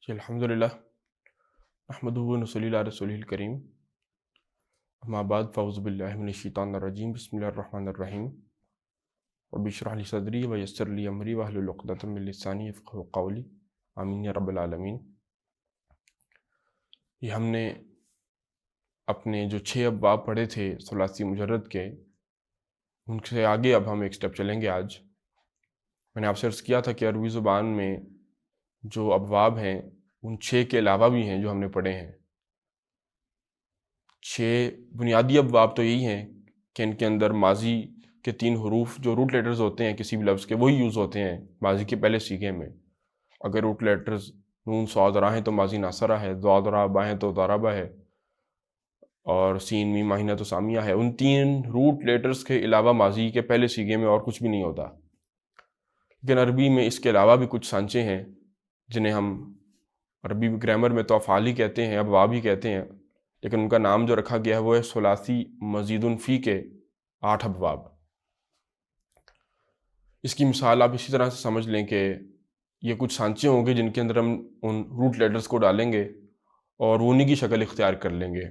جی الحمدللہ نحمدہ و نصلی علی رسولہ الکریم اما بعد فاعوذ باللہ من الشیطان الرجیم بسم اللہ الرحمن الرحیم رب اشرح لی صدری ویسر لی امری واحلل عقدۃ من لسانی یفقہوا قولی آمین یا رب العالمین۔ یہ ہم نے اپنے جو 6 ابواب پڑھے تھے ثلاثی مجرد کے، ان سے آگے اب ہم ایک سٹیپ چلیں گے۔ آج میں نے آپ سے عرض کیا تھا کہ عربی زبان میں جو ابواب ہیں ان 6 کے علاوہ بھی ہیں جو ہم نے پڑھے ہیں۔ 6 بنیادی ابواب تو یہی ہیں کہ ان کے اندر ماضی کے 3 حروف جو روٹ لیٹرز ہوتے ہیں کسی بھی لفظ کے، وہی یوز ہوتے ہیں ماضی کے پہلے صیغے میں۔ اگر روٹ لیٹرز نون صاد را ہیں تو ماضی ناصرہ ہے، ضاد را با ہیں تو ضربہ ہے، اور سین میم ماہینہ تو سامیہ ہے۔ ان 3 روٹ لیٹرز کے علاوہ ماضی کے پہلے صیغے میں اور کچھ بھی نہیں ہوتا۔ لیکن عربی میں اس کے علاوہ بھی کچھ سانچے ہیں جنہیں ہم عربی گرامر میں تو افعال ہی کہتے ہیں، ابواب ہی کہتے ہیں، لیکن ان کا نام جو رکھا گیا ہے وہ ہے ثلاثی مزید فی کے 8 ابواب۔ اس کی مثال آپ اسی طرح سے سمجھ لیں کہ یہ کچھ سانچے ہوں گے جن کے اندر ہم ان روٹ لیٹرز کو ڈالیں گے اور وہ انہی کی شکل اختیار کر لیں گے۔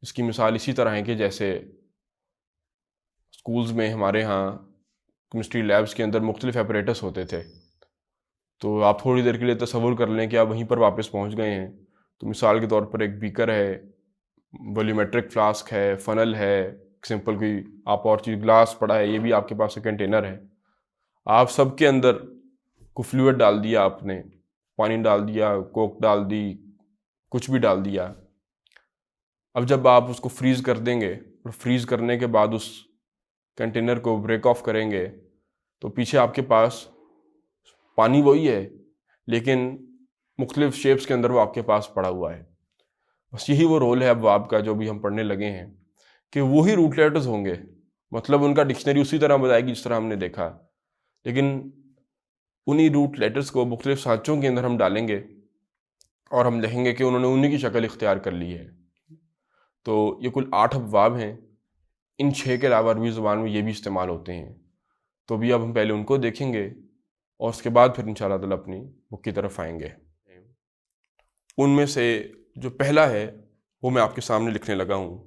اس کی مثال اسی طرح ہے کہ جیسے اسکولز میں ہمارے ہاں کیمسٹری لیبس کے اندر مختلف ایپریٹس ہوتے تھے، تو آپ تھوڑی دیر کے لیے تصور کر لیں کہ آپ وہیں پر واپس پہنچ گئے ہیں۔ تو مثال کے طور پر ایک بیکر ہے، ولیومیٹرک فلاسک ہے، فنل ہے، سمپل کوئی آپ اور چیز گلاس پڑا ہے، یہ بھی آپ کے پاس ایک کنٹینر ہے۔ آپ سب کے اندر کو فلوئڈ ڈال دیا، آپ نے پانی ڈال دیا، کوک ڈال دی، کچھ بھی ڈال دیا۔ اب جب آپ اس کو فریز کر دیں گے اور فریز کرنے کے بعد اس کنٹینر کو بریک آف کریں گے تو پیچھے آپ کے پاس پانی وہی ہے لیکن مختلف شیپس کے اندر وہ آپ کے پاس پڑا ہوا ہے۔ بس یہی وہ رول ہے ابواب کا جو بھی ہم پڑھنے لگے ہیں، کہ وہی روٹ لیٹرز ہوں گے، مطلب ان کا ڈکشنری اسی طرح بتائے گی جس طرح ہم نے دیکھا، لیکن انہی روٹ لیٹرز کو مختلف سانچوں کے اندر ہم ڈالیں گے اور ہم دیکھیں گے کہ انہوں نے انہی کی شکل اختیار کر لی ہے۔ تو یہ کل 8 ابواب ہیں، ان 6 کے علاوہ عربی زبان میں یہ بھی استعمال ہوتے ہیں۔ تو بھی اب ہم پہلے ان کو دیکھیں گے اور اس کے بعد پھر انشاءاللہ تعالیٰ اپنی بک کی طرف آئیں گے۔ ان میں سے جو پہلا ہے وہ میں آپ کے سامنے لکھنے لگا ہوں۔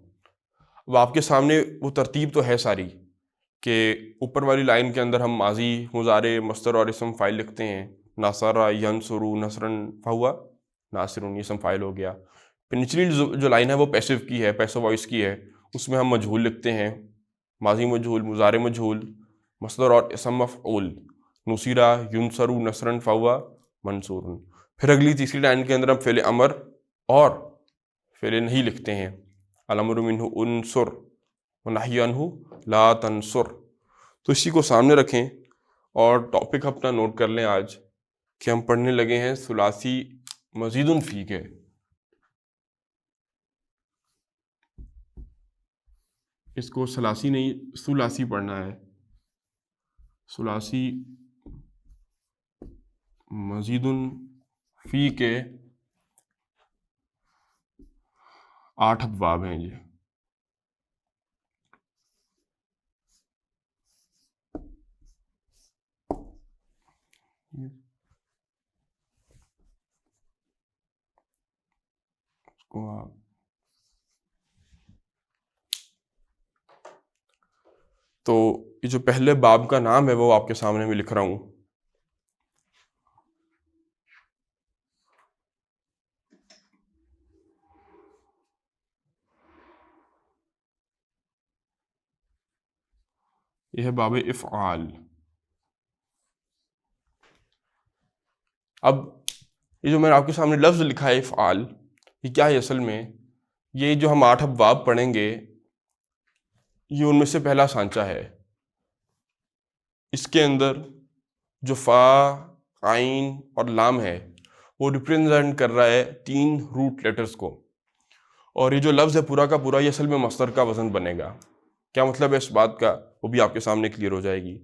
اب آپ کے سامنے وہ ترتیب تو ہے ساری کہ اوپر والی لائن کے اندر ہم ماضی، مضارع، مصدر اور اسم فاعل لکھتے ہیں۔ نصر ینصر نصرا فہو ناصر، یہ اسم فاعل ہو گیا۔ پھر نچلی جو لائن ہے وہ پیسو کی ہے، پیسو وائس کی ہے، اس میں ہم مجہول لکھتے ہیں، ماضی مجہول، مضارع مجہول، مصدر اور اسم مفعول، نصر ینصر نصرا فہو منصور۔ پھر اگلی تیسری لائن کے اندر ہم فعل امر اور فعل نہی لکھتے ہیں، الامر منہ انصر ونہی عنہ لا تنصر۔ تو اسی کو سامنے رکھیں اور ٹاپک اپنا نوٹ کر لیں آج کہ ہم پڑھنے لگے ہیں ثلاثی مزید فی کے۔ اس کو ثلاثی نہیں ثلاثی پڑھنا ہے، ثلاثی مزید فی کے 8 ابواب ہیں یہ۔ تو یہ جو پہلے باب کا نام ہے وہ آپ کے سامنے میں لکھ رہا ہوں۔ یہ ہے باب افعال۔ اب یہ جو میں نے آپ کے سامنے لفظ لکھا ہے افعال، یہ کیا ہے اصل میں؟ یہ جو ہم 8 ابواب پڑھیں گے یہ ان میں سے پہلا سانچہ ہے۔ اس کے اندر جو فا، عین اور لام ہے وہ ریپرزینٹ کر رہا ہے 3 روٹ لیٹرز کو، اور یہ جو لفظ ہے پورا کا پورا یہ اصل میں مصدر کا وزن بنے گا۔ کیا مطلب ہے اس بات کا وہ بھی آپ کے سامنے کلیئر ہو جائے گی۔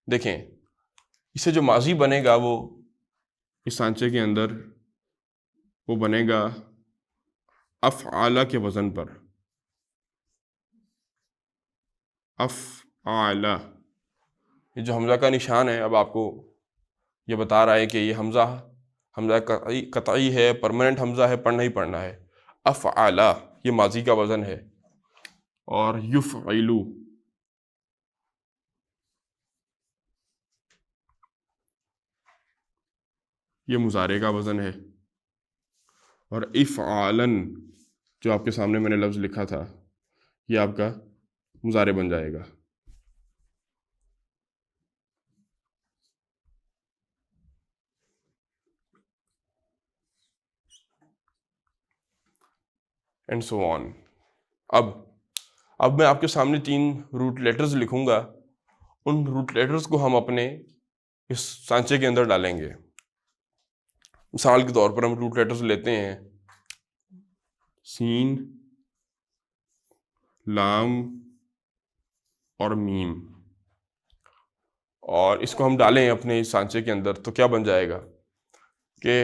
دیکھیں اسے جو ماضی بنے گا وہ اس سانچے کے اندر وہ بنے گا افعال کے وزن پر، افعال۔ یہ جو حمزہ کا نشان ہے اب آپ کو یہ بتا رہا ہے کہ یہ حمزہ حمزہ قطعی ہے، پرماننٹ حمزہ ہے، پڑھنا ہی پڑھنا ہے. افعلا یہ ماضی کا وزن ہے، اور یفعلو یہ مضارع کا وزن ہے، اور افعالن جو آپ کے سامنے میں نے لفظ لکھا تھا یہ آپ کا مضارع بن جائے گا. اینڈ سو آن. اب میں آپ کے سامنے 3 روٹ لیٹرز لکھوں گا. ان روٹ لیٹرز کو ہم اپنے اس سانچے کے اندر ڈالیں گے. مثال کے طور پر ہم روٹ لیٹرز لیتے ہیں سین، لام اور میم، اور اس کو ہم ڈالیں اپنے اس سانچے کے اندر تو کیا بن جائے گا کہ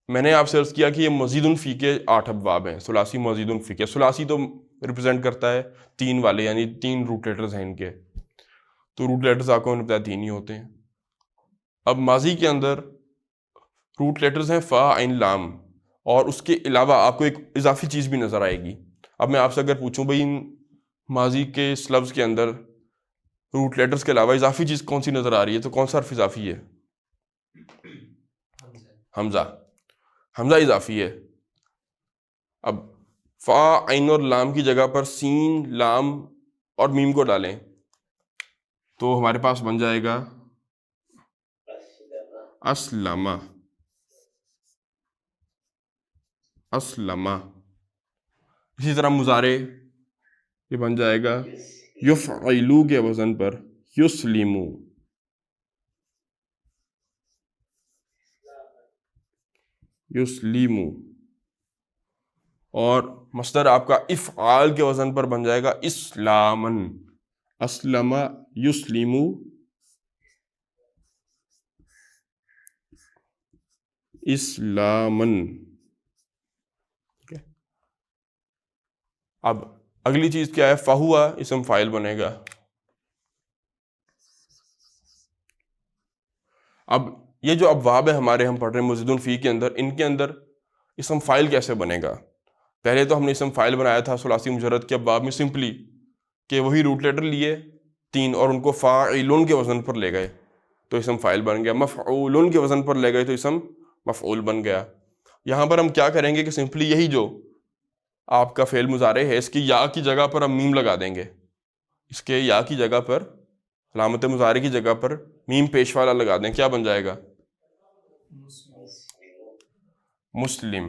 میں نے آپ سے عرض کیا کہ یہ مزید فی کے 8 ابواب ہیں. ثلاثی مزید فی کے، ثلاثی تو ریپرزینٹ کرتا ہے 3 والے، یعنی 3 روٹ لیٹرز ہیں ان کے، تو روٹ لیٹرز آپ کو بتایا 3 ہی ہوتے ہیں. اب ماضی کے اندر روٹ لیٹرز ہیں فا، عین، لام، اور اس کے علاوہ آپ کو ایک اضافی چیز بھی نظر آئے گی. اب میں آپ سے اگر پوچھوں بھائی ماضی کے اس لفظ کے اندر روٹ لیٹرز کے علاوہ اضافی چیز کون سی نظر آ رہی ہے، تو کون سا حرف اضافی ہے؟ حمزہ. حمزہ اضافی ہے. اب فا، عین اور لام کی جگہ پر سین، لام اور میم کو ڈالیں تو ہمارے پاس بن جائے گا اسلمہ. اسلمہ. اسی طرح مضارع یہ بن جائے گا یفعلو کے وزن پر یسلمو. یسلیمو. اور مصدر آپ کا افعال کے وزن پر بن جائے گا اسلامن. اسلم یسلمو اسلامن. اب اگلی چیز کیا ہے؟ فہوا اسم فاعل بنے گا. اب یہ جو ابواب ہے ہمارے ہم پڑھ رہے ہیں مزید فی کے اندر، ان کے اندر اسم فاعل کیسے بنے گا؟ پہلے تو ہم نے اسم فاعل بنایا تھا ثلاثی مجرد کے ابواب میں سمپلی کہ وہی روٹ لیٹر لیے 3 اور ان کو فاعلون کے وزن پر لے گئے تو اسم فاعل بن گیا. مفعولون کے وزن پر لے گئے تو اسم مفعول بن گیا. یہاں پر ہم کیا کریں گے کہ سمپلی یہی جو آپ کا فعل مضارع ہے اس کی یا کی جگہ پر ہم میم لگا دیں گے. اس کے یا کی جگہ پر، علامت مضارع کی جگہ پر میم پیش والا لگا دیں. کیا بن جائے گا؟ مسلم.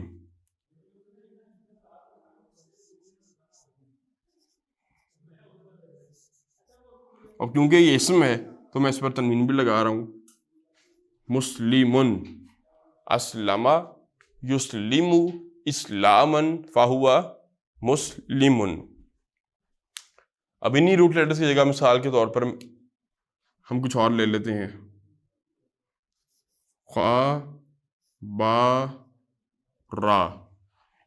اور کیونکہ یہ اسم ہے تو میں اس پر تنوین بھی لگا رہا ہوں. مسلمن. اسلم یسلم اسلامن فہوا مسلمن. اب انہی روٹ لیٹرز کی جگہ مثال کے طور پر ہم کچھ اور لے لیتے ہیں. خا، با، را،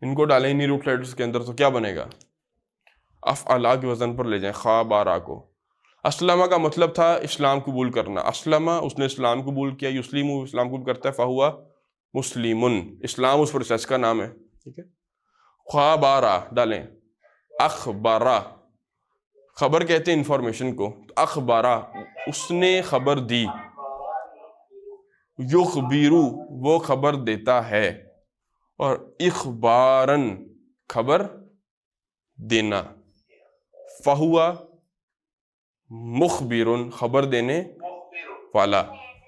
ان کو ڈالیں انہی روٹ لیٹرز کے اندر تو کیا بنے گا؟ افعلا کے وزن پر لے جائیں خا، با، را کو. اسلمہ کا مطلب تھا اسلام قبول کرنا. اسلمہ اس نے اسلام قبول کیا، یسلم اسلام قبول کرتا ہے، فہوا مسلمن اسلام اس پروسیس کا نام ہے. ٹھیک ہے. خبارہ ڈالیں اخبارہ. خبر کہتے ہیں انفارمیشن کو، اخبارہ اس نے خبر دی. یخبرو وہ خبر دیتا ہے، اور اخبارن خبر دینا. فہوا مخبرن خبر دینے والا.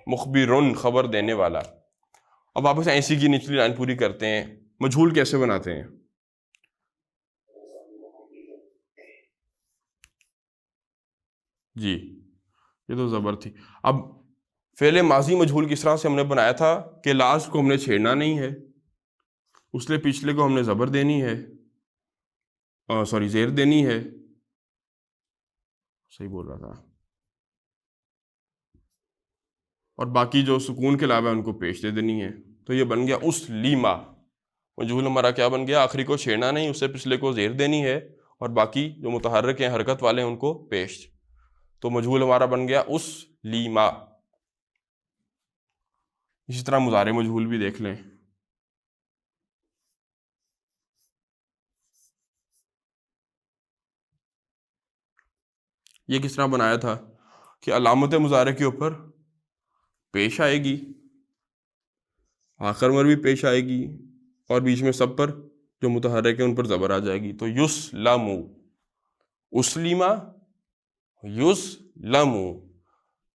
مخبرن خبر دینے والا. اب واپس ایسی کی نچلی لائن پوری کرتے ہیں. مجہول کیسے بناتے ہیں؟ جی یہ تو زبر تھی. اب فعل ماضی مجہول کس طرح سے ہم نے بنایا تھا کہ لاسٹ کو ہم نے چھیڑنا نہیں ہے، اس لیے پچھلے کو ہم نے زبر دینی ہے، زیر دینی ہے. صحیح بول رہا تھا. اور باقی جو سکون کے علاوہ ان کو پیش دے دینی ہے. تو یہ بن گیا اس لیما. مجہول ہمارا کیا بن گیا؟ آخری کو چھیڑنا نہیں، اس سے پچھلے کو زیر دینی ہے، اور باقی جو متحرک ہیں حرکت والے ہیں ان کو پیش. تو مجہول ہمارا بن گیا اس لیما. اسی طرح مضارع مجہول بھی دیکھ لیں. یہ کس طرح بنایا تھا کہ علامت مضارع کے اوپر پیش آئے گی، آخر میں بھی پیش آئے گی، اور بیچ میں سب پر جو متحرک ہے ان پر زبر آ جائے گی. تو یسلم، اسلیما، یسلم،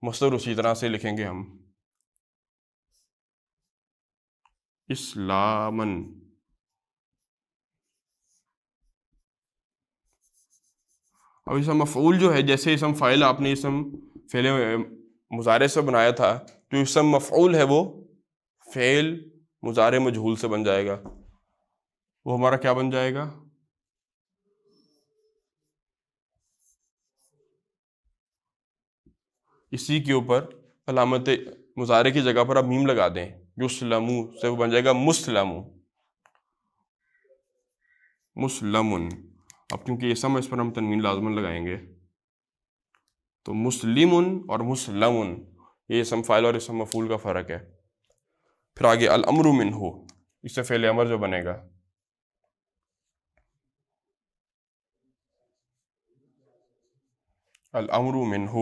مصدر اسی طرح سے لکھیں گے ہم، اسلامن. اب اسم مفعول جو ہے، جیسے اسم فاعل آپ نے اسم فعل مضارع سے بنایا تھا، جو اسم مفعول ہے وہ فعل مضارع مجہول سے بن جائے گا. وہ ہمارا کیا بن جائے گا؟ اسی کے اوپر علامت مضارع کی جگہ پر آپ میم لگا دیں، یسلمو سے وہ بن جائے گا مسلم، مسلمن. اب کیونکہ اسم ہے اس پر ہم تنوین لازمن لگائیں گے، تو مسلمن اور مسلمن یہ اسم فاعل اور اسم مفعول کا فرق ہے. پھر آگے الامر منہ، اس سے فعل امر جو بنے گا، الامر منہ.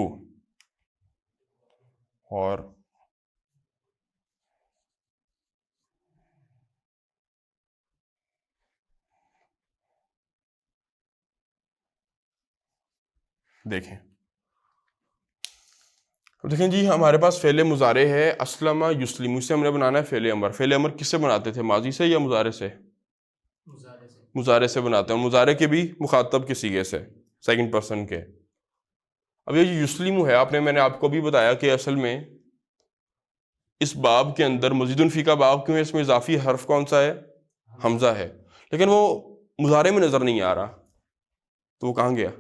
اور دیکھیں جی، ہمارے پاس فعل مضارع ہے اسلم یسلم، سے ہم نے بنانا ہے فعل امر. فعل امر کس سے بناتے تھے، ماضی سے یا مضارع سے؟ مضارع سے بناتے ہیں، اور مضارع کے بھی مخاطب کے صیغے سے، سیکنڈ پرسن کے. اب یہ جو یسلم ہے، میں نے آپ کو بھی بتایا کہ اصل میں اس باب کے اندر مزید فی کا باب کیوں ہے، اس میں اضافی حرف کون سا ہے؟ حمزہ ہے، لیکن وہ مضارع میں نظر نہیں آ رہا، تو وہ کہاں گیا؟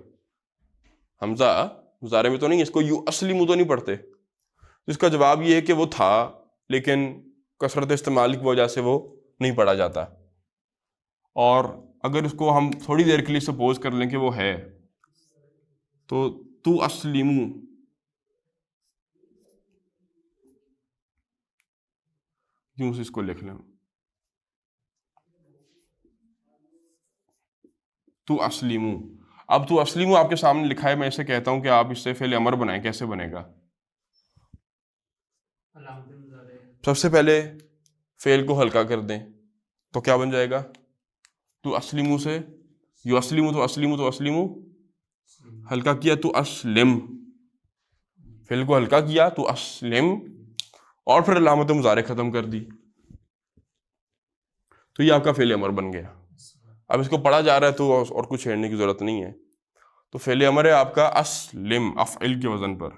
حمزہ مضارع میں تو نہیں، اس کو یو اسلم تو نہیں پڑھتے. اس کا جواب یہ ہے کہ وہ تھا، لیکن کثرت استعمال کی وجہ سے وہ نہیں پڑھا جاتا. اور اگر اس کو ہم تھوڑی دیر کے لیے سپوز کر لیں کہ وہ ہے، تو اسلم، یوں سے اس کو لکھ لیں، تو اسلم. اب تو اسلم آپ کے سامنے لکھا ہے، میں اسے کہتا ہوں کہ آپ اس سے فعل امر بنائیں، کیسے بنے گا؟ سب سے پہلے فعل کو ہلکا کر دیں، تو کیا بن جائے گا؟ تو اسلم سے یو اسلم، تو اسلم، تو اسلم، ہلکا کیا تو اسلم، فعل کو ہلکا کیا تو اسلم، اور پھر علامت مضارع ختم کر دی، تو یہ آپ کا فعل امر بن گیا. اب اس کو پڑھا جا رہا ہے تو اور کچھ چھیڑنے کی ضرورت نہیں ہے. تو فعل امر ہے آپ کا اسلم، افعل کے وزن پر.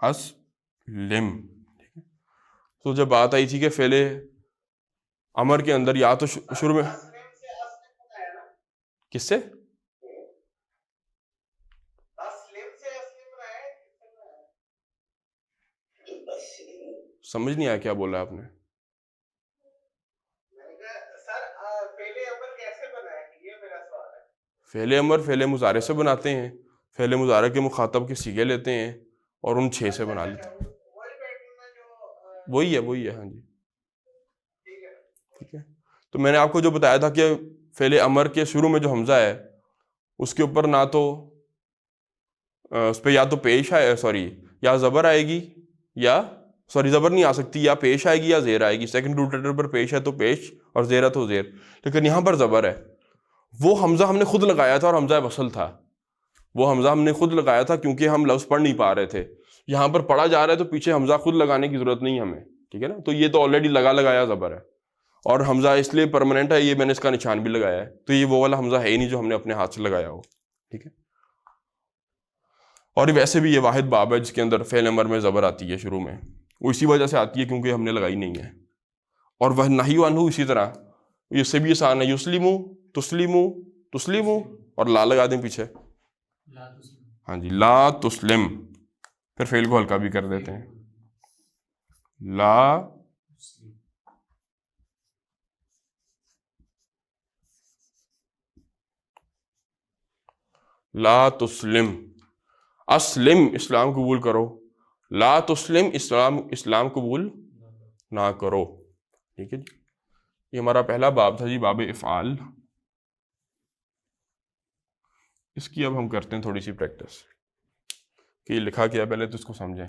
اسلم. تو جب بات آئی تھی کہ فعل امر کے اندر یا تو شروع میں کس سے سمجھ نہیں آیا کیا بولا آپ نے؟ فعل امر فعل مضارع سے بناتے ہیں، فعل مضارع کے مخاطب کے صیغے لیتے ہیں اور ان 6 سے بنا لیتے ہیں. وہی ہے ہاں جی، ٹھیک ہے. تو میں نے آپ کو جو بتایا تھا کہ فعل امر کے شروع میں جو حمزہ ہے اس کے اوپر نہ تو اس پہ یا تو پیش آئے، یا زبر آئے گی، یا زبر نہیں آ سکتی، یا پیش آئے گی یا زیر آئے گی. سیکنڈ روٹیٹر پر پیش ہے تو پیش، اور زیر ہے تو زیر. لیکن یہاں پر زبر ہے، وہ حمزہ ہم نے خود لگایا تھا، اور حمزہ وصل تھا. وہ حمزہ ہم نے خود لگایا تھا کیونکہ ہم لفظ پڑھ نہیں پا رہے تھے. یہاں پر پڑھا جا رہا ہے تو پیچھے حمزہ خود لگانے کی ضرورت نہیں ہمیں، ٹھیک ہے نا. تو یہ تو آلریڈی لگایا زبر ہے، اور حمزہ اس لیے پرماننٹ ہے، یہ میں نے اس کا نشان بھی لگایا ہے. تو یہ وہ والا حمزہ ہے ہی نہیں جو ہم نے اپنے ہاتھ سے لگایا ہو، ٹھیک ہے. اور ویسے بھی یہ واحد باب ہے جس کے اندر فعل امر میں زبر آتی ہے شروع میں، وہ اسی وجہ سے آتی ہے کیونکہ ہم نے لگائی نہیں ہے. اور وہ نہی عنہ اسی طرح، یہ سے بھی آسان ہے، یسلم، تسلم، تسلم، اور لا لگا دیں پیچھے، ہاں جی، لا تسلم. پھر فعل کو ہلکا بھی کر دیتے ہیں، لا لا تسلم، اسلم اسلام قبول کرو، لا تسلم اسلام قبول نہ کرو. ٹھیک ہے جی، یہ ہمارا پہلا باب تھا جی، باب افعال. اس کی اب ہم کرتے ہیں تھوڑی سی پریکٹس کہ یہ لکھا کیا، پہلے تو اس کو سمجھیں.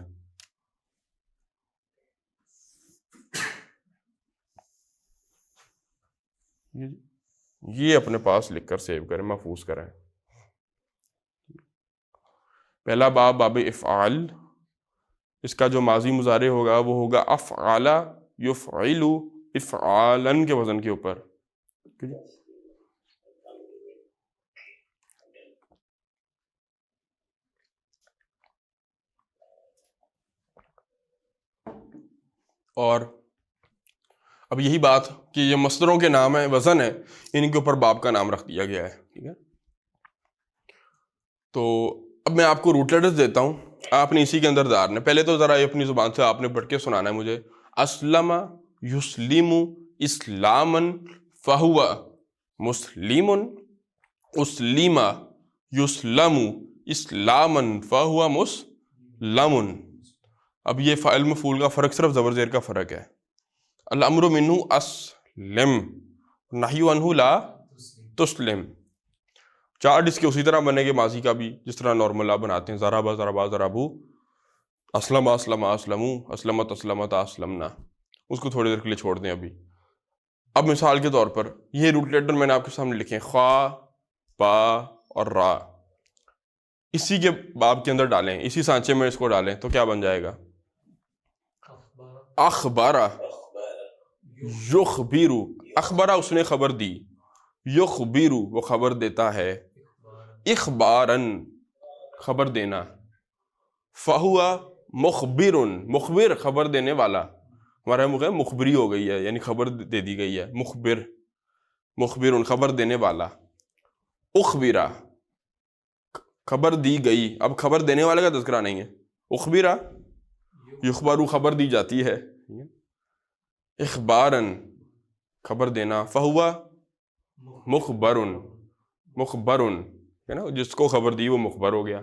یہ اپنے پاس لکھ کر سیو کریں، محفوظ کریں. پہلا باب باب افعال، اس کا جو ماضی مضارع ہوگا وہ ہوگا افعال یفعل افعالن کے وزن کے اوپر. اور اب یہی بات کہ یہ مصدروں کے نام ہیں، وزن ہے، ان کے اوپر باب کا نام رکھ دیا گیا ہے. ٹھیک ہے، تو اب میں آپ کو روٹ لیٹرز دیتا ہوں، آپ نے اسی کے اندر دارنا ہے. پہلے تو ذرا اپنی زبان سے آپ نے پڑھ کے سنانا ہے مجھے. اسلم یسلم اسلاما فہو مسلم، اسلم یسلم اسلاما فہو مسلم. اب یہ فاعل مفعول کا فرق صرف زبر زیر کا فرق ہے. الامر منہ اسلم، نہی عنہ لا تسلم. چارٹ اس کے اسی طرح بنے گے، ماضی کا بھی جس طرح نارمل آپ بناتے ہیں، ضربا ضربا ضربو، اسلم اسلم اسلمو، اسلمت اسلمت اسلمنا. اس کو تھوڑی دیر کے لیے چھوڑ دیں ابھی. اب مثال کے طور پر یہ روٹ لیٹر میں نے آپ کے سامنے لکھے، خا، با اور را، اسی کے باب کے اندر ڈالیں، اسی سانچے میں اس کو ڈالیں تو کیا بن جائے گا؟ اخبارہ یخبیرو، اخبارہ اس نے خبر دی، یخبیرو وہ خبر دیتا ہے، اخبارن خبر دینا، فہوا مخبرن مخبر خبر دینے والا. ہمارا مخبری ہو گئی ہے، یعنی خبر دے دی گئی ہے، مخبر مخبرن خبر دینے والا. اخبرا خبر دی گئی، اب خبر دینے والے کا تذکرہ نہیں ہے. اخبرا یخبرو خبر دی جاتی ہے، اخبارن خبر دینا، فہوا مخبرن مخبرن ہے نا، جس کو خبر دی وہ مخبر ہو گیا.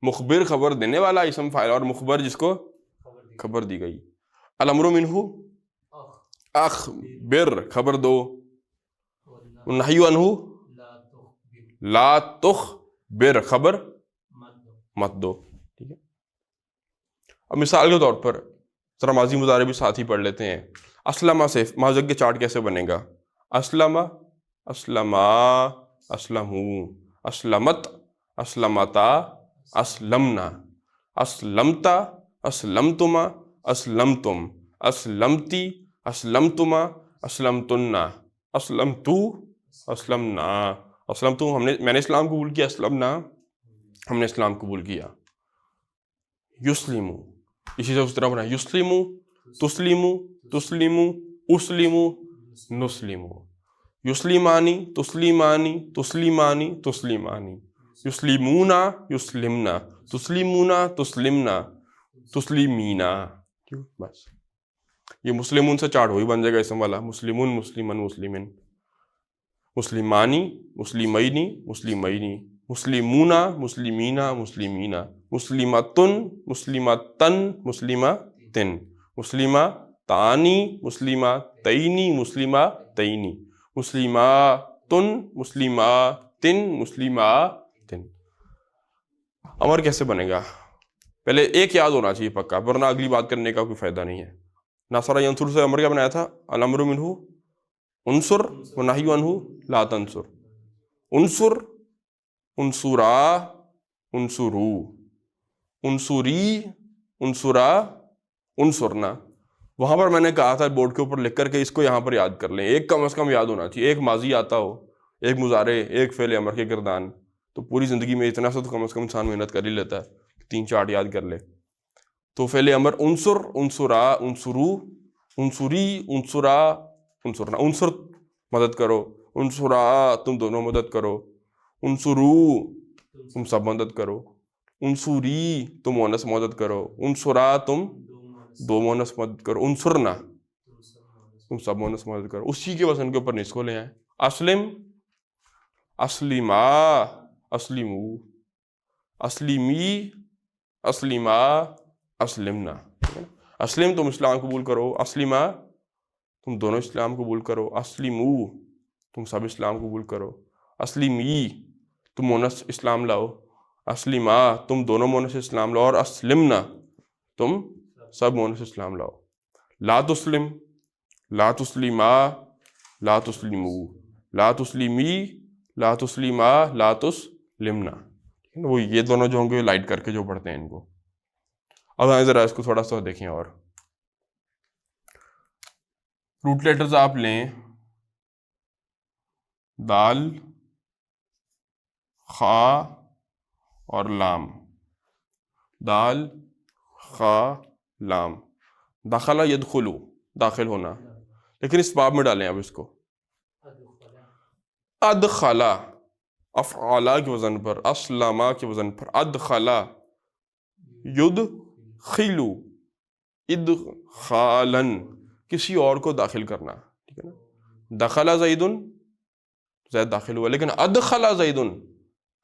مخبر خبر دینے والا اسم فاعل، اور مخبر جس کو خبر دی گئی. الامر منہ اخبر خبر دو، نہی عنہ لا تخبر خبر مت دو. ٹھیک ہے، اب مثال کے طور پر ذرا ماضی مضارع بھی ساتھ ہی پڑھ لیتے ہیں. اسلمہ سے ماضی کے چارٹ کیسے بنے گا؟ اسلمہ اسلما اسلمو، اسلمت اسلمتا اسلمنا، اسلمتا اسلمتما اسلمتم، اسلمتی اسلمتما اسلمتنا، اسلمتو اسلمنا، اسلمتو میں نے اسلام قبول کیا، اسلمنا ہم نے اسلام قبول کیا. یسلمو اسی سے اس طرح بنا، یسلمو تسلیمو تسلیمو اسلیمو نسلیمو، یسلیمانی تسلیمانی تسلیمانی تسلیمانی، یسلیمونا یسلمنا تسلیمونا تسلمنا تسلیمینا. بس یہ مسلمون سے چارٹ وہی بن جائے گا اسم والا، مسلمون مسلمن مسلمن، مسلمانی مسلمینی مسلمینی، مسلمونا مسلمینا مسلمینا، مسلمتن مسلمتن مسلمتن، مسلمتانی مسلمتینی مسلمتینی، مسلماتن مسلماتن مسلماتن. امر کیسے بنے گا؟ پہلے ایک یاد ہونا چاہیے پکا، ورنہ اگلی بات کرنے کا کوئی فائدہ نہیں ہے. ناصرہ ینصر سے امر کیا بنایا تھا؟ الامر منہ انصر و نہی عنہ لا تنصر. انصر انصرا انصرو، انصری انصرا انصرنا. وہاں پر میں نے کہا تھا بورڈ کے اوپر لکھ کر کے اس کو یہاں پر یاد کر لیں، ایک کم از کم یاد ہونا چاہیے. ایک ماضی آتا ہو، ایک مضارع، ایک فعل امر کے گردان، تو پوری زندگی میں اتنا سا تو کم از کم انسان محنت کر ہی لیتا ہے، 3-4 یاد کر لے. تو فعل امر انصر انصرا انصرو انصری انصرا انصرنا، انصر مدد کرو، انصرا تم دونوں مدد کرو، انصرو تم سب مدد کرو، انصری تم مؤنث مدد کرو، انصرا تم دو مؤنث مدد کرو، انصرنا تم سب مؤنث مدد کرو. اسی کے وزن کے اوپر نس کو لے آئیں. اسلم اسلما اسلمو، اسلمی، اسلما، اسلمنا. اسلم تم اسلام قبول کرو، اسلما تم دونوں اسلام قبول کرو، اسلمو تم سب اسلام قبول کرو، اسلمی تم مونس اسلام لاؤ، اسلما تم دونوں مونس اسلام لاؤ، اور اسلمنا تم سب مونس اسلام لاؤ. لا تسلم، لا تسلما، لا تسلمو، لا تسلمی، لا تسلما، لا تسلمنا. وہ یہ دونوں جو ہوں گے لائٹ کر کے جو پڑھتے ہیں ان کو. اب آئیں ذرا اس کو تھوڑا سا دیکھیں. اور روٹ لیٹرز آپ لیں، دال، خا اور لام. دال، خا، لام. دخلا یدخلو داخل ہونا، لیکن اس باب میں ڈالیں اب اس کو. ادخلا افعلا کے وزن پر، اسلما کے وزن پر. ادخلا یدخلو ادخالن، کسی اور کو داخل کرنا. ٹھیک ہے نا. دخلا زیدن، زید داخل ہوا، لیکن ادخلا زیدن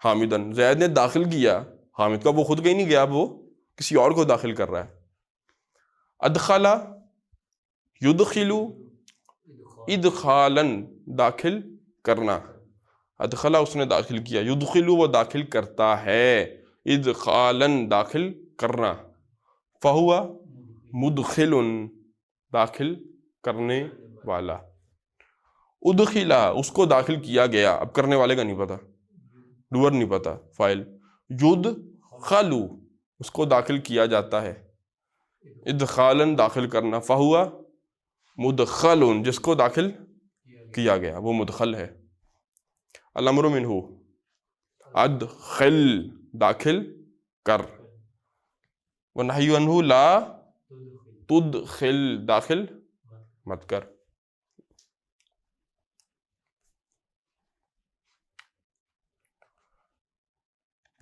حامدن، زید نے داخل کیا حامد کا، وہ خود کہیں نہیں گیا، اب وہ کسی اور کو داخل کر رہا ہے. ادخلا یدخلو ادخالن، داخل کرنا. ادخلا اس نے داخل کیا، یدخلو وہ داخل کرتا ہے، ادخالن داخل کرنا. فہوا مدخل داخل کرنے والا. ادخلا اس کو داخل کیا گیا، اب کرنے والے کا نہیں پتا، ڈور نہیں پتا، فائل. یدخلو اس کو داخل کیا جاتا ہے، ادخالن داخل کرنا. فہوا مدخل جس کو داخل کیا گیا وہ مدخل ہے. الامر منہ ادخل داخل کر، ونہی عنہ لا تدخل داخل مت کر.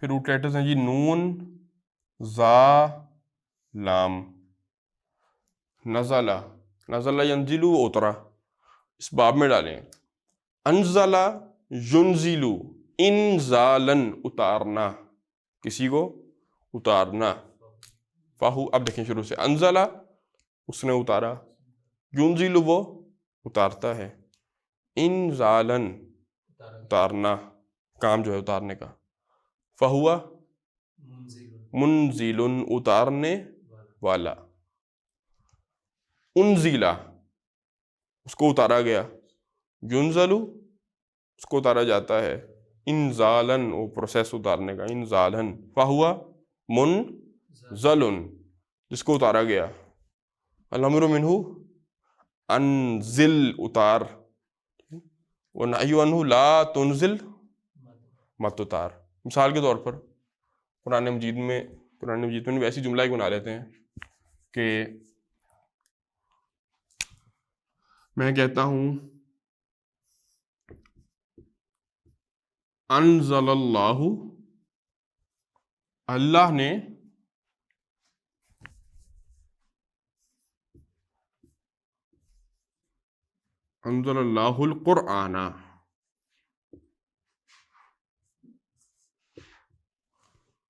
پھر روٹ لیٹرز ہیں جی، نون، زا، لام. نزلہ، نزلہ ینزلو اترا، اس باب میں ڈالیں. انزلہ ینزلو انزالن اتارنا، کسی کو اتارنا. فاہو اب دیکھیں شروع سے. انزلہ اس نے اتارا، ینزلو وہ اتارتا ہے، انزالن اتارنا، کام جو ہے اتارنے کا. فہوا منزل اتارنے والا. انزلہ اس کو اتارا گیا، ینزلو اس کو اتارا جاتا ہے، انزالن وہ پروسیس اتارنے کا، انزالن. فہوا منزل جس کو اتارا گیا. الامر منہ انزل اتار، ونہی عنہ لا تنزل مت اتار. مثال کے طور پر قرآن مجید میں ویسی جملہ ہی بنا لیتے ہیں کہ میں کہتا ہوں انزل اللہ، اللہ نے انزل اللہ القرآن.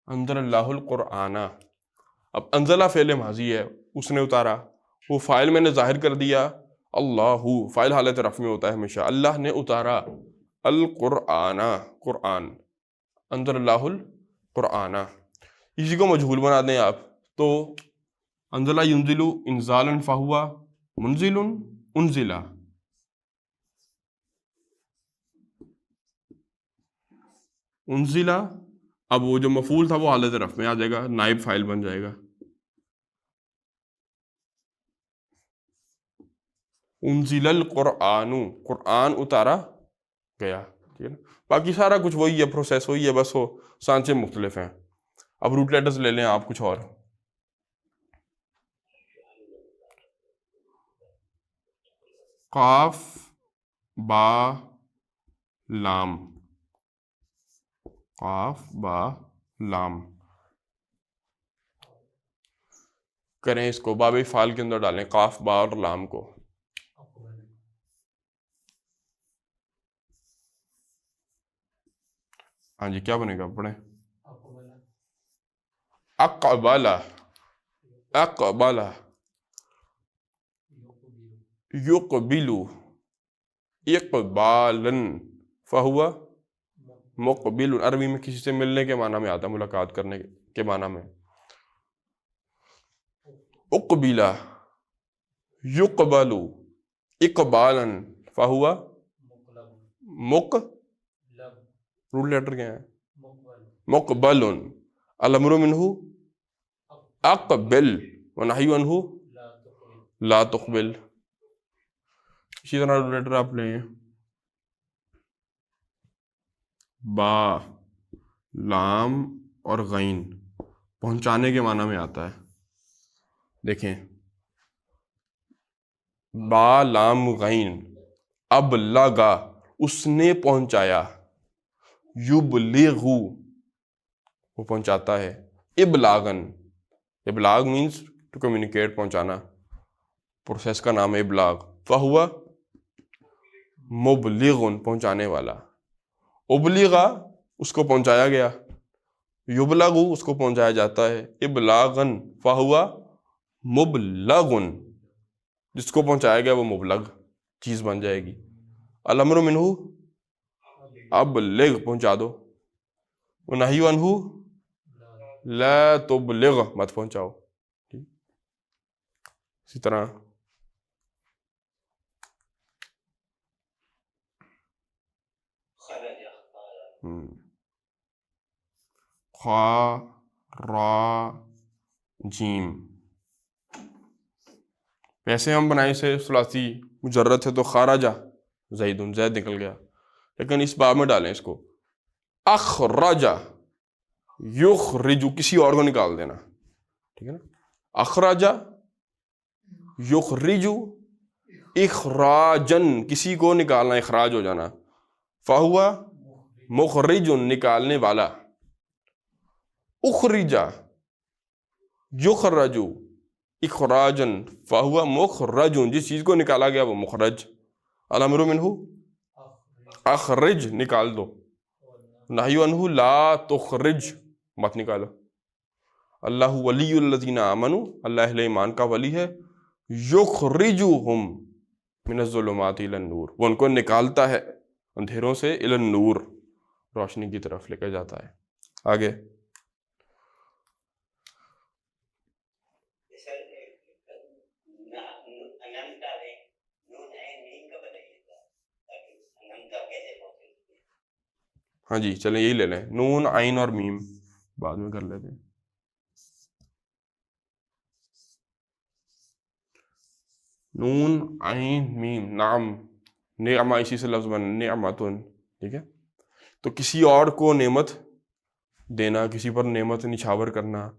انزل اللہ القرآن. اب انزلہ فعل ماضی ہے، اس نے اتارا، وہ فاعل میں نے ظاہر کر دیا، اللہ فاعل حالت رفع میں ہوتا ہے ہمیشہ. اللہ نے اتارا القرآن، قرآن. انزل اللہ القرآن، اسی کو مجہول بنا دیں آپ تو انزلہ ینزلو انزالا فہوا منزل انزلہ. انزلہ اب وہ جو مفعول تھا وہ حالت رفع میں آ جائے گا، نائب فاعل بن جائے گا. انزل القرآن، قرآن اتارا گیا. ٹھیک ہے نا. باقی سارا کچھ وہی ہے، پروسیس وہی ہے، بس وہ سانچے مختلف ہیں. اب روٹ لیٹرز لے لیں آپ کچھ اور. قاف، با، لام. قاف، با، لام. کریں اس کو باب فعال کے اندر ڈالیں قاف، با اور لام کو. ہاں جی کیا بنے گا، پڑھیں. اقبل اقبل یقبل اقبالا فہو مقبل. عربی میں کسی سے ملنے کے معنی میں آتا ہے، ملاقات کرنے کے معنی میں. اقبل یقبل اقبالا فہو رول لیٹر کیا ہے؟ مقبل. الامر منہ اقبل ونہی عنہ لا تقبل. اسی طرح رول لیٹر آپ لیں با لام اور غین پہنچانے کے معنی میں آتا ہے. دیکھیں با لام غین ابلغا اس نے پہنچایا، یبلغ وہ پہنچاتا ہے، ابلاغن ابلاغ مینس ٹو کمیونیکیٹ پہنچانا، پروسیس کا نام ہے ابلاغ. فہو مبلغ پہنچانے والا. ابلغا اس کو پہنچایا گیا، یبلغ اس کو پہنچایا جاتا ہے، ابلاغن فہو مبلغ جس کو پہنچایا گیا وہ مبلغ چیز بن جائے گی. الامر منہ ابلغ پہنچا دو، ونہی عنہ لا تبلغ مت پہنچاؤ. اسی طرح خا را جیم، ویسے ہم بنائے سے ثلاثی مجرد ہے تو خارجہ زیدن زید نکل گیا، لیکن اس باب میں ڈالیں اس کو اخرجہ یخرج کسی اور کو نکال دینا، ٹھیک ہے نا. اخرجہ یخرج اخراجن کسی کو نکالنا، اخراج ہو جانا. فہو مخرج نکالنے والا. اخرجہ یخرج اخراجن فہو مخرج جس چیز کو نکالا گیا وہ مخرج. الامر منہ اخرج نکال دو، نہی عنہ لا تخرج مت نکالو. اللہ ولی الذین آمنوا اللہ اہل ایمان کا ولی ہے، یخرجہم من الظلمات الی النور وہ ان کو نکالتا ہے اندھیروں سے الی النور روشنی کی طرف لے کر جاتا ہے. آگے ہاں جی چلیں یہی لے لیں، نون عین اور میم بعد میں کر لیتے ہیں. نون عین میم نعم نعمہ اسی سے لفظ بن نعمتن، ٹھیک ہے. تو کسی اور کو نعمت دینا، کسی پر نعمت نچھاور کرنا.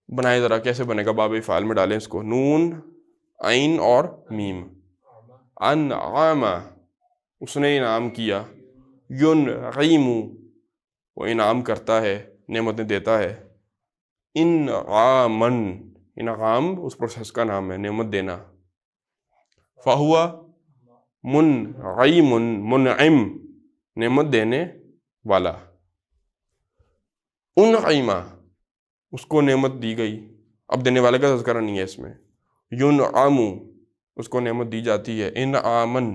بنائے ذرا کیسے بنے گا، باب فعال میں ڈالیں اس کو، نون عین اور میم. انعام اس نے انعام کیا، ینعم وہ انعام کرتا ہے، نعمتیں دیتا ہے. انعامن انعام اس پروسیس کا نام ہے، نعمت دینا. فہو منعم منعم نعمت دینے والا. انعم اس کو نعمت دی گئی، اب دینے والے کا تذکرہ نہیں ہے اس میں. ینعم اس کو نعمت دی جاتی ہے، انعامن.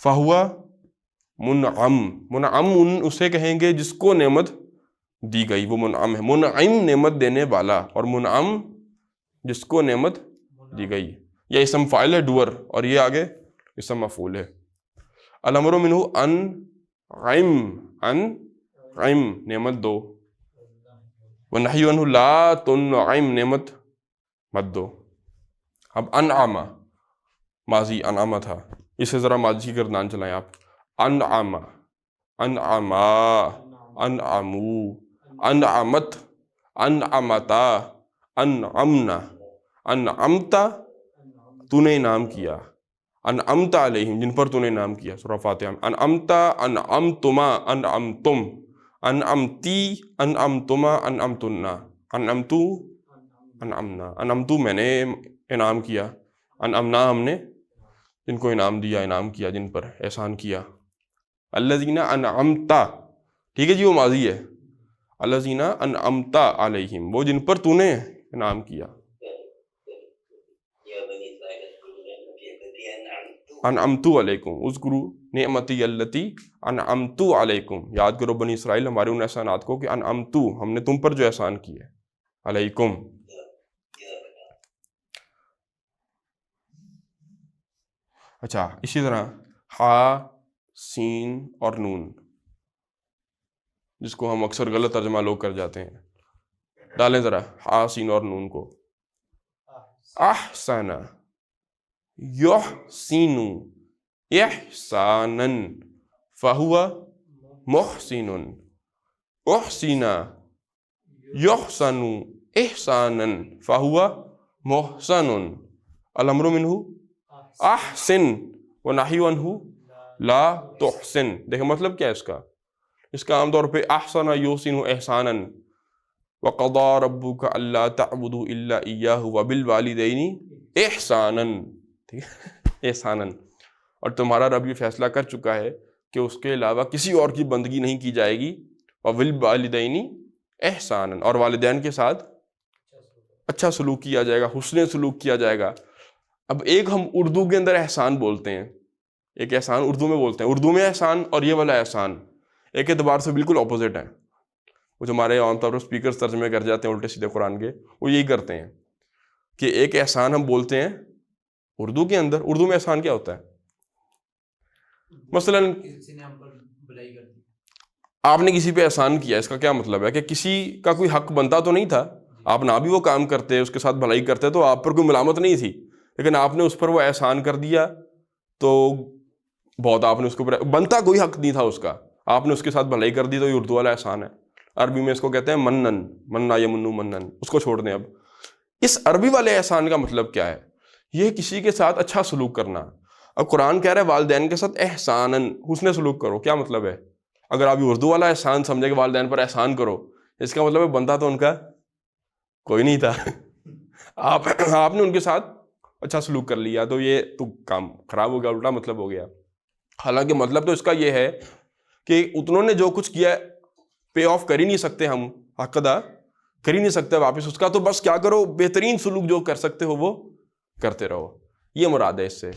فہو منعم منعم اسے کہیں گے جس کو نعمت دی گئی، وہ منعم ہے. منعم نعمت دینے والا، اور منعم جس کو نعمت دی گئی. یہ اسم فاعل ہے ڈور، اور یہ آگے اسم مفعول ہے. الامر منہ انعم انعم نعمت دو، ونہی عنہ لا تنعم نعمت مت دو. اب انعم ماضی انعم تھا، اسے ذرا ماضی کی گردان چلائیں آپ. انعم انعما انعمو انعمت انعمتا انعمنا. انعمتا تو نے انعام کیا، انعمت علیہم جن پر تو نے انعام کیا، سورہ فاتحہ. انعمتا انعمتما انعمتم انعمتی انعمتما انعمتنا انعمتو انعمنا. انعمتو میں نے انعام کیا، انعمنا ہم نے جن کو انعام دیا، انعام کیا جن پر احسان کیا. الذین انعمتا ٹھیک ہے جی وہ ماضی ہے. الذین انعمت علیہم، وہ جن پر تو نے انعام کیا. انعمت علیکم اذکروا نعمتی التی انعمت علیکم، یاد کرو بنی اسرائیل ہمارے ان احسانات کو کہ انعمت، ہم نے تم پر جو احسان کیے علیکم. اچھا اسی طرح ہا سین اور نون، جس کو ہم اکثر غلط ترجمہ لوگ کر جاتے ہیں، ڈالیں ذرا ہا سین اور نون کو. احسن یحسن احسانا فہو محسن، احسن یحسن احسانا فہو محسن، الامر منہ احسن ونہی عنہ لا تحسن. دیکھیں مطلب کیا ہے اس کا؟ اس کا عام طور پہ احسن یحسن احسانا وقضى ربك الا تعبدوا الا اياه وبالوالدين احسانا، ٹھیک ہے، احسانا. اور تمہارا رب یہ فیصلہ کر چکا ہے کہ اس کے علاوہ کسی اور کی بندگی نہیں کی جائے گی، وبالوالدین احسانا، اور والدین کے ساتھ اچھا سلوک کیا جائے گا، حسن سلوک کیا جائے گا. اب ایک ہم اردو کے اندر احسان بولتے ہیں، ایک احسان اردو میں بولتے ہیں، اردو میں احسان اور یہ والا احسان ایک اعتبار سے بالکل اپوزٹ ہیں. وہ جو ہمارے عام طور پر اسپیکرز ترجمے کر جاتے ہیں الٹے سیدھے قرآن کے، وہ یہی کرتے ہیں کہ ایک احسان ہم بولتے ہیں اردو کے اندر. اردو میں احسان کیا ہوتا ہے؟ مثلا آپ نے کسی پہ احسان کیا، اس کا کیا مطلب ہے کہ کسی کا کوئی حق بنتا تو نہیں تھا، آپ نہ بھی وہ کام کرتے، اس کے ساتھ بھلائی کرتے تو آپ پر کوئی ملامت نہیں تھی، لیکن آپ نے اس پر وہ احسان کر دیا تو بہت آپ نے اس کو بنتا کوئی حق نہیں تھا اس کا، آپ نے اس کے ساتھ بھلائی کر دی، تو یہ اردو والا احسان ہے. عربی میں اس کو کہتے ہیں منن، منا یمنو منن، اس کو چھوڑ دیں. اب اس عربی والے احسان کا مطلب کیا ہے؟ یہ کسی کے ساتھ اچھا سلوک کرنا. اب قرآن کہہ رہا ہے والدین کے ساتھ احساناً، حسن سلوک کرو. کیا مطلب ہے؟ اگر آپ یہ اردو والا احسان سمجھے کہ والدین پر احسان کرو، اس کا مطلب ہے بنتا تو ان کا کوئی نہیں تھا، آپ نے ان کے ساتھ اچھا سلوک کر لیا تو یہ تو کام خراب ہو گیا، الٹا مطلب ہو گیا. حالانکہ مطلب تو اس کا یہ ہے کہ اتنوں نے جو کچھ کیا پے آف کر ہی نہیں سکتے، ہم حق ادا کر ہی نہیں سکتے واپس اس کا، تو بس کیا کرو، بہترین سلوک جو کر سکتے ہو وہ کرتے رہو. یہ مراد ہے اس سے،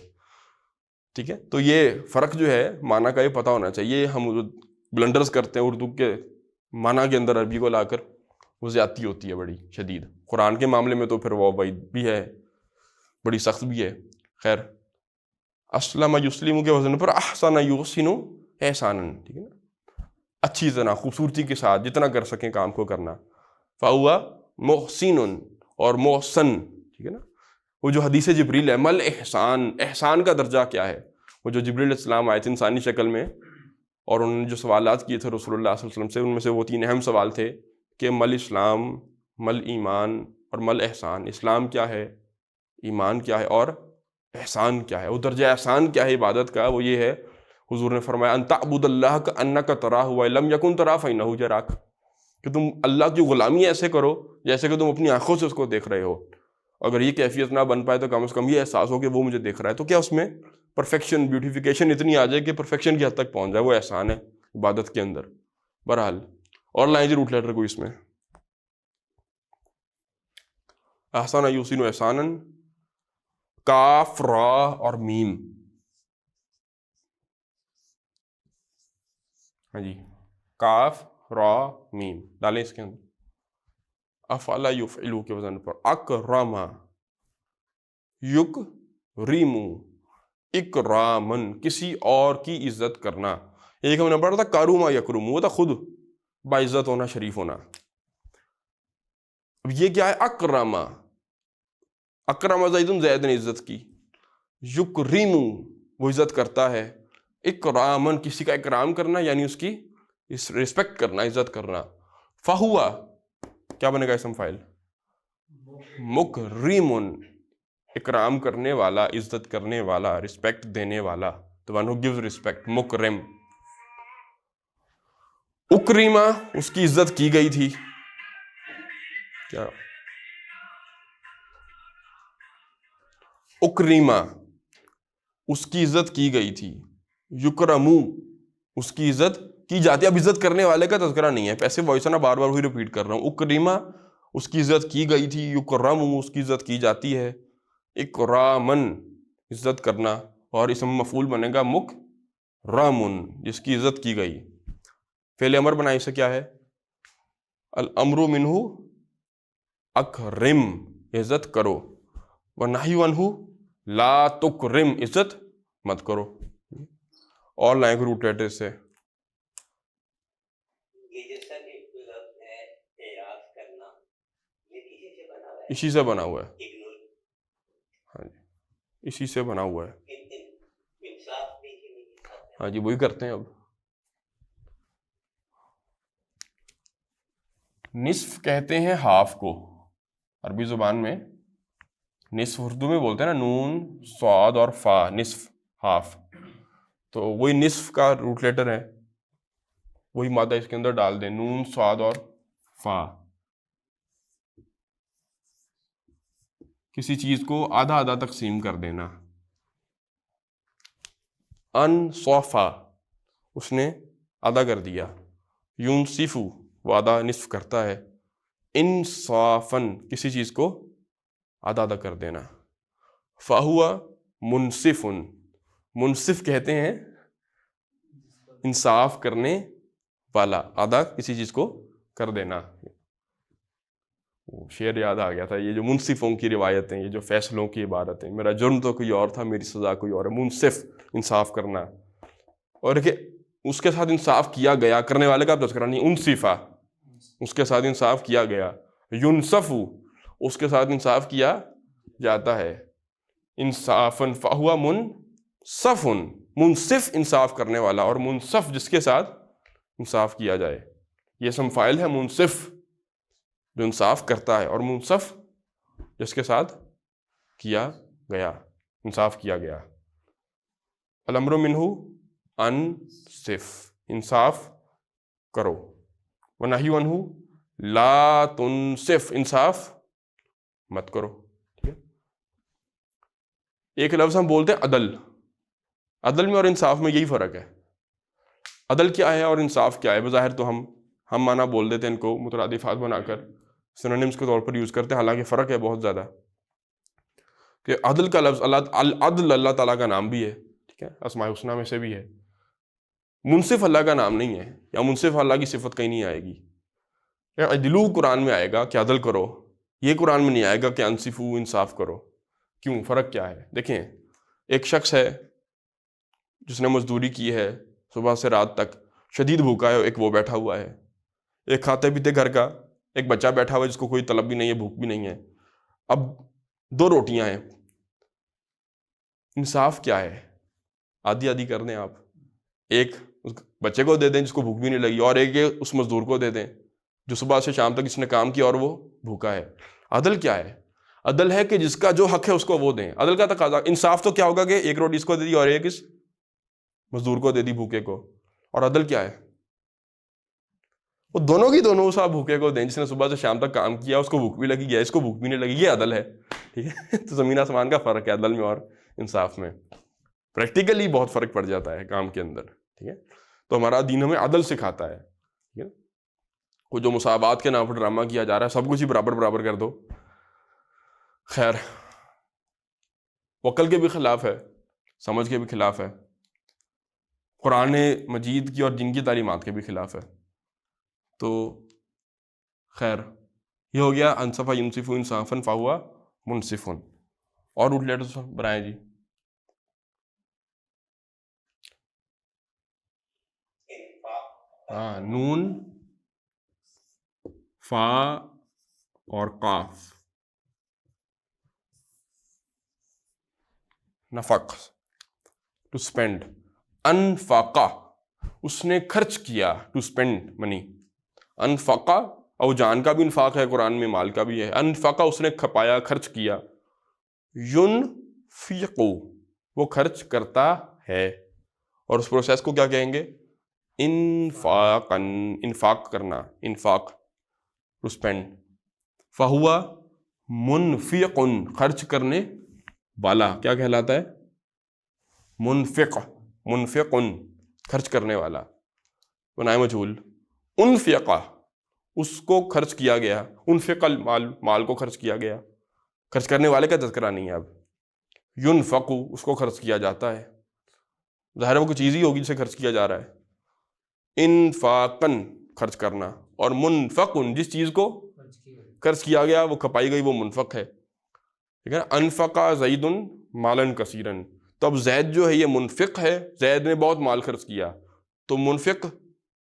ٹھیک ہے. تو یہ فرق جو ہے معنی کا یہ پتہ ہونا چاہیے. ہم بلنڈرز کرتے ہیں اردو کے معنی کے اندر عربی کو لا کر، وہ زیادتی ہوتی ہے بڑی شدید. قرآن کے معاملے میں تو پھر وہ وعید بھی ہے، بڑی سخت بھی ہے. خیر، اسلم یسلم کے وزن پر احسن یحسن احسانا، ٹھیک ہے نا، اچھی طرح خوبصورتی کے ساتھ جتنا کر سکیں کام کو کرنا. فہو محسن اور محسن، ٹھیک ہے نا. وہ جو حدیث جبریل ہے، مل احسان، احسان کا درجہ کیا ہے؟ وہ جو جبریل علیہ السلام آئے تھے انسانی شکل میں، اور انہوں نے جو سوالات کیے تھے رسول اللہ صلی اللہ علیہ وسلم سے، ان میں سے وہ 3 اہم سوال تھے کہ مل اسلام، مل ایمان اور مل احسان. اسلام کیا ہے، ایمان کیا ہے اور احسان کیا ہے؟ وہ درجہ احسان کیا ہے عبادت کا؟ وہ یہ ہے، حضور نے فرمایا ان تعبد اللہ کانک تراہ وان لم یکن تراہ فانہ یراک، کہ تم اللہ کی غلامی ایسے کرو جیسے کہ تم اپنی آنکھوں سے اس کو دیکھ رہے ہو. اگر یہ کیفیت نہ بن پائے تو کم از کم یہ احساس ہو کہ وہ مجھے دیکھ رہا ہے. تو کیا اس میں پرفیکشن، بیوٹیفیکیشن اتنی آ جائے کہ پرفیکشن کی حد تک پہنچ جائے، وہ احسان ہے عبادت کے اندر. بہرحال اور لائیں جی روٹ لیٹر کو اس میں، احسن یحسن احسانا، کاف را اور میم. ہاں جی، کاف را میم ڈالیں اس کے اندر. افعل یفعل کے وزن پر اکرم یکرم، اکرامن، کسی اور کی عزت کرنا. ایک ہم نے پڑھا تھا کاروما یکرم، وہ تھا خود باعزت ہونا، شریف ہونا. اب یہ کیا ہے؟ اکرم، اکرم زید، زید نے عزت کی. یکرم، وہ عزت کرتا ہے. اکرامن، کسی کا اکرام کرنا یعنی اس کی رسپیکٹ کرنا، عزت کرنا. فہوا کیا بنے گا اسم فاعل؟ مکرم، اکرام کرنے والا، عزت کرنے والا، رسپیکٹ دینے والا. the one who gives respect، مکرم. اکریما، اس کی عزت کی گئی تھی. کیا؟ اکریما، اس کی عزت کی گئی تھی. یکرمو، اس کی عزت کی جاتی ہے. اب عزت کرنے والے کا تذکرہ نہیں ہے, پیسے وائس نا بار بار وہی ریپیٹ کر رہا ہوں. اکریما اس کی عزت کی گئی تھی, یکرم اس کی عزت کی جاتی ہے, اکرامن عزت کرنا, اور اسم مفعول بنے گا مکرمن جس کی عزت کی گئی. فعل امر بنائے سے کیا ہے؟ الامر منہ اکرم عزت کرو, ونہی عنہ لا تکرم عزت مت کرو. اور لائن کو روٹ لیٹر سے اسی سے بنا ہوا ہے, ہاں جی اسی سے بنا ہوا ہے, ہاں جی وہی کرتے ہیں. اب نصف کہتے ہیں ہاف کو عربی زبان میں, نصف اردو میں بولتے ہیں نا, نون صاد اور فا, نصف ہاف, تو وہی نصف کا روٹ لیٹر ہے, وہی مادہ اس کے اندر ڈال دیں, نون صاد اور فا. کسی چیز کو آدھا آدھا تقسیم کر دینا. انصفا اس نے آدھا کر دیا, یونصفو وہ آدھا نصف کرتا ہے, انصافن کسی چیز کو آدھا آدھا کر دینا. فہو منصفن منصف کہتے ہیں انصاف کرنے والا, آدھا کسی چیز کو کر دینا. شعر یاد آ گیا تھا, یہ جو منصفوں کی روایتیں, یہ جو فیصلوں کی عبارتیں, میرا جرم تو کوئی اور تھا میری سزا کوئی اور ہے. منصف انصاف کرنا, اور کہ اس کے ساتھ انصاف کیا گیا, کرنے والے کا تذکرہ نہیں, انصفا اس کے ساتھ انصاف کیا گیا, ینصفو اس کے ساتھ انصاف کیا جاتا ہے, انصافن فہو منصفن منصف انصاف کرنے والا, اور منصف جس کے ساتھ انصاف کیا جائے. یہ اسم فاعل ہے منصف جو انصاف کرتا ہے, اور منصف جس کے ساتھ کیا گیا, انصاف کیا گیا. الامر منہ انصف انصاف کرو, ونہی عنہ لا تنصف انصاف مت کرو. ٹھیک ہے, ایک لفظ ہم بولتے ہیں عدل, عدل میں اور انصاف میں یہی فرق ہے. عدل کیا ہے اور انصاف کیا ہے؟ بظاہر تو ہم معنی بول دیتے ہیں ان کو مترادفات بنا کر, سینونیمز کے طور پر یوز کرتے ہیں, حالانکہ فرق ہے بہت زیادہ. کہ عدل کا لفظ عدل اللہ تعالیٰ کا نام بھی ہے, ٹھیک ہے, اسماء الحسنی میں سے بھی ہے. منصف اللہ کا نام نہیں ہے, یا منصف اللہ کی صفت کہیں نہیں آئے گی. عدلو قرآن میں آئے گا کہ عدل کرو, یہ قرآن میں نہیں آئے گا کہ انصفو انصاف کرو. کیوں؟ فرق کیا ہے؟ دیکھیں, ایک شخص ہے جس نے مزدوری کی ہے صبح سے رات تک, شدید بھوکا ہے, ایک وہ بیٹھا ہوا ہے, ایک کھاتے پیتے گھر کا ایک بچہ بیٹھا ہوا ہے جس کو کوئی طلب بھی نہیں ہے, بھوک بھی نہیں ہے. اب 2 روٹیاں ہیں, انصاف کیا ہے؟ آدھی آدھی کر دیں آپ, ایک اس بچے کو دے دیں جس کو بھوک بھی نہیں لگی, اور ایک اس مزدور کو دے دیں جو صبح سے شام تک اس نے کام کیا اور وہ بھوکا ہے. عدل کیا ہے؟ عدل ہے کہ جس کا جو حق ہے اس کو وہ دیں. عدل کا تقاضا. انصاف تو کیا ہوگا کہ ایک روٹی اس کو دے دی اور ایک اس مزدور کو دے دی بھوکے کو. اور عدل کیا ہے؟ وہ دونوں کی دونوں اس آپ بھوکے کو دیں, جس نے صبح سے شام تک کام کیا اس کو بھوک بھی لگی, گیا اس کو بھوک بھی نہیں لگی, یہ عدل ہے. ٹھیک ہے, تو زمین آسمان کا فرق ہے عدل میں اور انصاف میں. پریکٹیکلی بہت فرق پڑ جاتا ہے کام کے اندر. ٹھیک ہے, تو ہمارا دین ہمیں عدل سکھاتا ہے. ٹھیک ہے, وہ جو مساوات کے نام پر ڈرامہ کیا جا رہا ہے, سب کچھ ہی برابر برابر کر دو, خیر عقل کے بھی خلاف ہے, سمجھ کے بھی خلاف ہے, قرآن مجید کی اور جن کی تعلیمات کے بھی خلاف ہے. تو خیر یہ ہو گیا انصفا ینصف انصافا فہو منصف. اور روٹ لیٹرز بنائیں جی. ہاں, نون فا اور قاف. نفق ٹو اسپینڈ, انفاقہ اس نے خرچ کیا, ٹو اسپینڈ منی. انفاقہ او جان کا بھی انفاق ہے قرآن میں, مال کا بھی ہے. انفاقہ اس نے کھپایا, خرچ کیا. ینفقو وہ خرچ کرتا ہے, اور اس پروسیس کو کیا کہیں گے؟ انفاقن انفاق کرنا, انفاق ٹو اسپینڈ. فہو منفقن خرچ کرنے والا کیا کہلاتا ہے؟ منفق. منفقن خرچ کرنے والا. بنائے مجہول. انفقا اس کو خرچ کیا گیا, انفق المال مال کو خرچ کیا گیا, خرچ کرنے والے کا تذکرہ نہیں ہے اب. ینفقو اس کو خرچ کیا جاتا ہے, ظاہر ہے وہ کوئی چیز ہی ہوگی جسے خرچ کیا جا رہا ہے. انفاقن خرچ کرنا, اور منفقن جس چیز کو خرچ کیا گیا وہ کھپائی گئی وہ منفق ہے, ٹھیک ہے نا. انفقا زید مالن کثیرن, تو اب زید جو ہے یہ منفق ہے, زید نے بہت مال خرچ کیا, تو منفق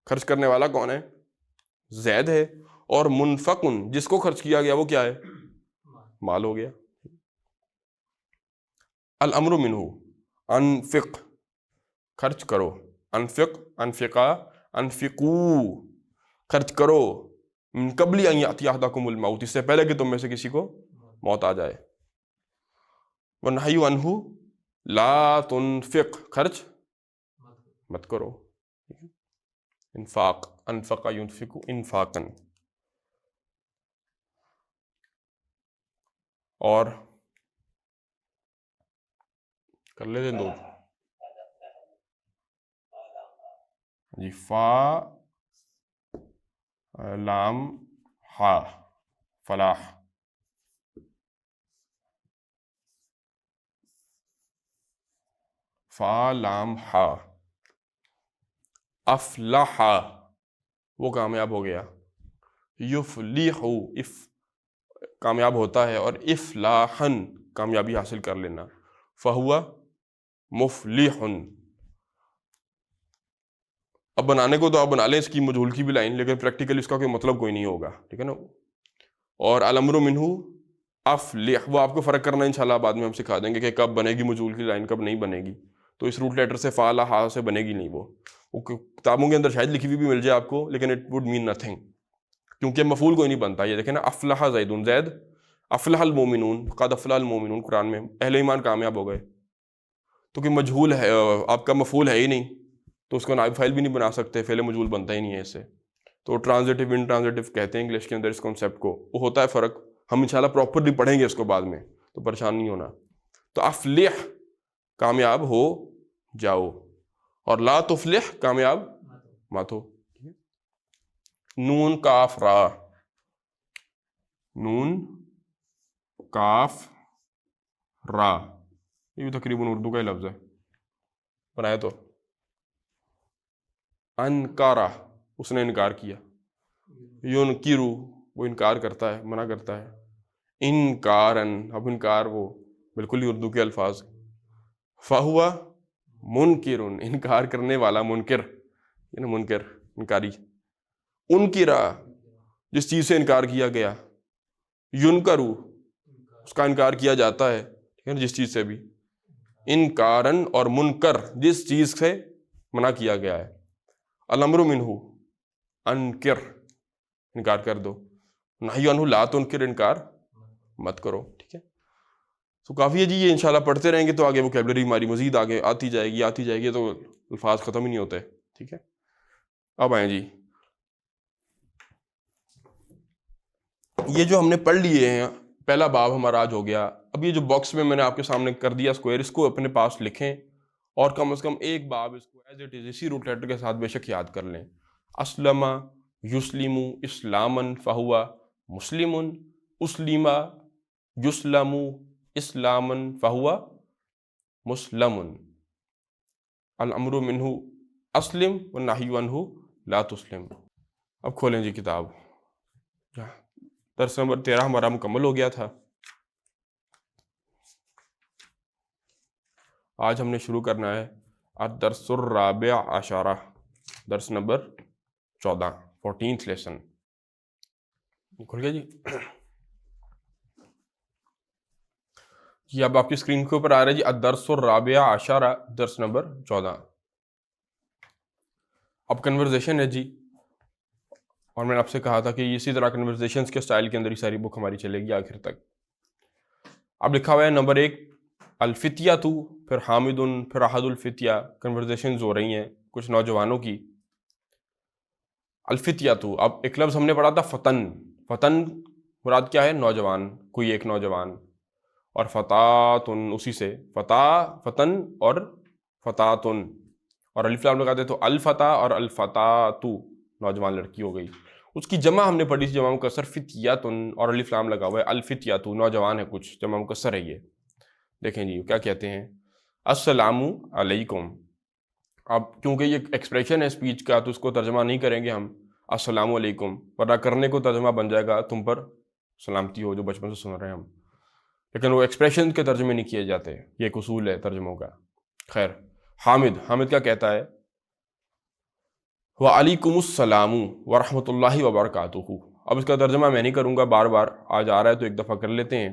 خرچ کرنے والا کون ہے؟ زید ہے. اور منفقن جس کو خرچ کیا گیا وہ کیا ہے؟ مال ہو گیا. الامر منہ انفق خرچ کرو, انفق انفقا انفقو خرچ کرو, من قبل ان یاتی احدکم الموت اس سے پہلے کہ تم میں سے کسی کو موت آ جائے. والنہی عنہ لا تنفق خرچ مت کرو. انفاق انفق ينفق انفاقا. اور کر لیتے دو جی, فا لام ہا فلاح, فا لام ہا افلح وہ کامیاب ہو گیا, یفلح کامیاب ہوتا ہے, اور افلاحن کامیابی حاصل کر لینا, فہوا مفلح. اب بنانے کو تو آپ بنا لیں اس کی مجہول کی بھی لائن, لیکن پریکٹیکلی اس کا کوئی مطلب کوئی نہیں ہوگا, ٹھیک ہے نا. اور الامر منہ افلح وہ آپ کو فرق کرنا انشاءاللہ بعد میں ہم سکھا دیں گے کہ کب بنے گی مجہول کی لائن کب نہیں بنے گی. تو اس روٹ لیٹر سے فا لا ہا سے بنے گی نہیں, وہ کتابوں کے اندر شاید لکھی ہوئی بھی مل جائے آپ کو, لیکن اٹ وڈ مین نتھنگ, کیونکہ مفعول کوئی نہیں بنتا. یہ دیکھیں نا, افلح زید زید, افلح المومنون قد افلح المومنون, قرآن میں اہل ایمان کامیاب ہو گئے. تو کہ مجہول ہے آپ کا, مفعول ہے ہی نہیں, تو اس کو نائب فائل بھی نہیں بنا سکتے, فعل مجہول بنتا ہی نہیں ہے اس سے. تو ٹرانزٹیو ان ٹرانزٹیو کہتے ہیں انگلش کے اندر اس کانسیپٹ کو, وہ ہوتا ہے فرق, ہم انشاءاللہ پراپرلی پڑھیں گے اس کو بعد میں, تو پریشان نہیں ہونا. تو افلح کامیاب ہو جاؤ, اور لا تفلح کامیاب مت ہو. نون کاف را, نون کاف را, یہ بھی تقریباً اردو کا ہی لفظ ہے بنایا. تو انکارا اس نے انکار کیا, یونکرو وہ انکار کرتا ہے, منع کرتا ہے. انکارن اب انکار وہ بالکل ہی اردو کے الفاظ. فہوا منکرن انکار کرنے والا, منکر یعنی منکر انکاری. انکرا جس چیز سے انکار کیا گیا, ینکرو اس کا انکار کیا جاتا ہے, ٹھیک ہے نا, جس چیز سے بھی. انکارن اور منکر جس چیز سے منع کیا گیا ہے. الامر منہ انکر انکار کر دو, نہی عنہ لا تنکر انکار مت کرو, ٹھیک ہے. تو کافی ہے جی, یہ انشاءاللہ پڑھتے رہیں گے تو آگے ووکیبلری ہماری مزید آگے آتی جائے گی, تو الفاظ ختم ہی نہیں ہوتے, ٹھیک ہے. اب آئیں جی, یہ جو ہم نے پڑھ لیے ہیں, پہلا باب ہمارا آج ہو گیا. اب یہ جو باکس میں نے آپ کے سامنے کر دیا اسکوائر, اس کو اپنے پاس لکھیں, اور کم از کم ایک باب اس کو ایز اٹ از اسی روٹ لیٹر کے ساتھ بے شک یاد کر لیں. اسلم یسلم اسلامن فہوا مسلم, اسلم یسلم اسلامن فہوا مسلم. الامر منہ اسلم والنہی عنہ لا تسلم. اب کھولیں جی کتاب, درس نمبر 13 ہمارا مکمل ہو گیا تھا. آج ہم نے شروع کرنا ہے الدرس الرابع عشرہ, درس نمبر 14, 14th لیسن. کھل گیا جی. یہ اب آپ کی اسکرین کے اوپر آ رہا ہے جی, الدرس الرابع عشرہ, درس نمبر 14. اب کنورزیشن ہے جی, اور میں نے آپ سے کہا تھا کہ اسی طرح کنورزیشنز کے سٹائل کے اندر ہی ساری بک ہماری چلے گی آخر تک. اب لکھا ہوا ہے نمبر 1 الفتیہ تو, پھر حامد, پھر احد الفتیہ. کنورزیشنز ہو رہی ہیں کچھ نوجوانوں کی. الفتیہ تو, اب ایک لفظ ہم نے پڑھا تھا فتن, فتن مراد کیا ہے؟ نوجوان, کوئی ایک نوجوان. اور فتاتن اسی سے, فتن اور فتاتن, اور الف لام لگاتے تو الفتح اور الفتاتو نوجوان لڑکی ہو گئی. اس کی جمع ہم نے پڑھی تھی جمع مکسر فتیاتن اور الف لام لگا ہوا ہے الفتیاتو نوجوان ہے کچھ جمع مکسر ہے یہ. دیکھیں جی کیا کہتے ہیں السلام علیکم. اب کیونکہ یہ ایکسپریشن ہے اسپیچ کا تو اس کو ترجمہ نہیں کریں گے ہم السلام علیکم، ورنہ کرنے کو ترجمہ بن جائے گا تم پر سلامتی ہو، جو بچپن سے سن رہے ہیں ہم، لیکن وہ ایکسپریشن کے ترجمے نہیں کیے جاتے. یہ ایک اصول ہے ترجموں کا. خیر حامد کیا کہتا ہے وعلیکم السلام ورحمۃ اللہ وبرکاتہ. اب اس کا ترجمہ میں نہیں کروں گا، بار بار آج آ رہا ہے تو ایک دفعہ کر لیتے ہیں،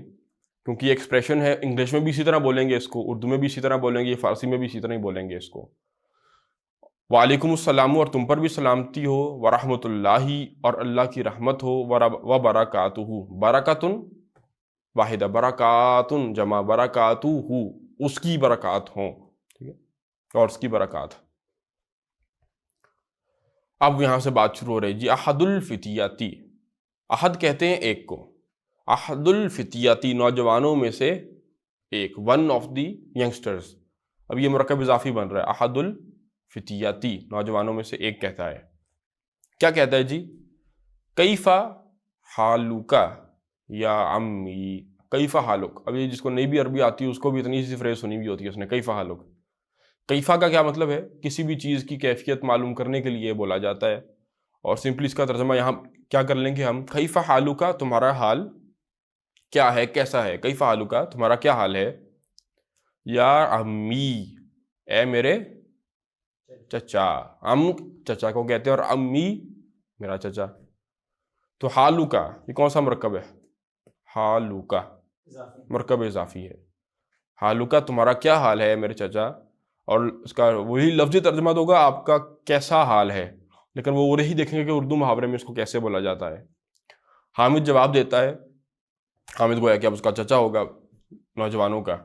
کیونکہ یہ ایکسپریشن ہے. انگلش میں بھی اسی طرح بولیں گے اس کو، اردو میں بھی اسی طرح بولیں گے، فارسی میں بھی اسی طرح ہی بولیں گے اس کو. وعلیکم السلام اور تم پر بھی سلامتی ہو، ورحمۃ اللہ اور اللہ کی رحمت ہو، وبرکاتہ برکاتن واحدہ، برکاتن جمع، برکاتہ اس کی برکات ہوں، ٹھیک ہے، اور اس کی برکات. اب یہاں سے بات شروع ہو رہی جی احد الفتیاتی. احد کہتے ہیں ایک کو، احد الفتیاتی نوجوانوں میں سے ایک، ون آف دی ینگسٹرز. اب یہ مرکب اضافی بن رہا ہے، احد الفتیاتی نوجوانوں میں سے ایک کہتا ہے. کیا کہتا ہے جی کیفا حالوکا یا عمی، کیفا حالک. اب یہ جس کو نہیں بھی عربی آتی ہے اس کو بھی اتنی سی فریز سنی بھی ہوتی ہے اس نے، کیفا حالک. کیفا کا کیا مطلب ہے؟ کسی بھی چیز کی کیفیت معلوم کرنے کے لیے بولا جاتا ہے. اور سمپلی اس کا ترجمہ یہاں کیا کر لیں گے ہم، کیفا حالوکا تمہارا حال کیا ہے، کیسا ہے. کیفا حالوکا تمہارا کیا حال ہے، یا عمی اے میرے چچا. چچا کو کہتے ہیں، اور امی میرا چچا. تو حالوکا یہ کون سا مرکب ہے؟ حالوکا مرکب اضافی ہے. حالوکا تمہارا کیا حال ہے میرے چچا، اور اس کا وہی لفظی ترجمہ تو ہوگا آپ کا کیسا حال ہے، لیکن وہ وہی دیکھیں گے کہ اردو محاورے میں اس کو کیسے بولا جاتا ہے. حامد جواب دیتا ہے، حامد گویا کہ اب اس کا چچا ہوگا نوجوانوں کا.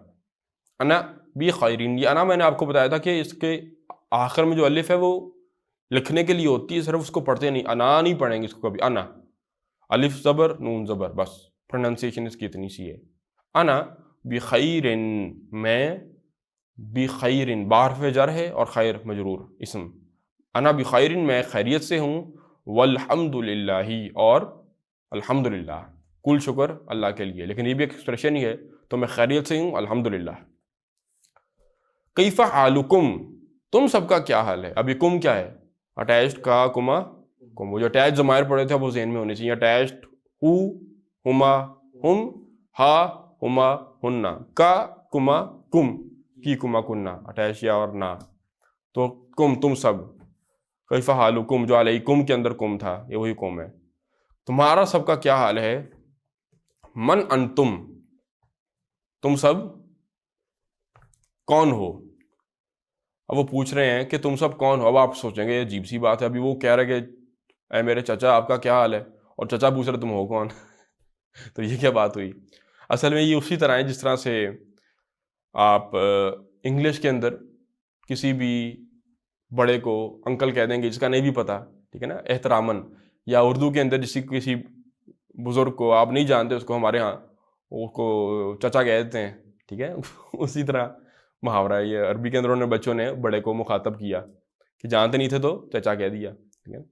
انا بی خیرین، یہ انا میں نے آپ کو بتایا تھا کہ اس کے آخر میں جو الف ہے وہ لکھنے کے لیے ہوتی ہے، صرف اس کو پڑھتے نہیں، انا نہیں پڑھیں گے اس کو کبھی. انا الف زبر نون زبر، بس پروننسیشن اس کی اتنی سی ہے. انا بخیر، میں بخیر بحرف جر ہے اور خیر مجرور اسم. انا بخیر میں خیریت سے ہوں، والحمد للہ اور الحمد للہ کل شکر اللہ کے لیے، لیکن یہ بھی ایک ایکسپریشن ہی ہے، تو میں خیریت سے ہوں الحمد للہ. کیف حالکم تم سب کا کیا حال ہے. اب یہ کم کیا ہے، اٹیچڈ کا کما کم، وہ جو اٹیچ ضمائر پڑے تھے وہ ذہن میں ہونے چاہیے. اٹیچڈ ہو ہما ہم، ہا ہما ہننا، کا کما کم، کی کما کننا، اٹیچ یا اور نہ، تو کم تم سب. کیف حالکم جو علیکم کے اندر کم تھا یہ وہی کم ہے. تمہارا سب کا کیا حال ہے، من انتم تم سب کون ہو. اب وہ پوچھ رہے ہیں کہ تم سب کون ہو. اب آپ سوچیں گے یہ عجیب سی بات ہے، ابھی وہ کہہ رہے کہ اے میرے چچا آپ کا کیا حال ہے، اور چچا پوچھ رہے تم ہو کون. تو یہ کیا بات ہوئی. اصل میں یہ اسی طرح ہے جس طرح سے آپ انگلش کے اندر کسی بھی بڑے کو انکل کہہ دیں گے جس کا نہیں بھی پتا، ٹھیک ہے نا، احتراماً. یا اردو کے اندر کسی بزرگ کو آپ نہیں جانتے، اس کو ہمارے ہاں اس کو چچا کہہ دیتے ہیں، ٹھیک ہے. اسی طرح محاورہ ہے یہ عربی کے اندر، انہوں نے بچوں نے بڑے کو مخاطب کیا کہ جانتے نہیں تھے تو چچا کہہ دیا، ٹھیک ہے.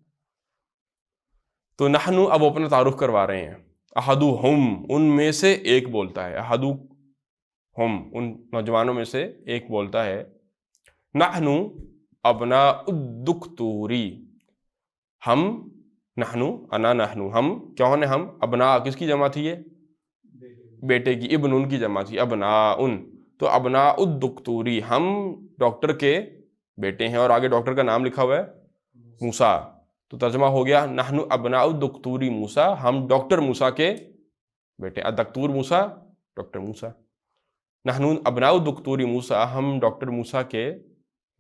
تو نحنو اب اپنا تعارف کروا رہے ہیں. احدہم ان میں سے ایک بولتا ہے، احدہم ان نوجوانوں میں سے ایک بولتا ہے، نحنو ابناء الدکتوری ہم، نحنو انا نحنو ہم کون ہے، ہم ابناء کس کی جمع تھی، یہ بیٹے کی، ابن ان کی جمع تھی، ابناء ان، تو ابناء الدکتوری ہم ڈاکٹر کے بیٹے ہیں، اور آگے ڈاکٹر کا نام لکھا ہوا ہے موسیٰ. تو ترجمہ ہو گیا نحنو ابناء الدکتوری موسیٰ، ہم ڈاکٹر موسیٰ کے بیٹے. الدکتور موسیٰ ڈاکٹر موسیٰ، نحنو ابناء الدکتوری موسیٰ ہم ڈاکٹر موسیٰ کے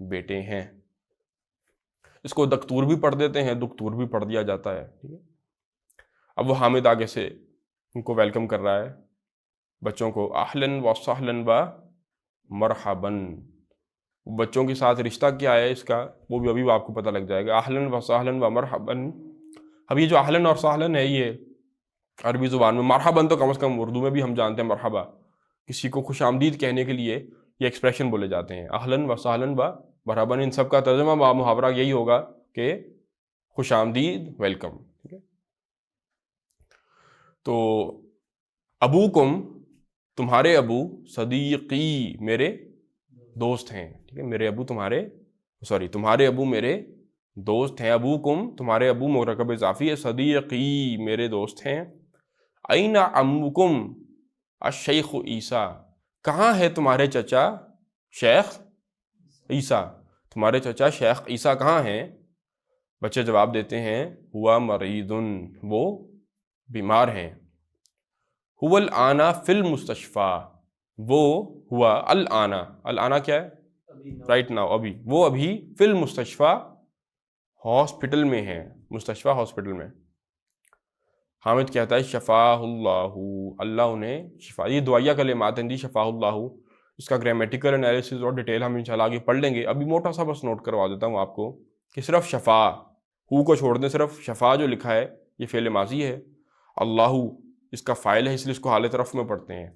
بیٹے ہیں. اس کو دکتور بھی پڑھ دیتے ہیں، دکتور بھی پڑھ دیا جاتا ہے، ٹھیک ہے. اب وہ حامد آگے سے ان کو ویلکم کر رہا ہے بچوں کو، اہلاً و سہلاً و مرحباً. بچوں کے ساتھ رشتہ کیا ہے اس کا وہ بھی ابھی آپ کو پتہ لگ جائے گا. اہلاً و سہلاً و مرحباً. اب یہ جو اہلاً اور سہلاً ہے یہ عربی زبان میں، مرحباً تو کم از کم اردو میں بھی ہم جانتے ہیں مرحبا، کسی کو خوش آمدید کہنے کے لیے یہ ایکسپریشن بولے جاتے ہیں، اہلاً و سہلاً و مرحبا ان سب کا ترجمہ محاورہ یہی ہوگا کہ خوش آمدید، ویلکم. ٹھیک ہے. تو ابوکم تمہارے ابو، صدیقی میرے دوست ہیں. ٹھیک ہے، میرے ابو تمہارے ابو میرے دوست ہیں. ابوکم تمہارے ابو مرکب اضافی ہے، صدیقی میرے دوست ہیں. این عمکم الشیخ عیسیٰ، کہاں ہے تمہارے چچا شیخ عیسیٰ؟ تمہارے چچا شیخ عیسیٰ کہاں ہیں؟ بچے جواب دیتے ہیں ہوا مریضن، وہ بیمار ہیں. هو الآن فی المستشفیٰ، وہ ہوا الآن کیا ہے؟ رائٹ ناؤ، ابھی. وہ ابھی فی المستشفیٰ ہاسپٹل میں ہیں، مستشفیٰ ہاسپٹل میں. حامد کہتا ہے شفاہ اللہ، اللہ انہیں شفا. یہ دعائیہ کلمات ہیں، شفاہ اللہ. اس کا گرامیٹیکل انالیسس اور ڈیٹیل ہم انشاءاللہ آگے پڑھ لیں گے. ابھی موٹا سا بس نوٹ کروا دیتا ہوں آپ کو کہ صرف شفا، ہو کو چھوڑ دیں، صرف شفا جو لکھا ہے یہ فعل ماضی ہے. اللہ اس کا فاعل ہے، اس لیے اس کو حالت رفع میں پڑھتے ہیں.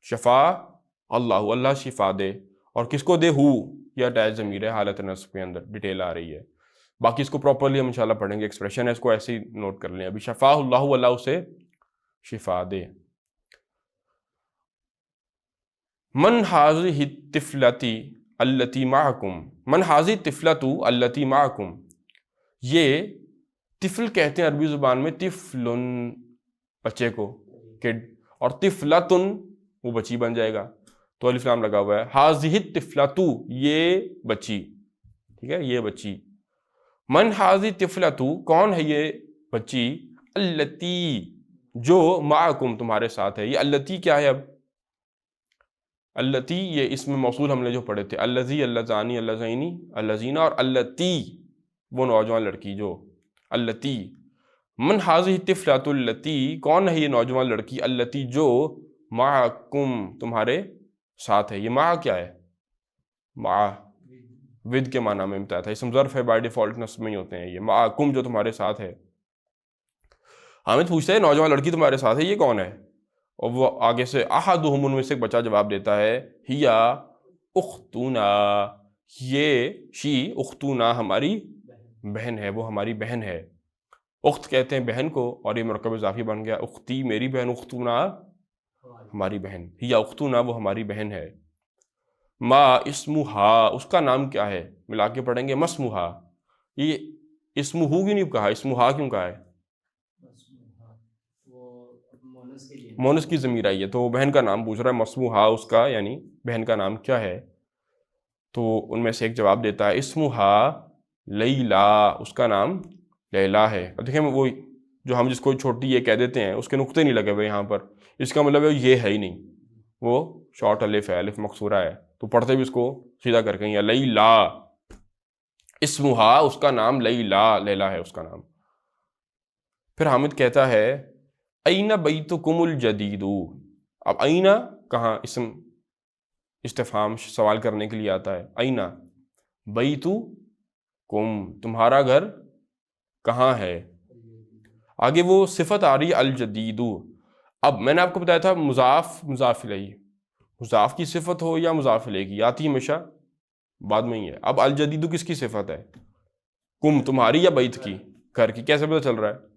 شفا اللہ، اللہ شفا دے. اور کس کو دے؟ ہو، یہ اٹیچ ضمیر ہے، حالت نصب کے اندر ڈیٹیل آ رہی ہے. باقی اس کو پراپرلی ہم انشاءاللہ پڑھیں گے. ایکسپریشن ہے، اس کو ایسے ہی نوٹ کر لیں. ابھی شفا اللہ، اللہ اسے شفا دے. من حاذہ الطفلۃ التی معکم، من حاذہ الطفلۃ التی معکم، یہ طفل کہتے ہیں عربی زبان میں طفلن بچے کو، کڈ، اور طفلتن وہ بچی بن جائے گا، تو الف لام لگا ہوا ہے. حاذہ الطفلۃ یہ بچی، ٹھیک ہے، یہ بچی. من حاذہ الطفلۃ کون ہے یہ بچی؟ التی جو معکم تمہارے ساتھ ہے. یہ التی کیا ہے؟ اب التی یہ اسم موصول ہم نے جو پڑھے تھے، الذی، اللذانی، اللذینی، اللذینہ، اور التی وہ نوجوان لڑکی جو التی. من حاذہ الطفلۃ التی کون ہے یہ نوجوان لڑکی؟ التی جو معکم تمہارے ساتھ ہے. یہ مع کیا ہے؟ مع ود کے معنی میں بتایا تھا. اسم ظرف ہے، بائی ڈیفالٹ نصب میں ہی ہوتے ہیں. یہ معکم جو تمہارے ساتھ ہے. حامد پوچھتا ہے نوجوان لڑکی تمہارے ساتھ ہے، یہ کون ہے؟ اور وہ آگے سے احدہم ان میں سے ایک بچہ جواب دیتا ہے ہیا اختنا، یہ شی اختنا ہماری بہن ہے، وہ ہماری بہن ہے. اخت کہتے ہیں بہن کو، اور یہ مرکب اضافی بن گیا اختی میری بہن، اختنا ہماری بہن. ہیا اختنا وہ ہماری بہن ہے. ما اسمہا اس کا نام کیا ہے؟ ملا کے پڑھیں گے مسمہا. یہ اسمہ کیوں نہیں کہا، اسمہا کیوں کہا ہے؟ مونس کی ضمیر آئی ہے، تو بہن کا نام پوچھ رہا ہے. مسموہا اس کا یعنی بہن کا نام کیا ہے؟ تو ان میں سے ایک جواب دیتا ہے اسمہا لیلا، اس کا نام لیلا ہے. اب دیکھیں وہ جو ہم جس کو چھوٹی یہ کہہ دیتے ہیں اس کے نقطے نہیں لگے ہوئے یہاں پر، اس کا مطلب ہے یہ ہے ہی نہیں، وہ شارٹ الف ہے، الف مقصورہ ہے، تو پڑھتے بھی اس کو سیدھا کر کے لیلا. اسمہا اس کا نام لیلا، لیلا ہے اس کا نام. پھر حامد کہتا ہے این بیتکم الجدید. اب این کہاں اسم استفہام سوال کرنے کے لیے آتا ہے. این بیتکم تمہارا گھر کہاں ہے؟ آگے وہ صفت آ رہی ہے الجدید. اب میں نے آپ کو بتایا تھا مضاف مضاف الیہ، مضاف کی صفت ہو یا مضاف الیہ کی آتی ہمیشہ بعد میں ہی ہے. اب الجدید کس کی صفت ہے؟ کم تمہاری یا بیت کی؟ گھر کی. کیسے پتہ چل رہا ہے؟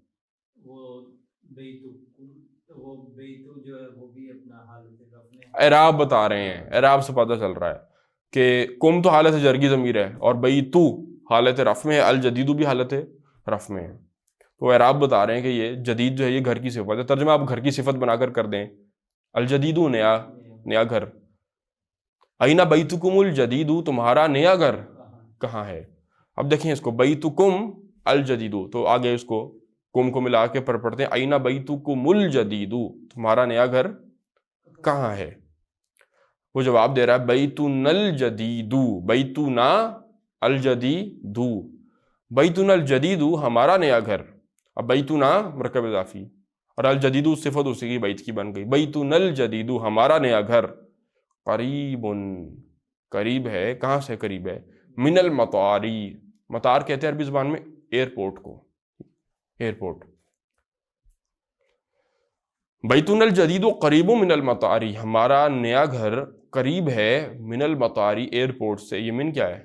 اعراب بتا رہے ہیں، اعراب سے پتہ چل رہا ہے کہ کم تو حالت جر کی ضمیر ہے اور بیتو حالت رفع میں ہے، الجدید بھی حالت رفع میں ہے. تو اعراب بتا رہے ہیں کہ یہ جدید جو ہے یہ گھر کی صفت ہے. ترجمہ آپ گھر کی صفت بنا کر دیں، الجدید نیا گھر. اینا بیتکم الجدید تمہارا نیا گھر کہاں ہے؟ اب دیکھیں اس کو بیتکم الجدید، تو آگے اس کو کم کو ملا کے پڑھتے ہیں اینا بیتکم الجدید تمہارا نیا گھر کہاں ہے؟ وہ جواب دے رہا ہے بیتنا الجدید، بیتنا الجدید، بیتنا الجدید ہمارا نیا گھر. اب بیتنا مرکب اضافی اور الجدید صفت اسی کی بیت کی بن گئی. بیتنا الجدید ہمارا نیا گھر قریب قریب ہے. کہاں سے قریب ہے؟ من المطاری، مطار کہتے ہیں عربی زبان میں ایئرپورٹ کو، ایئرپورٹ. بیتنا الجدید قریب من المطاری ہمارا نیا گھر قریب ہے من المطاری ایئرپورٹ سے. یہ من کیا ہے؟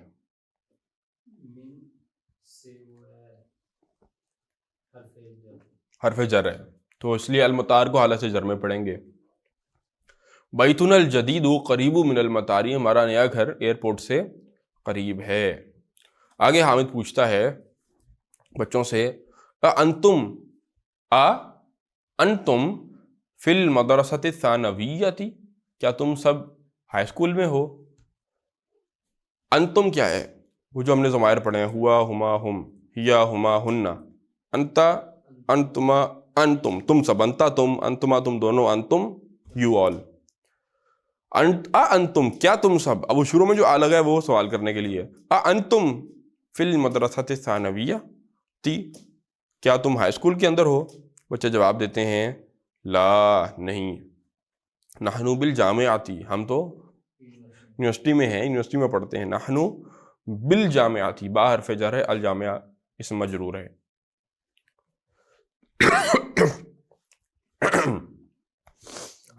حرف جر ہے، تو اس لیے المطار کو حالت جر میں پڑھیں گے. بیتنا الجدید قریب من المطاری، ہمارا نیا گھر ایئرپورٹ سے قریب ہے. آگے حامد پوچھتا ہے بچوں سے انتم فی المدرسۃ الثانویۃ، کیا تم سب ہائی اسکول میں ہو؟ انتم کیا ہے؟ وہ جو ہم نے ضمائر پڑھے ہیں، ہوا، ہما، ہم، ہیا، ہما، ہننا. انتا، انتما، انتم، تم سب. انتا تم، انتما تم دونوں، انتم یو آل. انتم کیا تم سب، اب وہ شروع میں جو آ لگا ہے وہ سوال کرنے کے لیے. انتم فی المدرسۃ الثانویۃ، کیا تم ہائی اسکول کے اندر ہو؟ بچے جواب دیتے ہیں لا، نہیں. نحنو بالجامعۃ، ہم تو یونیورسٹی میں ہیں، یونیورسٹی میں پڑھتے ہیں. نحنو بالجامعۃ، با حرف جر ہے، الجامعہ اسم مجرور ہے.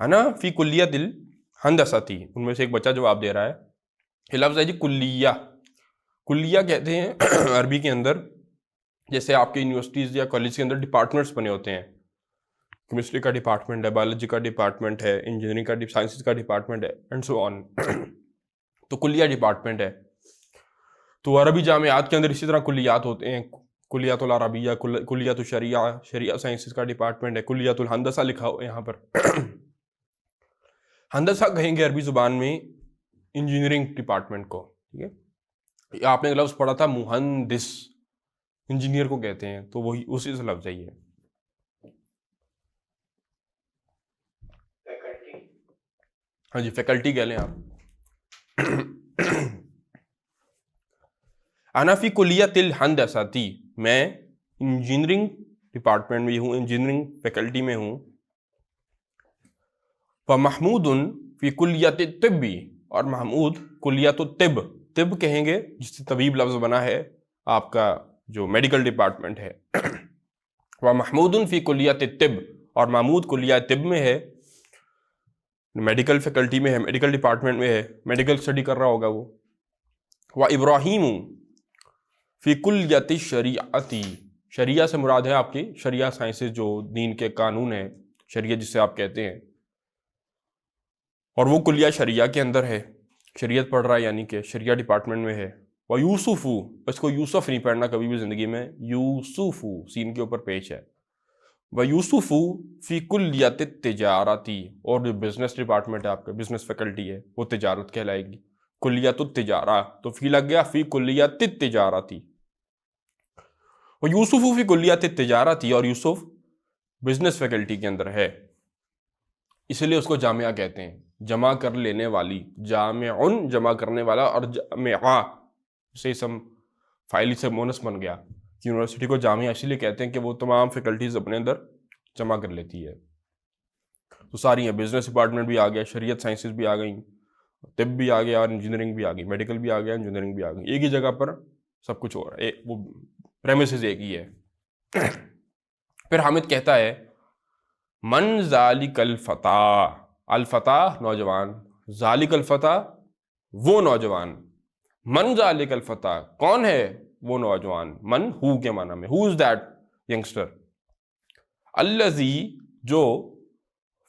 انا فی کلیۃ الہندسۃ، ان میں سے ایک بچہ جواب دے رہا ہے. یہ لفظ ہے جی کلیہ. کلیہ کہتے ہیں عربی کے اندر، جیسے آپ کے یونیورسٹیز یا کالج کے اندر ڈپارٹمنٹس بنے ہوتے ہیں. کیمسٹری کا ڈپارٹمنٹ ہے، بایولوجی کا ڈپارٹمنٹ ہے، انجینئرنگ کا سائنسز کا ڈپارٹمنٹ ہے، اینڈ سو آن. تو کلیہ ڈپارٹمنٹ ہے. تو عربی جامعات کے اندر اسی طرح کلیات ہوتے ہیں. کلیات العربیہ، کلیات الشریعہ، شریعہ سائنسز کا ڈپارٹمنٹ ہے. کلیات الہندسہ لکھا ہو یہاں پر. ہندسہ کہیں گے عربی زبان میں انجینئرنگ ڈپارٹمنٹ کو. ٹھیک ہے، آپ نے ایک لفظ پڑھا تھا مہندس، انجینئر کو کہتے ہیں، تو وہی اسی سے لفظ ہے یہ. ہاں جی، فیکلٹی کہہ لیں آپ. انا فی کلیۃ الہندسۃ، میں انجینئرنگ ڈپارٹمنٹ میں ہوں، انجینئرنگ فیکلٹی میں ہوں. ومحمود فی کلیۃ الطب، اور محمود کلیۃ الطب، طب کہیں گے جس سے طبیب لفظ بنا ہے، آپ کا جو میڈیکل ڈپارٹمنٹ ہے. ومحمود فی کلیۃ الطب، اور محمود کلیہ طب میں ہے، میڈیکل فیکلٹی میں ہے، میڈیکل ڈپارٹمنٹ میں ہے، میڈیکل اسٹڈی کر رہا ہوگا وہ. وابراہیم فی کلیۃ الشریعۃ، شریعہ سے مراد ہے آپ کی شریعہ سائنسز، جو دین کے قانون ہیں، شریعہ جسے آپ کہتے ہیں، اور وہ کلیہ شریعہ کے اندر ہے، شریعت پڑھ رہا ہے، یعنی کہ شریعہ ڈپارٹمنٹ میں ہے. ویوسف، اس کو یوسف نہیں پڑھنا کبھی بھی زندگی میں، یوسف سین کے اوپر پیش ہے. ویوسف فی کلیۃ التجارۃ، اور جو بزنس ڈپارٹمنٹ ہے آپ کا، بزنس فیکلٹی ہے، وہ تجارت کہلائے گی. کلیۃ التجارہ، تو فی لگ گیا فی کلیۃ التجارۃ. ویوسف فی کلیۃ التجارۃ، اور یوسف بزنس فیکلٹی کے اندر ہے، اس لیے اس کو جامعہ کہتے ہیں، جمع کر لینے والی. جامعن جمع کرنے والا، اور جامعہ سے اسم فاعل سے مونس بن گیا. یونیورسٹی کو جامعہ اسی لیے کہتے ہیں کہ وہ تمام فیکلٹیز اپنے اندر جمع کر لیتی ہے. تو ساری ہیں، بزنس ڈپارٹمنٹ بھی آ گیا، شریعت سائنسز بھی آ گئیں، طب بھی آ گیا، اور انجینئرنگ بھی آ گئی، میڈیکل بھی آ گیا، انجینئرنگ بھی آ گئی. ایک ہی جگہ پر سب کچھ ہو رہا ہے، وہ پریمیسز ایک ہی ہے. پھر حامد کہتا ہے من ذالک الفتیٰ، الفتیٰ نوجوان، ذالک الفتیٰ وہ نوجوان. من ذالک الفتیٰ کون ہے وہ نوجوان، من ہو کے معنی میں، ہو از دیٹ ینگسٹر. الذی جو،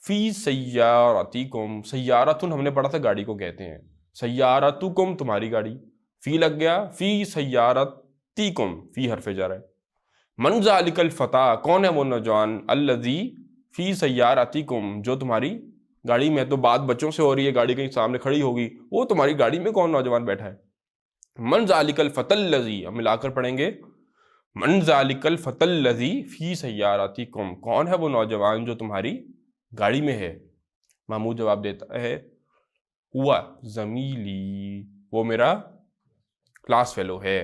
فی سیارتکم، سیارتن ہم نے پڑھا تھا گاڑی کو کہتے ہیں، سیارتکم تمہاری گاڑی، فی لگ گیا فی سیارتکم، فی حرف جر ہے. من ذالک الفتیٰ کون ہے وہ نوجوان، الذی فی سیارتکم جو تمہاری گاڑی میں. تو بات بچوں سے ہو رہی ہے، گاڑی کہیں سامنے کھڑی ہوگی، وہ تمہاری گاڑی میں کون نوجوان بیٹھا ہے. من ذالک الفتى الذی، اب ملا کر پڑھیں گے، من ذالک الفتى الذی فی سیارتکم، کون ہے وہ نوجوان جو تمہاری گاڑی میں ہے. محمود جواب دیتا ہے ہوا زمیلی، وہ میرا کلاس فیلو ہے.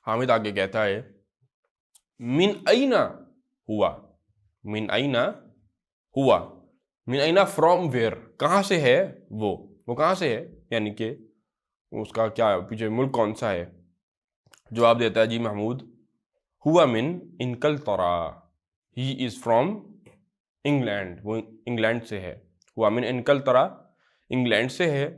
حامد آگے کہتا ہے من این ہوا، من این ہوا، من این فرام ویئر، کہاں سے ہے وہ کہاں سے ہے، یعنی کہ اس کا کیا پیچھے ملک کون سا ہے. جواب دیتا ہے جی محمود ہوا من انکلترا، ہی از فرام انگلینڈ، وہ انگلینڈ سے ہے. ہوا من انکلترا، انگلینڈ سے ہے.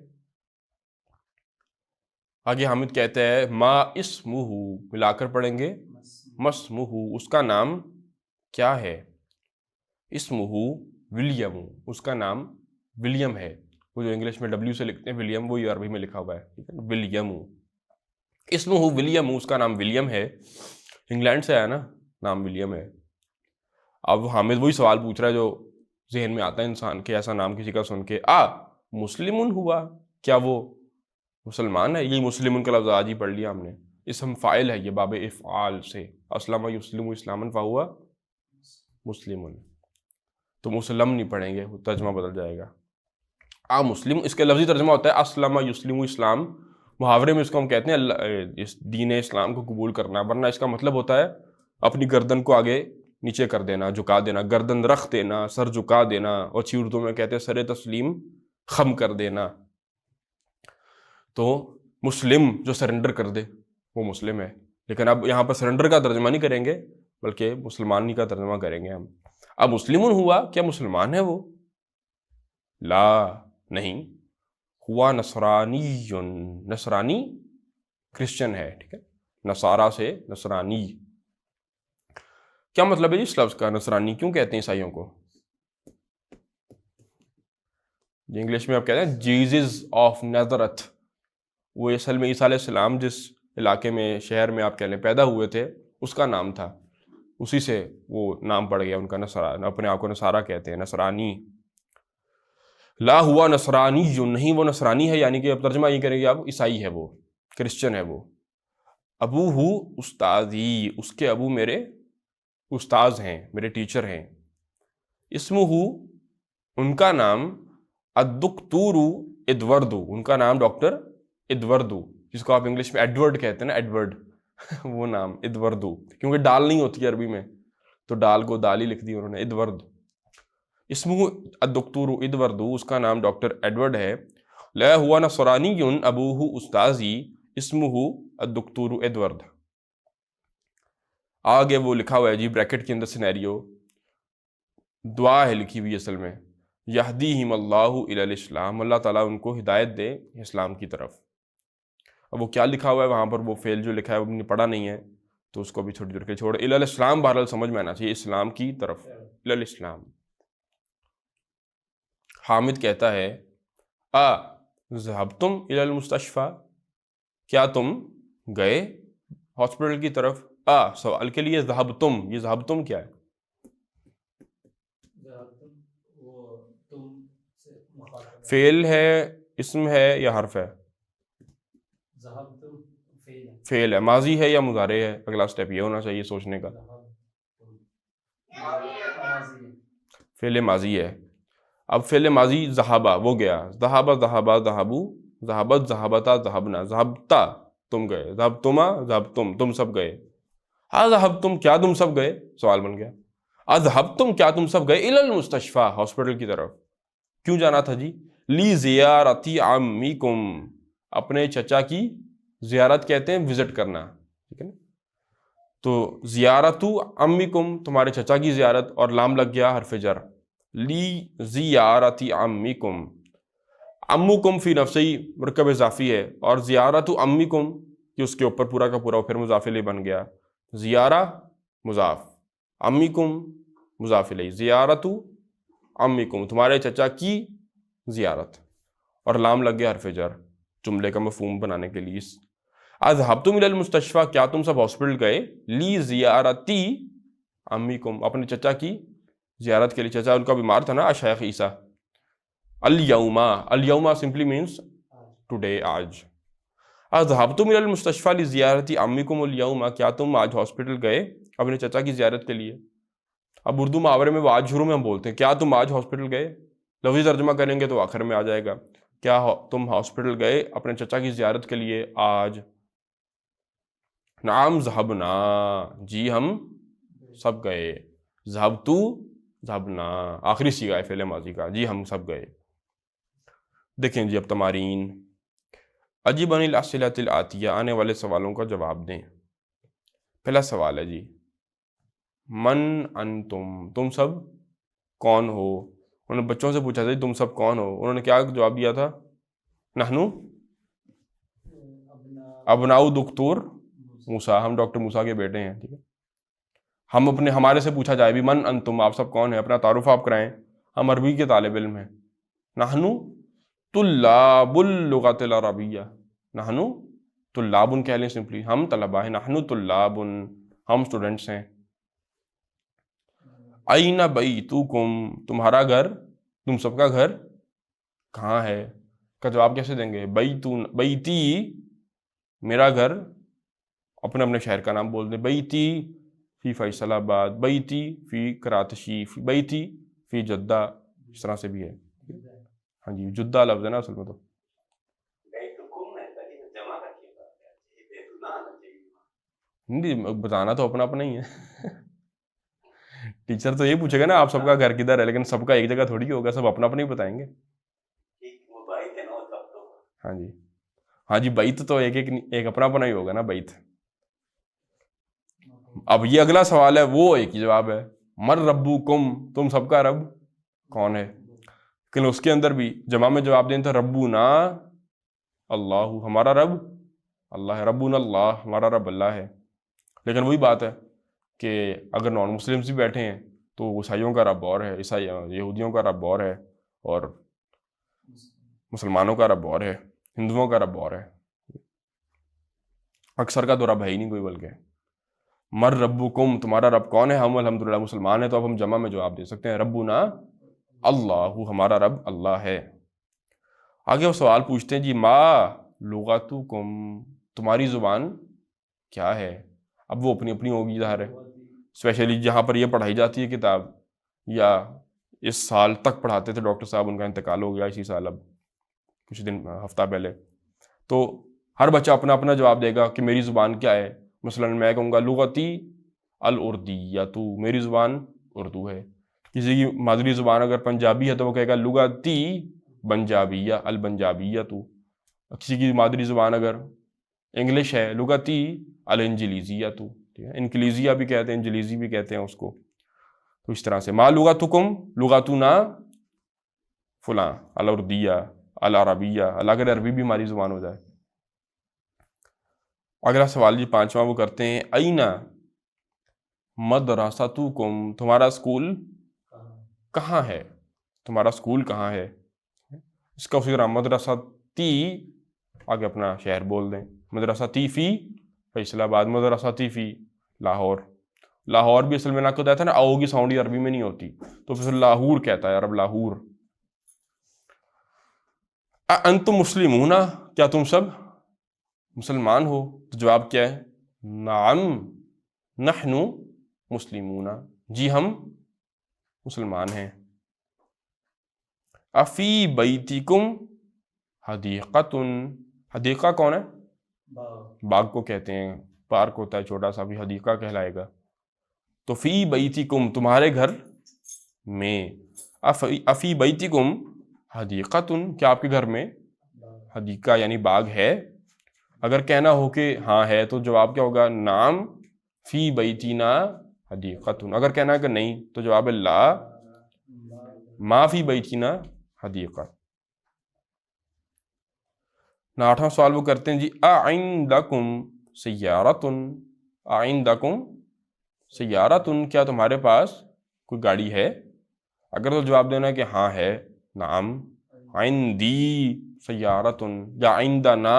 آگے حامد کہتے ہیں ما اسمہ، ملا کر پڑھیں گے مسمہ، اس کا نام کیا ہے؟ اسمہ ولیم، اس کا نام ولیم ہے. وہ جو انگلش میں ڈبلیو سے لکھتے ہیں ولیم، وہی عربی میں لکھا ہوا ہے، ٹھیک ہے، ولیم. اسمہ ولیم، اس کا نام ولیم ہے. انگلینڈ سے آیا نا، نام ولیم ہے. اب حامد وہی سوال پوچھ رہا ہے جو ذہن میں آتا ہے انسان کے، ایسا نام کسی کا سن کے، مسلمن ہوا، کیا وہ مسلمان ہے؟ یہ مسلمن کا لفظ آج ہی پڑھ لیا ہم نے، اسم فاعل ہے یہ باب افعال سے، اسلم یسلم اسلاما فہو مسلمن. تو مسلم نہیں پڑھیں گے، ترجمہ بدل جائے گا. مسلم، اس کے لفظی ترجمہ ہوتا ہے اسلم یسلم اسلام. محاورے میں اس کو ہم کہتے ہیں اس دین اسلام کو قبول کرنا، ورنہ اس کا مطلب ہوتا ہے اپنی گردن کو آگے نیچے کر دینا، جھکا دینا، گردن رکھ دینا، سر جھکا دینا، اور اچھی اردو میں کہتے ہیں سر تسلیم خم کر دینا. تو مسلم جو سرنڈر کر دے وہ مسلم ہے. لیکن اب یہاں پر سرنڈر کا ترجمہ نہیں کریں گے، بلکہ مسلمانی کا ترجمہ کریں گے ہم. اب مسلمن ہوا، کیا مسلمان ہے وہ؟ لا، نہیں. ہوا نصرانی، نصرانی کرسچن ہے، ٹھیک ہے، نصارہ سے نصرانی. کیا مطلب ہے جی اس لفظ کا؟ نصرانی کیوں کہتے ہیں عیسائیوں کو؟ انگلش میں آپ کہتے ہیں جیزس آف نازرت. وہ اصل میں عیسیٰ علیہ السلام جس علاقے میں، شہر میں آپ کہہ لیں پیدا ہوئے تھے، اس کا نام تھا، اسی سے وہ نام پڑ گیا ان کا، اپنے آپ کو نصارہ کہتے ہیں، نصرانی. لا ہوا نصرانی، جو نہیں وہ نصرانی ہے، یعنی کہ اب ترجمہ یہ کریں گے آپ، عیسائی ہے وہ، کرسچن ہے وہ. ابو ہو استاذی، اس کے ابو میرے استاذ ہیں، میرے ٹیچر ہیں. اسمہ، ان کا نام، الدکتور ادوردو، ان کا نام ڈاکٹر ادوردو، جس کو آپ انگلش میں ایڈورڈ کہتے ہیں نا، ایڈورڈ وہ نام ادوردو، کیونکہ ڈال نہیں ہوتی عربی میں تو ڈال کو دال ہی لکھ دی انہوں نے، ادورد. اسمہ الدکتور ادوردو، اس کا نام ڈاکٹر ایڈورڈ ہے. لا ہوا نصرانی ابوہ استاذی اسمہ الدکتور ایڈورڈ. آگے وہ لکھا ہوا ہے جی بریکٹ کے اندر سینیریو، دعا ہے لکھی ہوئی اصل میں، یہدیہم اللہ الی الاسلام، اللہ تعالیٰ ان کو ہدایت دے اسلام کی طرف. اب وہ کیا لکھا ہوا ہے وہاں پر، وہ فعل جو لکھا ہے وہ نے پڑھا نہیں ہے تو اس کو بھی تھوڑی دیر کے چھوڑ. الی الاسلام بہرحال سمجھ میں آنا چاہیے، اسلام کی طرف، الی الاسلام. حامد کہتا ہے ذہبتم الی المستشفی، کیا تم گئے ہاسپٹل کی طرف؟ سوال کے لیے ذہبتم، یہ ذہبتم کیا ہے؟ فعل ہے، اسم ہے یا حرف ہے؟ فعل ہے. ماضی ہے یا مضارع ہے؟ اگلا سٹیپ یہ ہونا چاہیے سوچنے کا. فعل ماضی ہے. اب فعل ماضی ذہابہ، وہ گیا، ذہابہ ذہابہ ذہبو، ذہابت ذہابتا ذہبنا، ذہبتا تم گئے، ذہبتما ذہبتم تم سب گئے. ذہبتم کیا تم سب گئے، سوال بن گیا. ذہبتم کیا تم سب گئے الی المستشفی، ہاسپٹل کی طرف. کیوں جانا تھا جی؟ لی زیارتی عمیکم، اپنے چچا کی زیارت کہتے ہیں وزٹ کرنا، ٹھیک ہے نا. تو زیارت عمیکم، تمہارے چچا کی زیارت، اور لام لگ گیا حرف جر، لی زیارتی عمیکم. عمکم فی نفسی مرکب اضافی ہے، اور زیارت عمیکم کہ اس کے اوپر پورا کا پورا پھر مضاف الیہ بن گیا. زیارہ مضاف، عمیکم مضاف الیہ، زیارت عمیکم تمہارے چچا کی زیارت، اور لام لگ گیا حرف جر جملے کا مفہوم بنانے کے لیے. اذهبتم الی المستشفی، کیا تم سب ہاسپٹل گئے، لی زیارتی عمیکم، اپنے چچا کی زیارت کے لیے، چچا ان کا بیمار تھا نا شیخ عیسیٰ. الیوم، الیوم سمپلی مینس ٹوڈے، آج. اذهبتم الی المستشفی لزیارتی عمیکم الیوم، کیا تم آج ہاسپٹل گئے اپنے چچا کی زیارت کے لیے. اب اردو محاورے میں وہ آج شروع میں ہم بولتے ہیں، کیا تم آج ہاسپٹل گئے، لفظی ترجمہ کریں گے تو آخر میں آ جائے گا، کیا تم ہاسپٹل گئے اپنے چچا کی زیارت کے لیے آج. نعم ذہبنا، جی ہم سب گئے. ذہبتو ذہبنا آخری صیغہ ہے فعل ماضی کا، جی ہم سب گئے. دیکھیں جی اب تمارین. اجب عن الاسئلۃ الآتیہ، آنے والے سوالوں کا جواب دیں. پہلا سوال ہے جی من انتم، تم سب کون ہو. انہوں نے بچوں سے پوچھا تھا تم سب کون ہو، انہوں نے کیا جواب دیا تھا؟ نحنو ابناؤ دکتور موسیٰ، ہم ڈاکٹر موسیٰ کے بیٹے ہیں. ٹھیک ہے، ہمارے سے پوچھا جائے بھی من انتم، آپ سب کون ہیں، اپنا تعارف آپ کرائیں. ہم عربی کے طالب علم ہیں. نحنو طلاب اللغۃ العربیہ، نحنو طلاب کہہ لیں سمپلی، ہم طلبہ ہیں. نحنو طلاب، ہم اسٹوڈنٹس ہیں. این بیتکم، تمہارا گھر، تم سب کا گھر کہاں ہے کا جواب کیسے دیں گے؟ بیتی، میرا گھر، اپنے اپنے شہر کا نام بول دیں. بیتی فی فیصل آباد، بیتی فی کراچی، بیتی فی جدہ، اس طرح سے بھی ہے. ہاں جی، جدہ لفظ ہے نا اصل میں تو. بتانا تو اپنا اپنا ہی ہے. ٹیچر تو یہ پوچھے گا نا آپ سب کا گھر کدھر ہے، لیکن سب کا ایک جگہ تھوڑی ہوگا، سب اپنا اپنا ہی بتائیں گے. ہاں جی، ہاں جی، بیت تو ایک اپنا اپنا ہی ہوگا نا بیت. اب یہ اگلا سوال ہے، وہ ایک ہی جواب ہے، من ربکم، تم سب کا رب کون ہے. لیکن اس کے اندر بھی جمع میں جواب دیں تو ربنا اللہ، ہمارا رب اللہ ہے. ربنا اللہ، ہمارا رب اللہ ہے. لیکن وہی بات ہے کہ اگر نان مسلمس بھی بیٹھے ہیں تو عیسائیوں کا رب اور ہے، یہودیوں کا رب اور ہے، اور مسلمانوں کا رب اور ہے، ہندوؤں کا رب اور ہے. اکثر کا تو رب ہے ہی نہیں کوئی. بلکہ مر ربکم، تمہارا رب کون ہے. ہم الحمدللہ مسلمان ہیں، تو اب ہم جمع میں جواب دے سکتے ہیں ربنا اللہ، ہمارا رب اللہ ہے. آگے وہ سوال پوچھتے ہیں جی ما لغتکم، تمہاری زبان کیا ہے. اب وہ اپنی اپنی ہوگی ظاہر ہے، اسپیشلی جہاں پر یہ پڑھائی جاتی ہے کتاب، یا اس سال تک پڑھاتے تھے ڈاکٹر صاحب، ان کا انتقال ہو گیا اسی سال، اب کچھ دن ہفتہ پہلے. تو ہر بچہ اپنا اپنا جواب دے گا کہ میری زبان کیا ہے. مثلا میں کہوں گا لغتی الاردیۃ، میری زبان اردو ہے. کسی کی مادری زبان اگر پنجابی ہے تو وہ کہے گا لغتی بنجابیہ البنجابیۃ. کسی کی مادری زبان اگر انگلش ہے، لغتی الانجلیزیۃ. انکلیزیہ بھی کہتے ہیں، انجلیزی بھی کہتے ہیں اس کو. تو اس طرح سے ما لغتکم لغتنا فلاں الاردیہ العربیہ، اگر عربی بھی ہماری زبان ہو جائے. اگلا سوال جی پانچواں وہ کرتے ہیں اینا مدرستکم، تمہارا اسکول کہاں ہے، تمہارا اسکول کہاں ہے. اس کا اسی طرح مدرستی، آگے اپنا شہر بول دیں. مدرستی فی فیصل آباد، مدرستی فی لاہور. لاہور بھی اصل میں نہ ہوتا ہے نا، آؤ کی ساؤنڈ ہی عربی میں نہیں ہوتی، تو پھر لاہور کہتا ہے عرب، لاہور. انتم مسلمون، کیا تم سب مسلمان ہو. تو جواب کیا ہے؟ نعم نحن مسلمون، جی ہم مسلمان ہیں. افی بیتکم حدیقۃ، حدیقہ کون ہے؟ باغ کو کہتے ہیں، پارک ہوتا ہے چھوٹا سا، بھی حدیقہ کہلائے گا. تو فی بیتکم، تمہارے گھر میں. افی بیتکم حدیقۃ، کیا آپ کے گھر میں حدیقہ یعنی باغ ہے. اگر کہنا ہو کہ ہاں ہے تو جواب کیا ہوگا؟ نعم فی بیتنا حدیقۃ. اگر کہنا ہے کہ نہیں تو جواب لا ما فی بیتنا حدیقہ. آٹھواں سوال وہ کرتے ہیں جی اعندکم سیارۃ، اعندکم سیارۃ، کیا تمہارے پاس کوئی گاڑی ہے. اگر تو جواب دینا ہے کہ ہاں ہے، نعم عندی سیارۃ، یا عندنا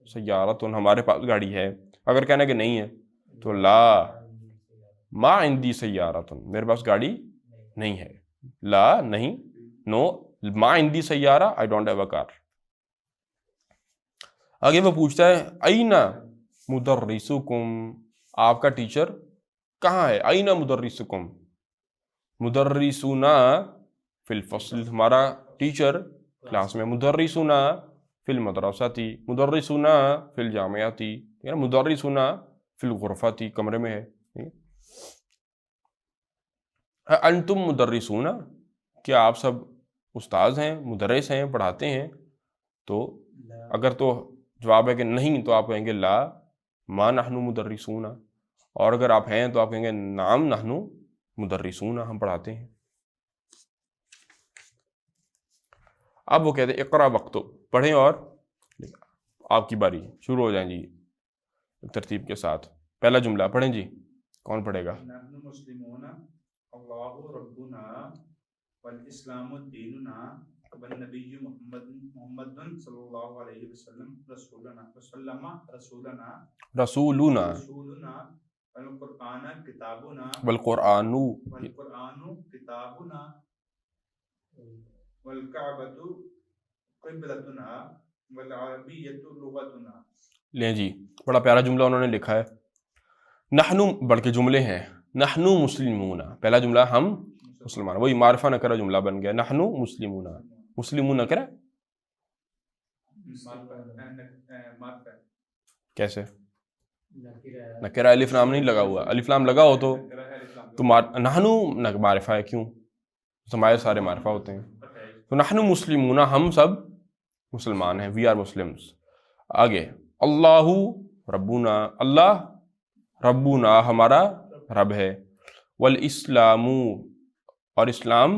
سیارۃ، ہمارے پاس گاڑی ہے. اگر کہنا ہے کہ نہیں ہے تو لا ما عندی سیارۃ، میرے پاس گاڑی نہیں ہے. لا نہیں، نو، ما عندی سیارہ، آئی ڈونٹ ہیو اے کار. آگے وہ پوچھتا ہے اینا مدرسکم، آپ کا ٹیچر کہاں ہے. اینا مدرسکم، مدرسونا فی الفصل، ہمارا ٹیچر کلاس میں. مدرسونا فی المدرسۃ، مدرسونا فی الجامعۃ، مدرسونا فی الغرفۃ، کمرے میں ہے. انتم مدرسون، کیا آپ سب استاذ ہیں، مدرس ہیں، پڑھاتے ہیں. تو اگر تو جواب ہے کہ نہیں تو آپ کہیں گے لا ما نحن مدرسون. اور اگر آپ ہیں تو آپ کہیں گے نعم نحن مدرسون، ہم پڑھاتے ہیں. اب وہ کہتے ہیں اقرا وقت، پڑھیں اور آپ کی باری، شروع ہو جائیں جی ترتیب کے ساتھ. پہلا جملہ پڑھیں جی، کون پڑھے گا؟ نحن مسلمون اللہ ربنا والاسلام دیننا والنبی محمد صلی اللہ علیہ وسلم رسولنا والقرآن کتابنا والکعبۃ قبلتنا والعربیۃ لغتنا. لیں جی، بڑا پیارا جملہ انہوں نے لکھا ہے. نحنو بلکہ جملے ہیں، نحنو مسلمون، پہلا جملہ ہم مسلمان، وہی معرفہ نکرہ جملہ بن گیا. نحنو مسلمون، مسلمون نکرہ کیسے؟ نکرہ الف لام نہیں لگا ہوا، الف لام لگا ہو تو نحنو معرفہ ہے. کیوں؟ ہمارے سارے معرفہ ہوتے ہیں. تو نحنو مسلمون، ہم سب مسلمان ہیں، وی آر مسلمس. آگے اللہ ربنا، اللہ ربنا ہمارا رب ہے. والاسلام اور اسلام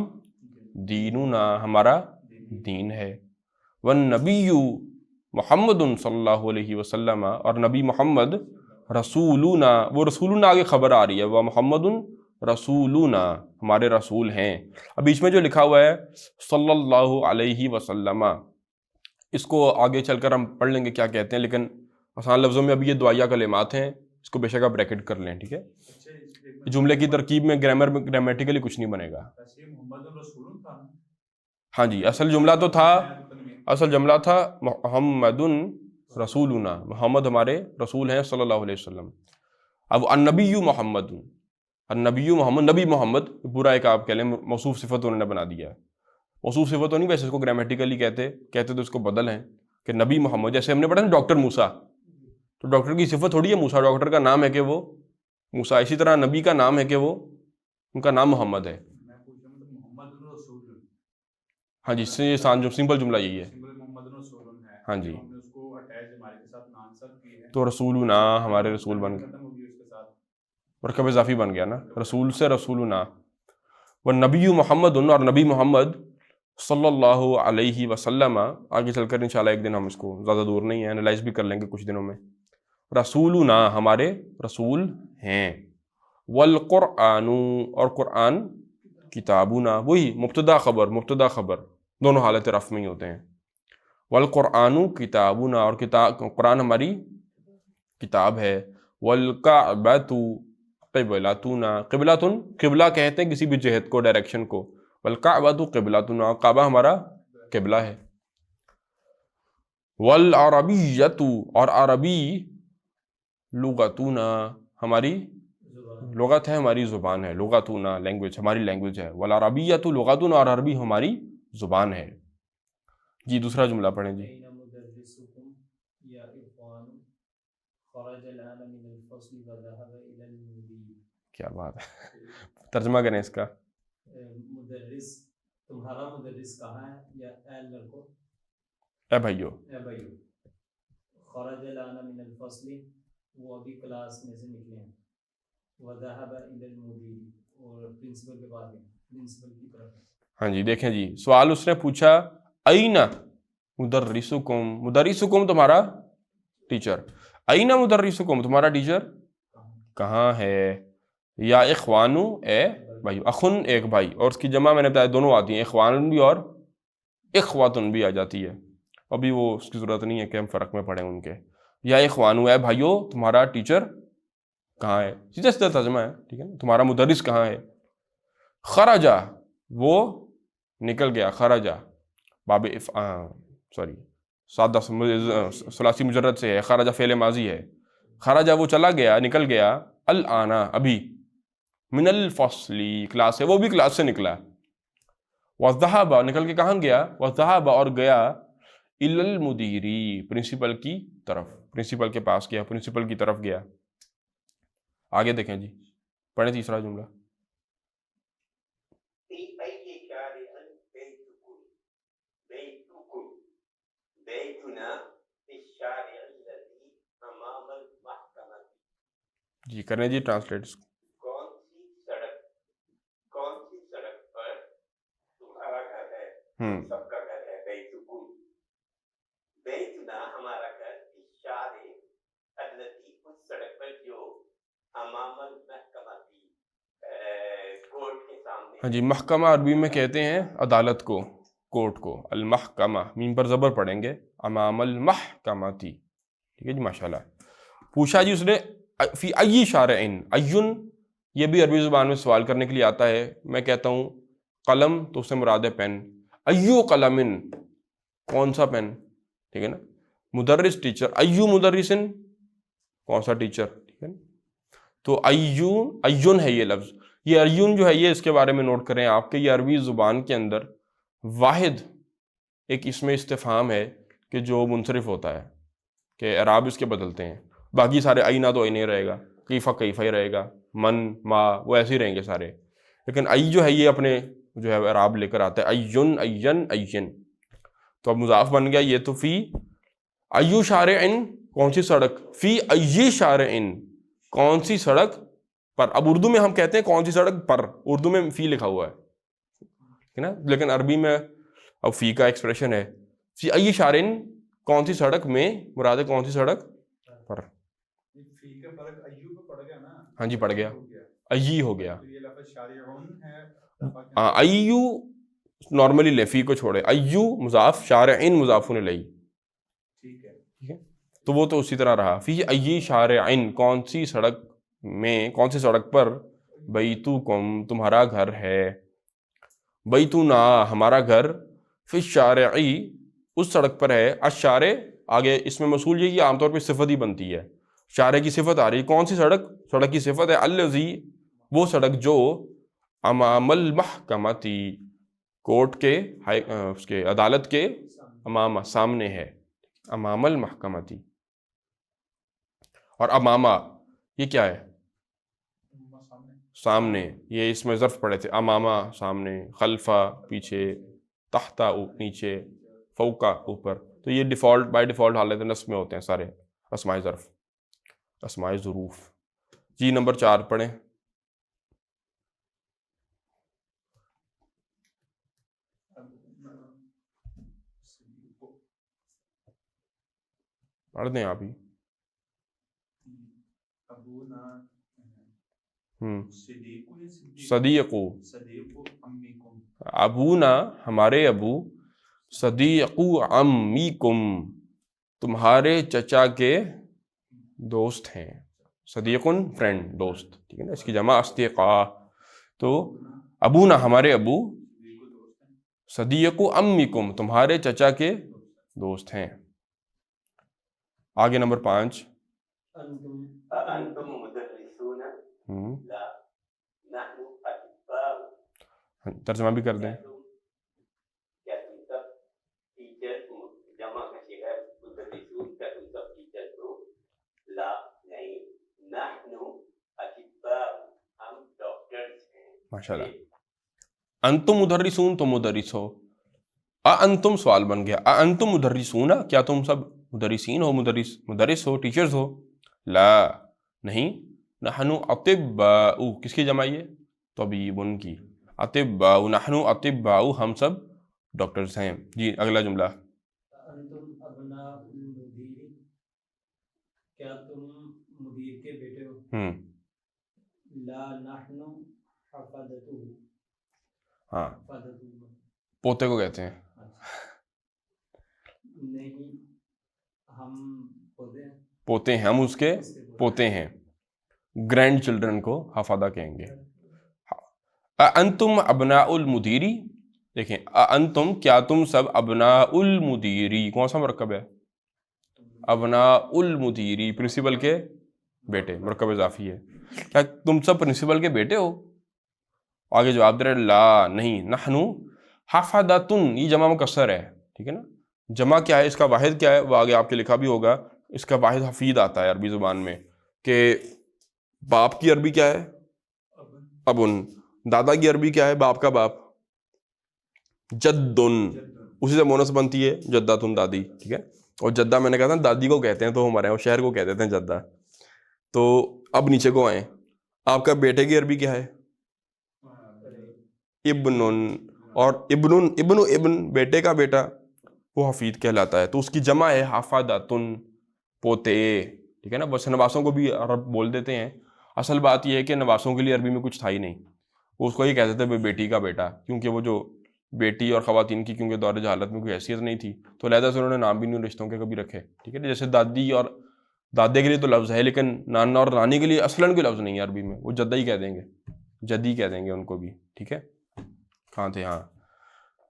دیننا ہمارا دین ہے. والنبی محمد صلی اللہ علیہ وسلم اور نبی محمد رسولنا، وہ رسولنا آگے خبر آ رہی ہے، وہ محمد رسولنا ہمارے رسول ہیں. اب بیچ میں جو لکھا ہوا ہے صلی اللہ علیہ وسلم، اس کو آگے چل کر ہم پڑھ لیں گے کیا کہتے ہیں، لیکن آسان لفظوں میں ابھی یہ دعائیہ کلمات ہیں، اس کو بے شک آپ بریکٹ کر لیں. ٹھیک ہے، جملے کی ترکیب میں گرامیٹیکلی کچھ نہیں بنے گا. ہاں جی، اصل جملہ تو تھا، اصل جملہ تھا محمد رسولنا، محمد ہمارے رسول ہیں صلی اللہ علیہ وسلم. اب النبی محمد، النبی محمد، نبی محمد پورا ایک آپ کہہ لیں موصوف صفت انہوں نے بنا دیا ہے. موصوف صفت تو نہیں، ویسے اس کو گرامیٹیکلی کہتے تو اس کو بدل ہیں کہ نبی محمد. جیسے ہم نے پڑھا نا ڈاکٹر موسیٰ، تو ڈاکٹر کی صفت تھوڑی ہے موسیٰ، ڈاکٹر کا نام ہے کہ وہ موسیٰ. اسی طرح نبی کا نام ہے کہ وہ، ان کا نام محمد ہے. ہاں جی، سمپل جملہ یہی ہے. ہاں جی، تو رسولنا ہمارے رسول بن گئے، مرکب اضافی بن گیا نا، رسول سے رسولنا. والنبی محمد اور نبی محمد صلی اللہ علیہ وسلم، آگے چل کر انشاءاللہ ایک دن ہم اس کو زیادہ دور نہیں ہے انالائز بھی کر لیں گے کچھ دنوں میں. رسولنا ہمارے رسول ہیں. والقرآن اور قرآن، کتابنا وہی مبتدا خبر دونوں حالت رفع میں ہی ہوتے ہیں. والقرآن کتابنا اور قرآن ہماری کتاب ہے. والکعبۃ قبلتنا، قبلہ کہتے ہیں کسی بھی جہت کو، ڈائریکشن کو. والکعبۃ قبلتنا، کعبہ ہمارا قبلہ ہے. والعربیۃ اور عربی لغتنا ہماری لغت ہے، ہماری زبان ہے. لغتنا لینگویج، ہماری لینگویج ہے. والعربیۃ لغتنا اور عربی ہماری زبان ہے. جی دوسرا جملہ پڑھیں جی. کیا بات ہے، ترجمہ کریں اس کا. مدرس تمہارا مدرس کہاں ہے، یا اے لڑکو، اے بھائیو. خرج الان من الفصل، وہ ابھی کلاس میں سے نکلے ہیں. وذهب الى المدير، اور پرنسپل کے پاس گئے، پرنسپل کی طرف. ہاں جی دیکھیں جی، سوال اس نے پوچھا این مدرسکم، مدرسکم تمہارا ٹیچر، این مدرسکم تمہارا ٹیچر کہاں ہے. یا اخوانو اے بھائی، اخن ایک بھائی، اور اس کی جمع میں نے بتایا دونوں آتی ہیں، اخوان بھی اور اخواتن بھی آ جاتی ہے. ابھی وہ اس کی ضرورت نہیں ہے کہ ہم فرق میں پڑھیں ان کے. یا اخوانو اے بھائیو تمہارا ٹیچر کہاں ہے، سیدھا سیدھا ترجمہ ہے. ٹھیک ہے، تمہارا مدرس کہاں ہے. خرجہ وہ نکل گیا، خرجہ باب سوری سادہ ثلاثی مجرد سے ہے، خرجہ فعل ماضی ہے. خرجہ وہ چلا گیا، نکل گیا، الآن ابھی، من الفصل کلاس ہے، وہ بھی کلاس سے نکلا. وذهب نکل کے کہاں گیا، وذهب اور گیا، الی المدیر پرنسپل کی طرف، پرنسپل کے پاس گیا، پرنسپل کی طرف گیا. آگے دیکھیں جی، پڑھیں تیسرا جملہ. جی کریں جی ٹرانسلیٹ. کون سی سڑک پر تمہارا گھر ہے، سب کا گھر ہے. بیتنا ہمارا گھر، ہاں جی، محکمہ عربی میں کہتے ہیں عدالت کو، کورٹ کو، المحکمہ، میم پر زبر پڑھیں گے، امام المحکمتی، ٹھیک ہے جی، ماشاءاللہ۔ پوچھا جی اس نے فی ای شارعن، ایون یہ بھی عربی زبان میں سوال کرنے کے لیے آتا ہے، میں کہتا ہوں قلم تو اس سے مراد ہے پین، ایو قلمن، کون سا پین، ٹھیک ہے نا، مدرس ٹیچر، ایو مدرسن، کون سا ٹیچر، ٹھیک ہے نا، تو ایون ہے یہ لفظ، یہ ایون جو ہے یہ اس کے بارے میں نوٹ کریں آپ کے، یہ عربی زبان کے اندر واحد ایک اسم استفہام ہے کہ جو منصرف ہوتا ہے، کہ اعراب اس کے بدلتے ہیں، باقی سارے اینا تو اینے رہے گا، کیفا کیفا ہی رہے گا، من ما وہ ایسے ہی رہیں گے سارے، لیکن ای جو ہے یہ اپنے جو ہے اعراب لے کر آتا ہے، ایون این این، تو اب مضاف بن گیا یہ، تو فی ایو شارعن، کون سی سڑک، فی ای شارعن، کون سی سڑک پر، اب اردو میں ہم کہتے ہیں کون سی سڑک پر، اردو میں فی لکھا ہوا ہے نا، لیکن عربی میں اب فی کا ایکسپریشن ہے، فی ای شارعن، کون سی سڑک میں، مراد ہے کون سی سڑک پر، فی کا فرق ایو پہ پڑ گیا نا، ہاں جی پڑ گیا، ای ہو گیا، یہ لفظ شارعون ہے، ہاں ایو نارملی لے، فی کو چھوڑے، ایو مضاف، شارعن مضاف الیہ، ٹھیک ہے، ٹھیک ہے، تو وہ تو اسی طرح رہا، فی ای شارعن، کون سی سڑک میں، کون سی سڑک پر، بیتکم، تمہارا گھر ہے، بیتنا، ہمارا گھر، فی الشارعی، اس سڑک پر ہے، الشارع آگے اس میں موصول یہ عام طور پہ صفت ہی بنتی ہے، شارع کی صفت آ رہی، کون سی سڑک، سڑک کی صفت ہے الذی، وہ سڑک جو امام المحکمتی، کورٹ کے، اس کے عدالت کے امام، سامنے ہے، امام المحکمتی، اور امامہ یہ کیا ہے، سامنے، یہ اس میں ظرف پڑے تھے، امامہ سامنے، خلفہ پیچھے، تحتہ نیچے، فوقہ اوپر، تو یہ ڈیفالٹ بائی ڈیفالٹ حالت نصب میں ہوتے ہیں سارے اسماء ظرف، اسماء ظروف۔ جی نمبر 4 پڑھیں، پڑھ دیں آپ ہی، صدیقو، ابونا، ہمارے ابو، صدیقو امیکم، تمہارے چچا کے دوست ہیں، صدیقن فرینڈ، دوست، ٹھیک ہے نا، اس کی جمع اصدقاء، تو ابونا ہمارے ابو، صدیقو امیکم، تمہارے چچا کے دوست ہیں۔ آگے نمبر 5، أأنتم مدرسون؟ لا نحن أطباء۔ ترجمہ بھی کر دیں۔ کیا تم سب ٹیچر، جمع کسی ہے مدرسون، کیا تم سب ٹیچر ہو؟ لا نہیں، نحن أطباء، ہم ڈاکٹرز ہیں۔ ماشاءاللہ، انتم مدرسون، تم مدرس ہو، انتم سوال بن گیا، انتم مدرسون، کیا تم سب مدرسین ہو، مدرس ہو، ٹیچرز ہو، لا نہیں، نحن اطباء، کس کی جمع یہ، طبیبن کی، اطباء، نحن اطباء، ہم سب ڈاکٹرز ہیں۔ جی اگلا جملہ، انتم ابناء المدیر، کیا تم مدیر کے بیٹے ہو؟ لا نحن حفظتہ، ہاں پوتے کو کہتے ہیں، نہیں ہم پوتے ہیں، پوتے ہیں، ہم اس کے پوتے ہیں، گرینڈ چلڈرن کو حفادہ کہیں گے۔ انتم ابناء المدیری، دیکھیں، انتم کیا تم سب، ابناء المدیری کون سا مرکب ہے، ابناء المدیری پرنسپل کے بیٹے، مرکب اضافی ہے، کیا تم سب پرنسپل کے بیٹے ہو؟ آگے جواب دے رہے لا نہیں، نحن حفدتن، یہ جمع مکسر ہے، ٹھیک ہے نا، جمع کیا ہے، اس کا واحد کیا ہے، وہ آگے آپ کے لکھا بھی ہوگا، اس کا واحد حفید آتا ہے عربی زبان میں، کہ باپ کی عربی کیا ہے، ابن، دادا کی عربی کیا ہے، باپ کا باپ، جدن، اسی سے مونس بنتی ہے جداتن، دادی، ٹھیک ہے، اور جدہ میں نے کہا تھا دادی کو کہتے ہیں، تو ہمارے یہاں شہر کو کہتے ہیں جدہ۔ تو اب نیچے کو آئیں، آپ کا بیٹے کی عربی کیا ہے، ابن، اور ابن بیٹے کا بیٹا وہ حفید کہلاتا ہے، تو اس کی جمع ہے حفادتن، پوتے، ٹھیک ہے نا، بس نواسوں کو بھی عرب بول دیتے ہیں، اصل بات یہ ہے کہ نواسوں کے لیے عربی میں کچھ تھا ہی نہیں، وہ اس کو یہ کہتے تھے بیٹی کا بیٹا، کیونکہ وہ جو بیٹی اور خواتین کی کیونکہ دور جہالت میں کوئی حیثیت نہیں تھی، تو لہٰذا سے انہوں نے نام بھی نہیں رشتوں کے کبھی رکھے، ٹھیک ہے، جیسے دادی اور دادے کے لیے تو لفظ ہے، لیکن نانا اور نانی کے لیے اصلاً کوئی لفظ نہیں ہے عربی میں، وہ جدہ ہی کہہ دیں گے، جدی کہہ دیں گے ان کو بھی، ٹھیک ہے۔ کہاں تھے؟ ہاں،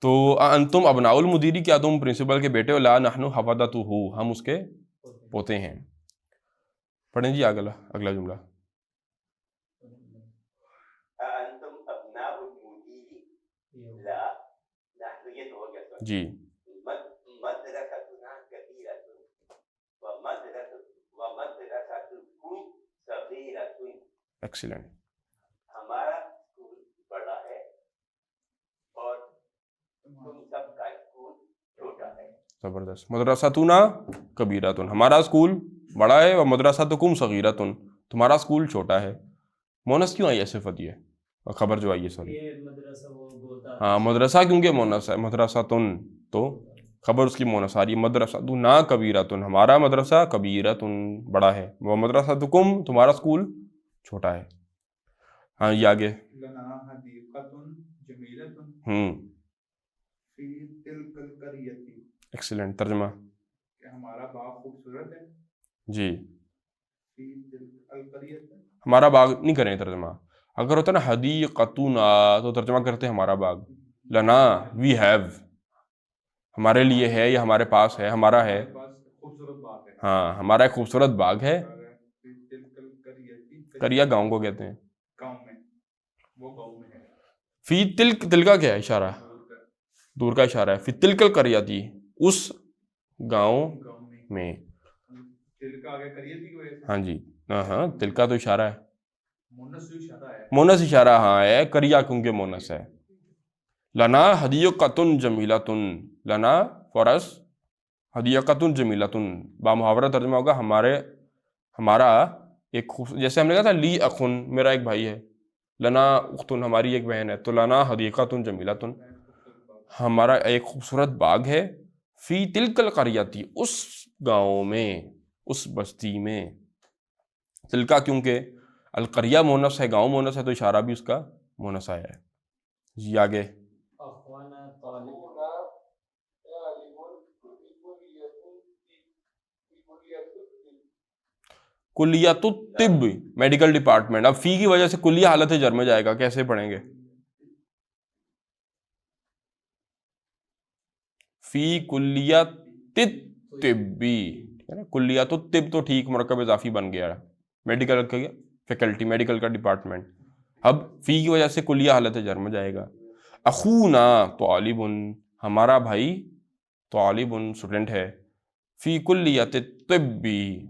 تو انتم ابناء المدیری، کیا تم پرنسپل کے بیٹے ہو؟ لا نحن حفظتہ، ہم اس کے پوتے ہیں۔ پڑھیں جی اگلا جملہ۔ أأنتم أبناء المدير؟ لا نحن يتوقع جی، مدرستنا كبيرة ومدرستكم صغيرة۔ ایکسیلنٹ۔ ہمارا اسکول بڑا ہے اور تم سب کا اسکول چھوٹا ہے۔ زبردست۔ مدرستنا کبیرۃ، ہمارا اسکول بڑا ہے، اور مدرستکم صغیرۃ، تمہارا اسکول چھوٹا ہے۔ مونس کیوں آئی ہے صفت یہ، اور خبر جو آئی ہے، سوری، یہ مدرسہ وہ بولتا ہاں مدرسہ کیونکہ مونس ہے، مدرستن تو خبر اس کی مونس آ رہی ہے، مدرستنا کبیرۃ، ہمارا مدرسہ کبیرۃ بڑا ہے، وہ مدرستکم تمہارا اسکول چھوٹا ہے۔ ہاں یہ آگے، لنا حدیقۃ جمیلۃ ہوں، فی تلک القریۃ، ایکسیلنٹ۔ ترجمہ؟ کہ ہمارا باغ خوبصورت ہے، جی، فی تلک القریۃ، ہمارا باغ نہیں کریں ترجمہ، اگر ہوتا نا حدیقتنا تو ترجمہ کرتے ہمارا باغ، لنا وی ہیو، ہمارے لیے ہے یا ہمارے پاس ہے، ہمارا ہے، ہمارے پاس خوبصورت باغ ہے، ہاں ہمارا ایک خوبصورت باغ ہے۔ فی تلک القریۃ، کریا گاؤں کو کہتے ہیں، گاؤں میں، وہ گاؤں میں ہے، فی تلک، تل کا کیا ہے؟ اشارہ، دور کا اشارہ ہے، فی تلک القریۃ، اس گاؤں گاؤں میں، میں، تلک آگے قریۃ کی وجہ سے، ہاں جی، ہاں تل کا تو اشارہ ہے، مونس سے اشارہ ہے، مونس اشارہ ہاں ہے، کریا کیونکہ مونس ہے۔ لنا حدیقۃ جمیلۃ، لنا فرس حدیقۃ جمیلۃ، بامحاورہ ترجمہ ہوگا ہمارا ایک جیسے ہم نے کہا تھا لی اخن، میرا ایک بھائی ہے، لنا اختن، ہماری ایک بہن ہے، تو لنا حدیقۃ جمیلۃ، ہمارا ایک خوبصورت باغ ہے، فی تلک القریۃ، اس گاؤں میں، اس بستی میں، تلکا کیونکہ القریہ مونس ہے، گاؤں مونس ہے، تو اشارہ بھی اس کا مونس آیا ہے۔ جی آگے، اخوانا طالب کلیت الطب، میڈیکل ڈپارٹمنٹ، اب فی کی وجہ سے کلیہ حالت جر میں جائے گا، کیسے پڑھیں گے؟ فی کلیت طبی، کلیت الطب تو ٹھیک مرکب اضافی بن گیا، میڈیکل کا فیکلٹی، میڈیکل کا ڈپارٹمنٹ، اب فی کی وجہ سے کلیہ حالت جر میں جائے گا۔ اخونا طالب، ہمارا بھائی طالب اسٹوڈنٹ ہے، فی کلیت طبی،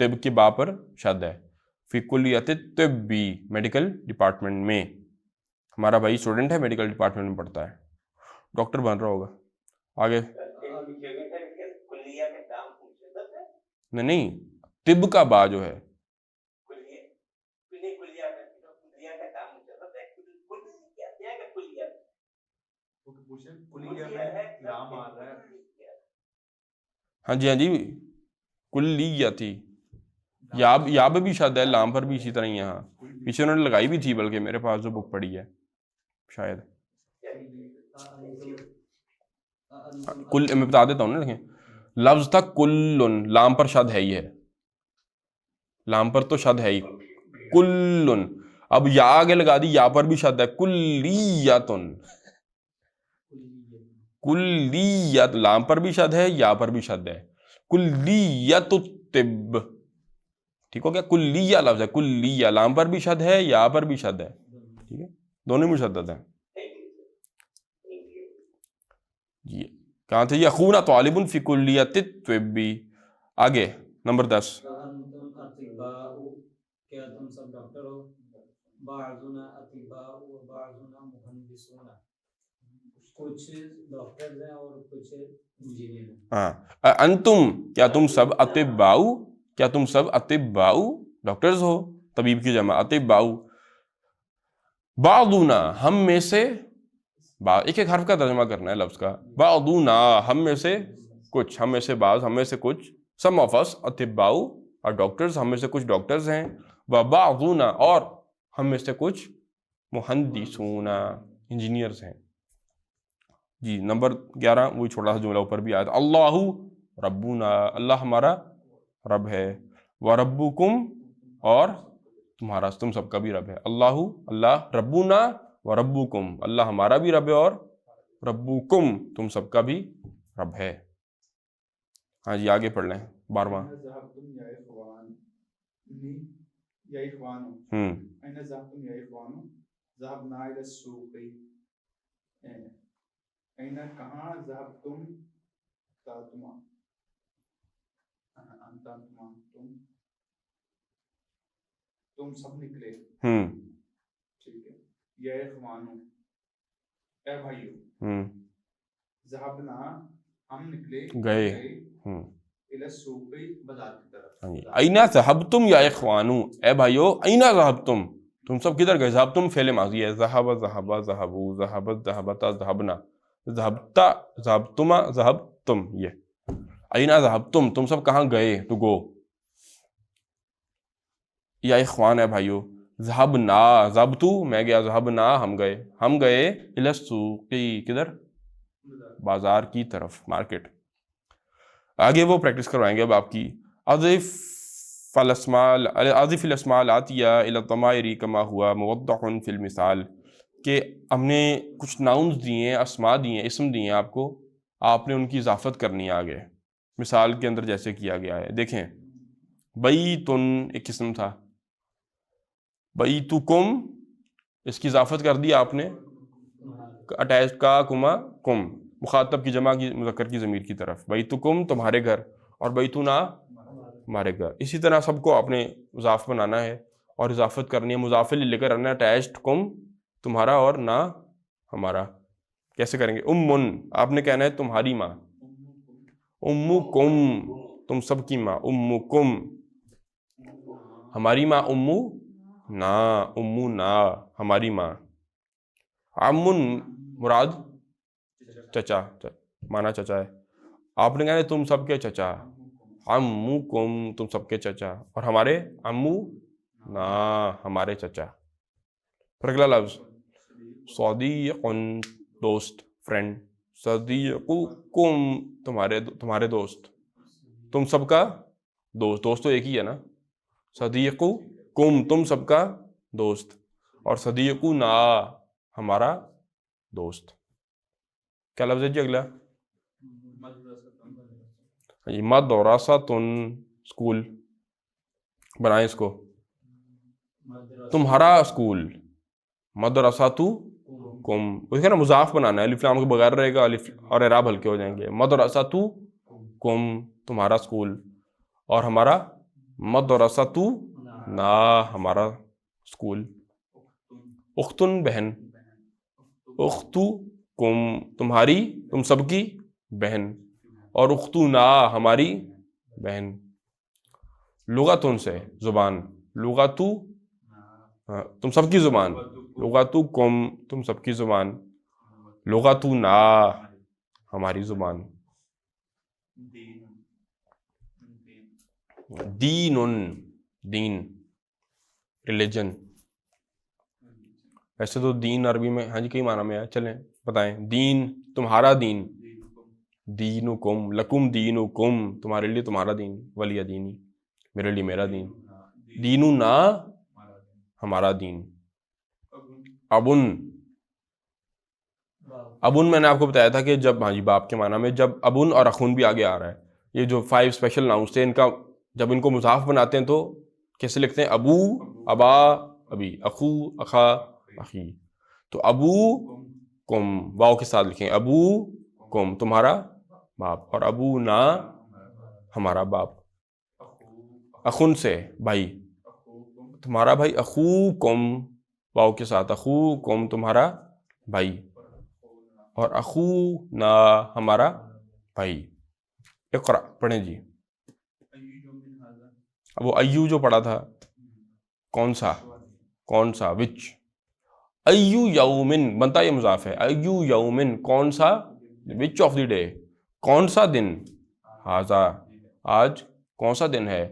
طب کی با پر شد ہے، فی کلیت طبی، میڈیکل ڈپارٹمنٹ میں، ہمارا بھائی اسٹوڈنٹ ہے، میڈیکل ڈپارٹمنٹ میں پڑھتا ہے، ڈاکٹر بن رہا ہوگا۔ آگے، کلیہ کا کام مشدد ہے، نہیں طب کا با جو ہے، ہاں جی کلیہ تھی، یاب بھی شد ہے، لام پر بھی اسی طرح، یہاں پیچھے انہوں نے لگائی بھی تھی، بلکہ میرے پاس جو بک پڑی ہے شاید، کل میں بتا دیتا ہوں نا، دیکھیں لفظ تھا کلن، لام پر شد ہے ہی ہے، لام پر تو شد ہے ہی، کلن، اب یا آگے لگا دی، یا پر بھی شد ہے، کلیتن، کلیت، لام پر بھی شد ہے، یا پر بھی شد ہے، کلیت الطب، ٹھیک ہو گیا، کلیہ لفظ ہے، کلیہ، لام پر بھی شد ہے، یا پر بھی شد ہے، ٹھیک ہے، دونوں مشدد ہیں۔ جی کہاں تھے یہ؟ اخونا طالب فی کلیت الطب۔ آگے نمبر 10، انتم اطباء، کیا تم سب ڈاکٹر ہو؟ بعضنا اطباء و بعضنا مہندسون، کچھ ڈاکٹرز ہیں اور کچھ انجینئر ہیں۔ ہاں، انتم کیا تم سب اطباء، کیا تم سب اطباء ڈاکٹرز ہو، طبیب کی جمع اطباء، بعضنا ہم میں سے، ایک ایک حرف کا ترجمہ کرنا ہے لفظ کا، بعضنا ہم میں سے کچھ، ہم میں سے بعض، ہم میں سے کچھ، سم آف اس اطباء اور ڈاکٹرز، ہم میں سے کچھ ڈاکٹرز ہیں، وبعضنا اور ہم میں سے کچھ مہندسون انجینئرز ہیں. جی نمبر 11 وہی چھوٹا سا جملہ اوپر بھی آیا تھا. اللہ ربنا اللہ ہمارا رب ہے. وربکم اور تمہارا تم سب کا بھی رب ہے. اللہ ربنا وربکم اللہ ہمارا بھی رب ہے اور ربکم تم سب کا بھی رب ہے. ہاں جی آگے پڑھ لیں 12واں. کہاں ذهبتم تم سب نکلے. ٹھیک ہے. یا اخوانو اے بھائیو. ذهبنا ہم نکلے گئے. الى السوق بازار کی طرف. اینا ذهبتم یا اخوانو اے بھائیو اینا ذهبتم تم سب کدھر گئے. ذهبتم فعل ماضی ہے. ذهب ذهب ذهبوا ذهبت ذهبتا ذهبنا ذهبتا ذهبتما ذهبتم. یہ اینا ذهبتم تم سب کہاں گئے ٹو گو. یا اخوان ہے بھائیو. ذهبنا ذهبتو میں گیا. ذهبنا ہم گئے الى السوق کدھر بازار کی طرف مارکیٹ. آگے وہ پریکٹس کروائیں گے اب آپ کی. اضف الاسماء الاتیہ الى الضمائر کما ہوا موضح فی المثال کہ ہم نے کچھ ناؤنز دیے ہیں اسماء دیے ہیں اسم دیے ہیں آپ کو. آپ نے ان کی اضافت کرنی ہے آگے مثال کے اندر جیسے کیا گیا ہے. دیکھیں بیتن ایک قسم تھا. بیتکم اس کی اضافت کر دی آپ نے اٹیچ کا کما کم مخاطب کی جمع کی مذکر کی ضمیر کی طرف. بیتکم تمہارے گھر اور بیتنا ہمارے گھر. اسی طرح سب کو آپ نے مضاف بنانا ہے اور اضافت کرنی ہے. مضاف لے کر آنا ہے اٹیچڈ کم تمہارا اور نہ ہمارا. کیسے کریں گے. امن آپ نے کہنا ہے تمہاری ماں. امکم تم سب کی ماں. امکم ہماری ماں. امو نا امو نا ہماری ماں. عمن مراد چچا مانا چچا ہے. آپ نے کہنا ہے تم سب کے چچا. عمکم تم سب کے چچا اور ہمارے عمو نا ہمارے چچا. پھر اگلا لفظ صدیق دوست فرینڈ. صدیقکم تمہارے دوست. تم سب کا دوست. دوست تو ایک ہی ہے نا. صدیقکم تم سب کا دوست اور صدیقنا ہمارا دوست. کیا لفظ ہے جی اگلا. مدرستن اسکول بنائیں اس کو. تمہارا اسکول. مدرستکم اس کا نا مضاف بنانا ہے. الف لام کے بغیر رہے گا الف اور اعراب ہلکے ہو جائیں گے. مدرستکم تمہارا اسکول اور ہمارا مدرستنا ہمارا اسکول. اختن بہن. اختکم تمہاری تم سب کی بہن اور اختنا ہماری بہن. لغتن سے زبان. لغتو تم سب کی زبان. لغتکم تم سب کی زبان. لغتنا ہماری زبان. دین دین ریلیجن. ویسے تو دین عربی میں ہاں جی کئی معنی میں ہے. چلیں بتائیں. دین تمہارا دین. دینکم لکم دینکم تمہارے لیے تمہارا دین. ولی دینی میرے لیے میرا دین. دیننا ہمارا دین. ابن میں نے آپ کو بتایا تھا کہ جب ہاں جی باپ کے معنی میں جب ابن اور اخون بھی آگے آ رہا ہے. یہ جو 5 اسپیشل ناؤنس تھے ان کا جب ان کو مضاف بناتے ہیں تو کیسے لکھتے ہیں. ابو ابا ابی. اخو اخا اخی. تو ابو کم واؤ کے ساتھ لکھیں. ابو کم تمہارا باپ اور ابو نا ہمارا باپ. اخن سے بھائی. تمہارا بھائی. اخو کم واؤ کے ساتھ. اخو کم تمہارا بھائی اور اخو نا ہمارا بھائی. اقرا پڑھیں جی. اب وہ ایو جو پڑھا تھا کون سا وچ. ایو یومن بنتا یہ مضاف ہے. ایو یومن کون سا. وچ آف دی ڈے کون سا دن. ہاذا آج کون سا دن ہے.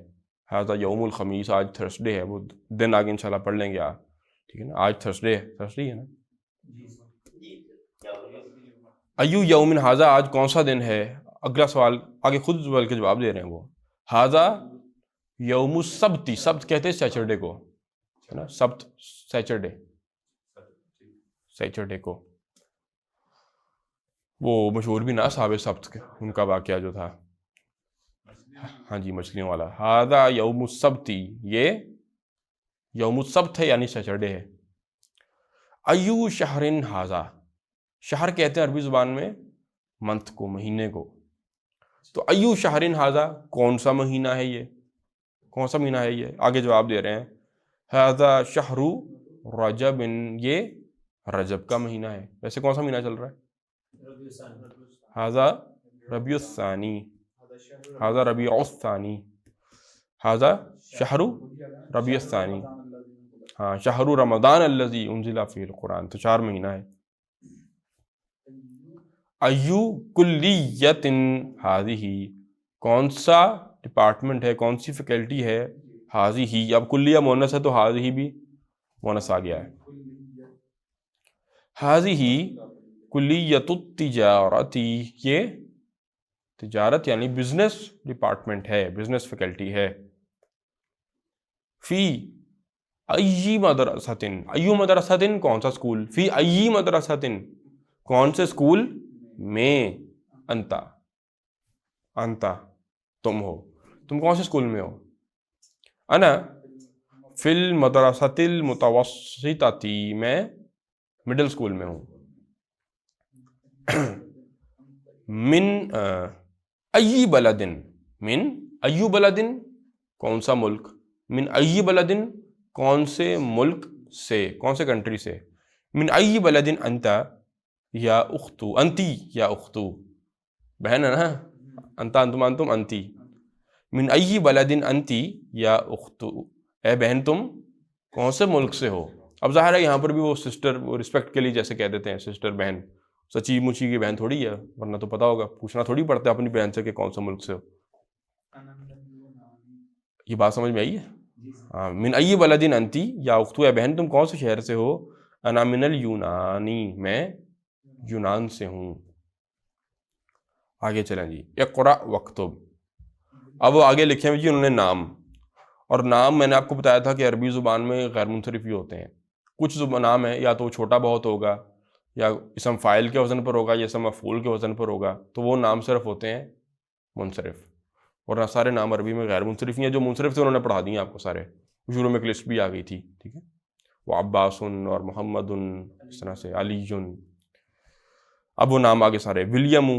ھذا یوم الخمیس، آج تھرسڈے ہے، وہ دن آگے انشاءاللہ پڑھ لیں گے آپ، ٹھیک ہے نا. آج تھرسڈے ہے، تھرسڈے ہے نا. ایو یومن ھذا، آج کون سا دن ہے. اگلا سوال آگے خود بلکہ جواب دے رہے ہیں وہ. ھذا یوم السبت، سبت کہتے ہیں سیچرڈے کو، ہے نا، سبت سیچرڈے، سیچرڈے کو. وہ مشہور بھی نا صاحب سبت کے، ان کا واقعہ جو تھا، ہاں جی مچھلیوں والا. ھذا یوم السبت، یہ یوم السبت ہے یعنی سیچرڈے ہے. ایو شہر ھذا، شہر کہتے ہیں عربی زبان میں منتھ کو، مہینے کو. تو ایو شہر ھذا، کون سا مہینہ ہے یہ، کون سا مہینہ ہے یہ. آگے جواب دے رہے ہیں ھذا شہر رجب، یہ رجب کا مہینہ ہے. ویسے کون سا مہینہ چل رہا ہے؟ ھذا ربیع الثانی، ھذا ربیع الثانی، ھذا شہر ربیع الثانی، ہاں شہر رمضان الذی انزل فیہ القرآن. تو 4 مہینہ ہے. ایو کلیۃ ھذہ، کون سا ڈپارٹمنٹ ہے، کون سی فیکلٹی ہے. ھذہ، اب کلیہ مونث ہے تو ھذہ بھی مونث آ گیا ہے. ھذہ کلیۃ التجارت، یہ تجارت یعنی بزنس ڈپارٹمنٹ ہے، بزنس فیکلٹی ہے. فی ای مدرسۃ، ایو مدرسۃ کون سا اسکول، فی ای مدرسۃ کون سے اسکول میں، انتا، انتا تم ہو، تم کون سے اسکول میں ہو. انا فی المدرسۃ المتوسطۃ، میں مڈل اسکول میں ہوں. من ای بلد، من ای بلد کون سا ملک، من ای بلد کون سے ملک سے، کون سے کنٹری سے. من ای بلد انت یا اختو، انتی یا اختو، بہن ہے نا، انتا انتم انتم انتی. من ای بلد انتی یا اختو، اے بہن تم کون سے ملک سے ہو. اب ظاہر ہے یہاں پر بھی وہ سسٹر، وہ رسپیکٹ کے لیے جیسے کہہ دیتے ہیں سسٹر بہن، سچی مچی کی بہن تھوڑی ہے، ورنہ تو پتا ہوگا، پوچھنا تھوڑی پڑتا ہے اپنی بہن سے کہ کون سا ملک سے ہو. یہ بات سمجھ میں آئی ہے؟ ہاں. من ای بلد انتی یا اختو، اے بہن تم کون سے شہر سے ہو. انا من الیونانی، میں یونان سے ہوں. آگے چلیں جی. اقرأ واکتب، اب وہ آگے لکھے ہیں جی انہوں نے نام، اور نام میں نے آپ کو بتایا تھا کہ عربی زبان میں غیر منصرف ہی ہوتے ہیں. کچھ نام ہے یا تو چھوٹا بہت ہوگا، یا اسم فاعل کے وزن پر ہوگا، یا اسم مفعول کے وزن پر ہوگا، تو وہ نام صرف ہوتے ہیں منصرف. ورنہ سارے نام عربی میں غیر منصرف ہی ہیں. جو منصرف تھے انہوں نے پڑھا دیے آپ کو سارے، شروع میں ایک لسٹ بھی آ گئی تھی، ٹھیک ہے. وہ عباس اور محمد، اس طرح سے علی. اب وہ نام آگے سارے، ولیم،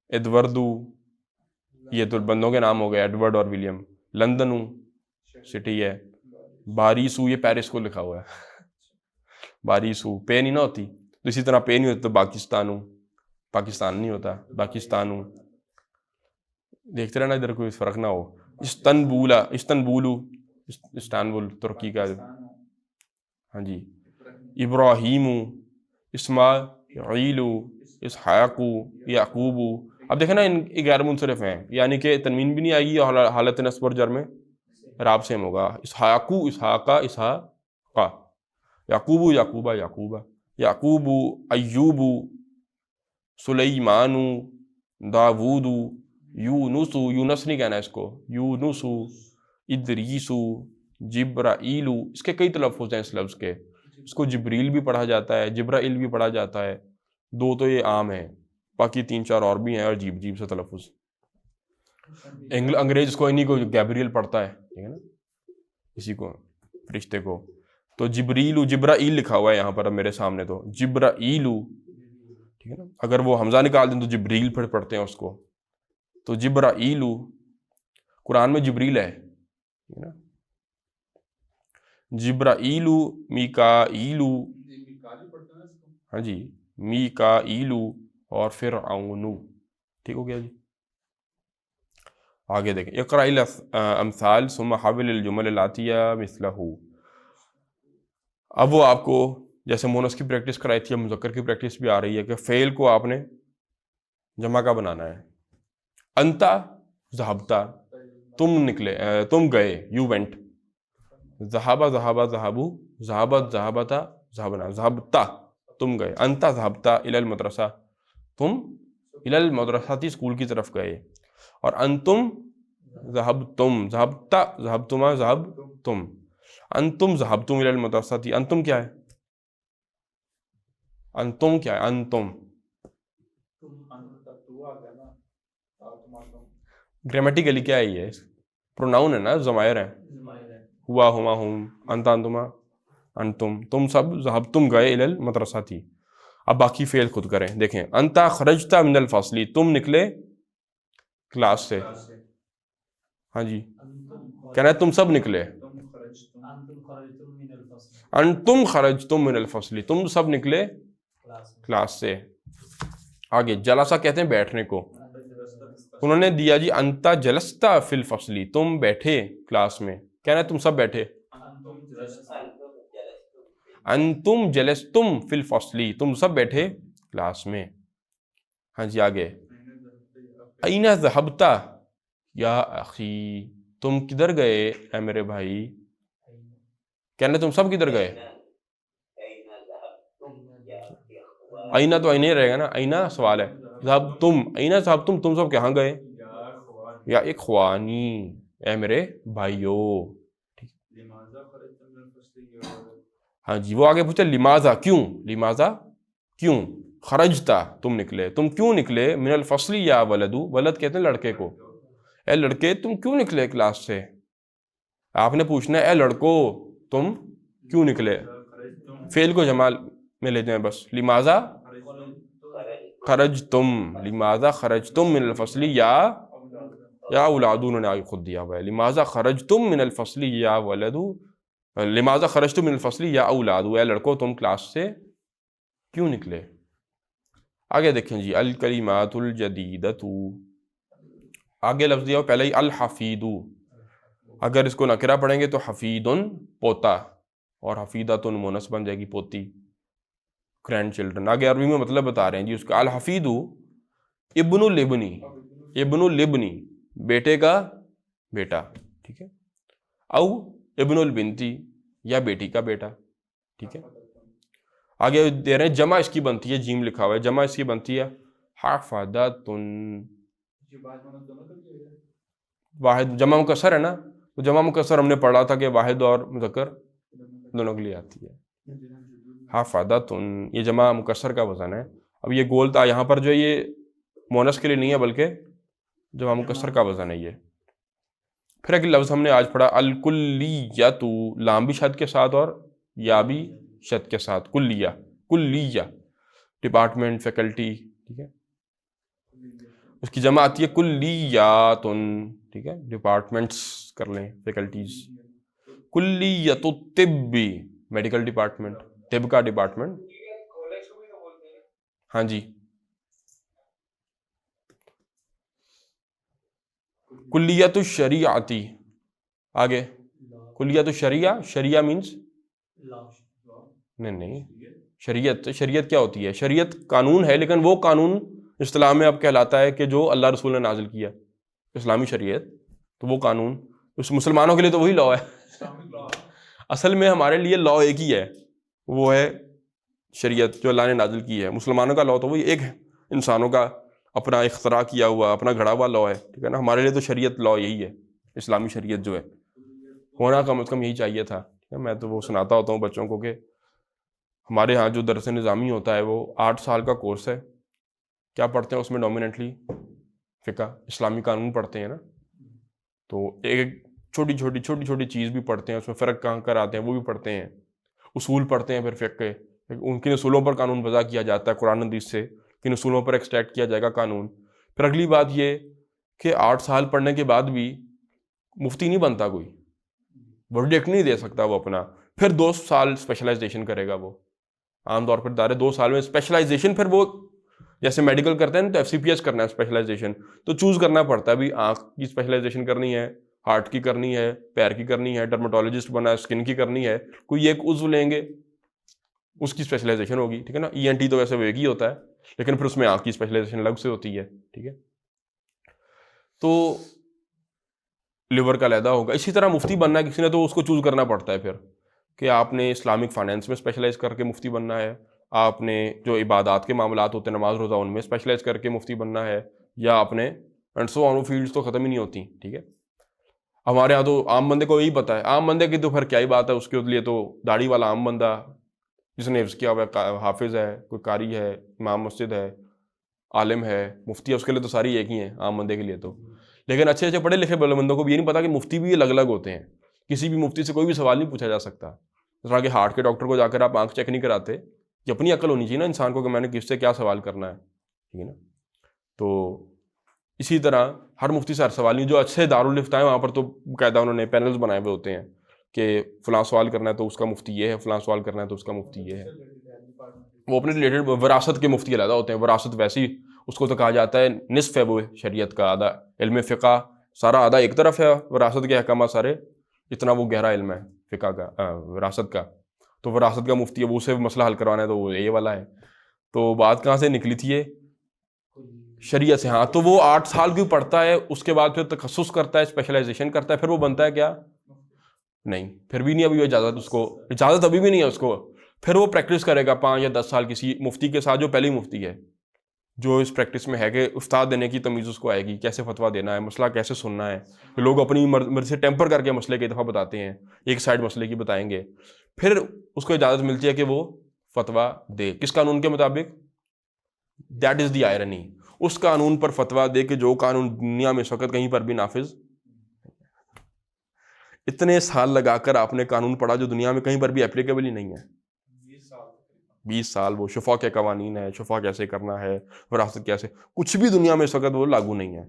ایڈوردو، یہ تو بندوں کے نام ہو گئے، ایڈورڈ اور ولیم. لندن سٹی ہے. باریسو، یہ پیرس کو لکھا ہوا ہے، باریسو، پے نہیں نہ ہوتی. تو اسی طرح پے نہیں ہوتی تو باکستانو، پاکستان نہیں ہوتا، باکستانو. دیکھتے رہنا ادھر کوئی فرق نہ ہو. استنبول، استنبولو، استانبول ترکی کا، ہاں جی. ابراہیم، اسماعیل، اسحاق، یعقوب. اب دیکھیں نا ان غیر منصرف ہیں، یعنی کہ تنوین بھی نہیں آئے گی اور حالت نصب اور جر میں اعراب سیم ہوگا. اسحاق، اسحاقا، اسحاقا. یعقوب، یعقوبہ، یعقوبہ. یعقوب، ایوب، سلیمان، داود، یونس، یونس نہیں کہنا اس کو، یونس، ادریس، جبرائیل. اس کے کئی تلفظ ہیں اس لفظ کے. اس کو جبریل بھی پڑھا جاتا ہے، جبرائیل بھی پڑھا جاتا ہے. 2 تو یہ عام ہیں، باقی 3-4 اور بھی ہیں عجیب عجیب سے تلفظ. انگریز اس کو انہی کو گیبریل پڑھتا ہے، ٹھیک ہے نا، اسی کو فرشتے کو. تو جبریل، جبرائیل لکھا ہوا ہے یہاں پر اب میرے سامنے، تو جبرائیل، ٹھیک ہے نا. اگر وہ حمزہ نکال دیں تو جبریل پھر پڑھتے ہیں اس کو. تو جبرائیل، قرآن میں جبریل ہے، ٹھیک ہے نا. جبرائیل، میکائیل، ہاں جی، میکائیل اور فرعون. ٹھیک ہو گیا جی. آگے دیکھیں. اقرأ الامثال ثم حول الجمل الآتیہ مثلہ. اب وہ آپ کو جیسے مونس کی پریکٹس کرائی تھی، اب مذکر کی پریکٹس بھی آ رہی ہے کہ فعل کو آپ نے جمع کا بنانا ہے. انتا ذہبتا، تم نکلے، تم گئے، یو وینٹ. ذہابہ ذہابہ ذہابو، ذہابت ذہابتا ذہبنا، ذہبتا تم گئے. انتا ذہبتا الی المدرسہ، تم الی المدرسہ اسکول کی طرف گئے. اور انتم ذہبتم، ذہبتا ذہبتما ذہبتم. انتم ذہبتم الی المدرسہ، انتم کیا ہے؟ انتم کیا ہے؟ انتم گرامیٹیکلی کیا ہے؟ یہ پروناؤن ہے نا، ضمائر ہیں. ہوا، ہما، ہم، انتا، انتما، انتم. تم سب ذہبتم گئے الی المدرسہ تھی. اب باقی فعل خود کریں. دیکھیں، انتا خرجتا من الفصل، تم نکلے کلاس سے. ہاں جی، کہنا ہے تم سب نکلے. انتم خرجتم من الفصل، تم سب نکلے کلاس سے. آگے جلسہ کہتے ہیں بیٹھنے کو. انہوں نے دیا جی انتا جلستا فی الفصل، تم بیٹھے کلاس میں. کہنا ہے تم سب بیٹھے. انتم جلستم فی الفصل، تم سب بیٹھے کلاس میں. ہاں جی آگے، این ذہبتا یا اخی، تم کدھر گئے اے میرے بھائی. کہنا تم سب کدھر گئے. اینا تو اینا رہے گا نا، اینا سوال ہے. ذہبتم، اینا ذہبتم، تم سب کہاں گئے. یا اخوانی، اے میرے بھائیو. ہاں جی، وہ آگے پوچھتے لماذا، کیوں. لماذا کیوں. خرجتا تم نکلے، تم کیوں نکلے. من الفصل یا ولدو، ولد کہتے ہیں لڑکے کو. اے لڑکے تم کیوں نکلے کلاس سے. آپ نے پوچھنا ہے اے لڑکو تم کیوں نکلے. فعل کو جمع میں لے جائیں بس. لماذا خرجتم، لماذا خرجتم من الفصل یا اولادو، انہوں نے آگے خود دیا ہوا ہے. لماذا خرجتم من الفصل یا ولدو، لماذا خرجتم من الفصل یا اولادو، اے لڑکو تم کلاس سے کیوں نکلے. آگے دیکھیں جی، الکلمات الجدیدۃ، آگے لفظ دیا پہلے ہی الحفید. اگر اس کو نکرہ پڑھیں گے تو حفیدن پوتا، اور حفیدۃن مونس بن جائے گی پوتی، گرینڈ چلڈرن. آگے عربی میں مطلب بتا رہے ہیں جی اس کا. الحفید ابن الابنی، ابن الابنی بیٹے کا بیٹا، ٹھیک ہے. او ابن البنتی، یا بیٹی کا بیٹا، ٹھیک ہے. آگے دے رہے ہیں جمع اس کی بنتی ہے، جیم لکھا ہوا ہے، جمع اس کی بنتی ہے حفدۃن. واحد جمع مکسر ہے نا، تو جمع مکسر ہم نے پڑھا تھا کہ واحد اور مذکر دونوں کے لیے آتی ہے. حفدۃن یہ جمع مکسر کا وزن ہے. اب یہ گول تھا یہاں پر جو یہ مونس کے لیے نہیں ہے بلکہ جمع مکسر کا وزن ہے یہ. پھر ایک لفظ ہم نے آج پڑھا الکلیۃ، لام بھی شد کے ساتھ اور یا بھی شد کے ساتھ. کلیہ، کلیہ ڈپارٹمنٹ، فیکلٹی، ٹھیک ہے. اس کی جمع آتی ہے کلیاتن، ٹھیک ہے. ڈپارٹمنٹس کر لیں، فیکلٹیز. کلیۃ الطب، میڈیکل ڈپارٹمنٹ، طب کا ڈپارٹمنٹ. ہاں جی. کلیت الشریعتی، آگے کلیت الشریعہ، شریعہ مینس نہیں شریعت. شریعت کیا ہوتی ہے؟ شریعت قانون ہے، لیکن وہ قانون اصطلاح میں اب کہلاتا ہے کہ جو اللہ رسول نے نازل کیا، اسلامی شریعت. تو وہ قانون اس مسلمانوں کے لیے تو وہی لا ہے. اصل میں ہمارے لیے لا ایک ہی ہے، وہ ہے شریعت جو اللہ نے نازل کی ہے. مسلمانوں کا لا تو وہی ایک ہے، انسانوں کا اپنا اختراع کیا ہوا، اپنا گھڑا ہوا لا ہے، ٹھیک ہے نا. ہمارے لیے تو شریعت لا یہی ہے، اسلامی شریعت جو ہے. ہونا کم از کم یہی چاہیے تھا. میں تو وہ سناتا ہوتا ہوں بچوں کو کہ ہمارے ہاں جو درس نظامی ہوتا ہے وہ 8 سال کا کورس ہے. کیا پڑھتے ہیں اس میں؟ ڈومیننٹلی فقہ، اسلامی قانون پڑھتے ہیں نا. تو ایک چھوٹی چھوٹی چیز بھی پڑھتے ہیں، اس میں فرق کہاں کر آتے ہیں وہ بھی پڑھتے ہیں. اصول پڑھتے ہیں پھر فقہ کے، ان کے اصولوں پر قانون وضع کیا جاتا ہے قرآن حدیث سے، کن اصولوں پر ایکسٹریکٹ کیا جائے گا قانون. پھر اگلی بات یہ کہ 8 سال پڑھنے کے بعد بھی مفتی نہیں بنتا کوئی، ورڈکٹ نہیں دے سکتا وہ اپنا. پھر 2 سال اسپیشلائزیشن کرے گا وہ، عام طور پر دارے 2 سال میں اسپیشلائزیشن. پھر وہ جیسے میڈیکل کرتے ہیں نا، تو ایف سی پی ایس کرنا ہے اسپیشلائزیشن، تو چوز کرنا پڑتا ہے بھی آنکھ کی اسپیشلائزیشن کرنی ہے، ہارٹ کی کرنی ہے، پیر کی کرنی ہے، ڈرماٹولوجسٹ بنا ہے، اسکن کی کرنی ہے. کوئی ایک عضو لیں گے اس کی اسپیشلائزیشن ہوگی، ٹھیک ہے نا. ای این ٹی تو ویسے ایک ہی ہوتا ہے، لیکن پھر اس میں آنکھ کی اسپیشلائزیشن الگ سے ہوتی ہے، ٹھیک ہے. تو لیور کا علیحدہ ہوگا. اسی طرح مفتی بننا ہے کسی نے تو اس کو چوز کرنا پڑتا ہے پھر کہ آپ نے اسلامک فائنینس میں اسپیشلائز کر کے مفتی بننا ہے, آپ نے جو عبادات کے معاملات ہوتے ہیں نماز روزہ ان میں اسپیشلائز کر کے مفتی بننا ہے, یا آپ نے اینڈ سو آن فیلڈس تو ختم ہی نہیں ہوتی. ٹھیک ہے, ہمارے یہاں تو عام بندے کو یہی پتہ ہے, عام بندے کی تو پھر کیا ہی بات ہے, اس کے لیے تو داڑھی والا عام بندہ جس نے حفظ کیا ہوا ہے, حافظ ہے, کوئی قاری ہے, امام مسجد ہے, عالم ہے, مفتی ہے, اس کے لیے تو ساری ایک ہی ہیں عام بندے کے لیے تو. لیکن اچھے اچھے پڑھے لکھے بندوں کو بھی یہ نہیں پتا کہ مفتی بھی الگ الگ ہوتے ہیں. کسی بھی مفتی سے کوئی بھی سوال نہیں پوچھا جا سکتا. اس طرح کہ ہارٹ کے ڈاکٹر کو جا کر آپ آنکھ چیک نہیں کراتے, یہ اپنی عقل ہونی چاہیے نا انسان کو کہ میں نے کس سے کیا سوال کرنا ہے. ٹھیک ہے نا, تو اسی طرح ہر مفتی سے ہر سوال نہیں. جو اچھے دارالفتہ ہیں وہاں پر تو باقاعدہ انہوں نے پینلز بنائے ہوئے ہوتے ہیں کہ فلاں سوال کرنا ہے تو اس کا مفتی یہ ہے, فلاں سوال کرنا ہے تو اس کا مفتی یہ ہے. وہ اپنے ریلیٹڈ وراثت کے مفتی علیحدہ ہوتے ہیں. وراثت ویسی اس کو تو کہا جاتا ہے نصف ہے وہ شریعت کا, آدھا علم فقہ سارا آدھا ایک طرف ہے, وراثت کے احکامات سارے, اتنا وہ گہرا علم ہے فقہ کا, وراثت کا. تو وراثت کا مفتی اب اسے مسئلہ حل کروانا ہے تو وہ یہ والا ہے. تو بات کہاں سے نکلی تھی یہ, شریعت سے. ہاں, تو وہ 8 سال کیوں پڑھتا ہے, اس کے بعد پھر تخصص کرتا ہے, اسپیشلائزیشن کرتا ہے, پھر وہ بنتا ہے کیا, نہیں پھر بھی نہیں ابھی اجازت, اس کو اجازت ابھی بھی نہیں ہے اس کو. پھر وہ پریکٹس کرے گا 5 یا 10 سال کسی مفتی کے ساتھ جو پہلی مفتی ہے, جو اس پریکٹس میں ہے کہ استاد دینے کی تمیز اس کو آئے گی, کیسے فتویٰ دینا ہے, مسئلہ کیسے سننا ہے. لوگ اپنی مرضی سے ٹیمپر کر کے مسئلے کی دفعہ بتاتے ہیں, ایک سائڈ مسئلے کی بتائیں گے, پھر اس کو اجازت ملتی ہے کہ وہ فتویٰ دے کس قانون کے مطابق. دیٹ از دی آئرنی, اس قانون پر فتویٰ دے کہ جو قانون دنیا میں اس وقت کہیں پر بھی نافذ. اتنے سال لگا کر آپ نے قانون پڑھا جو دنیا میں کہیں پر بھی اپلیکیبل ہی نہیں ہے. 20 سال وہ شفا کے قوانین ہے, شفا کیسے کرنا ہے, وراثت کیسے, کچھ بھی دنیا میں اس وقت وہ لاگو نہیں ہے.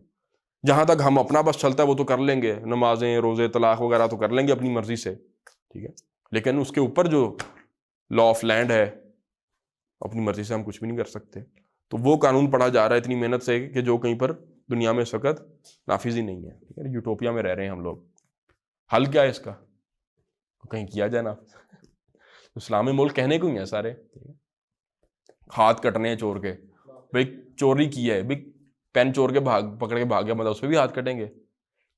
جہاں تک ہم اپنا بس چلتا ہے وہ تو کر لیں گے, نمازیں روزے طلاق وغیرہ تو کر لیں گے اپنی مرضی سے. ٹھیک ہے, لیکن اس کے اوپر جو لا آف لینڈ ہے اپنی مرضی سے ہم کچھ بھی نہیں کر سکتے. تو وہ قانون پڑھا جا رہا ہے اتنی محنت سے کہ جو کہیں پر دنیا میں اس وقت نافذ ہی نہیں ہے. ٹھیک ہے, یوٹوپیا میں رہ رہے ہیں ہم لوگ. حل کیا ہے اس کا, کہیں کیا جائے نا. اسلامی ملک کہنے کو ہی ہیں سارے, ہاتھ کٹنے ہیں چور کے, بھائی چوری کی ہے, بھائی پین چور کے پکڑ کے بھاگ گیا مطلب اس پہ بھی ہاتھ کٹیں گے.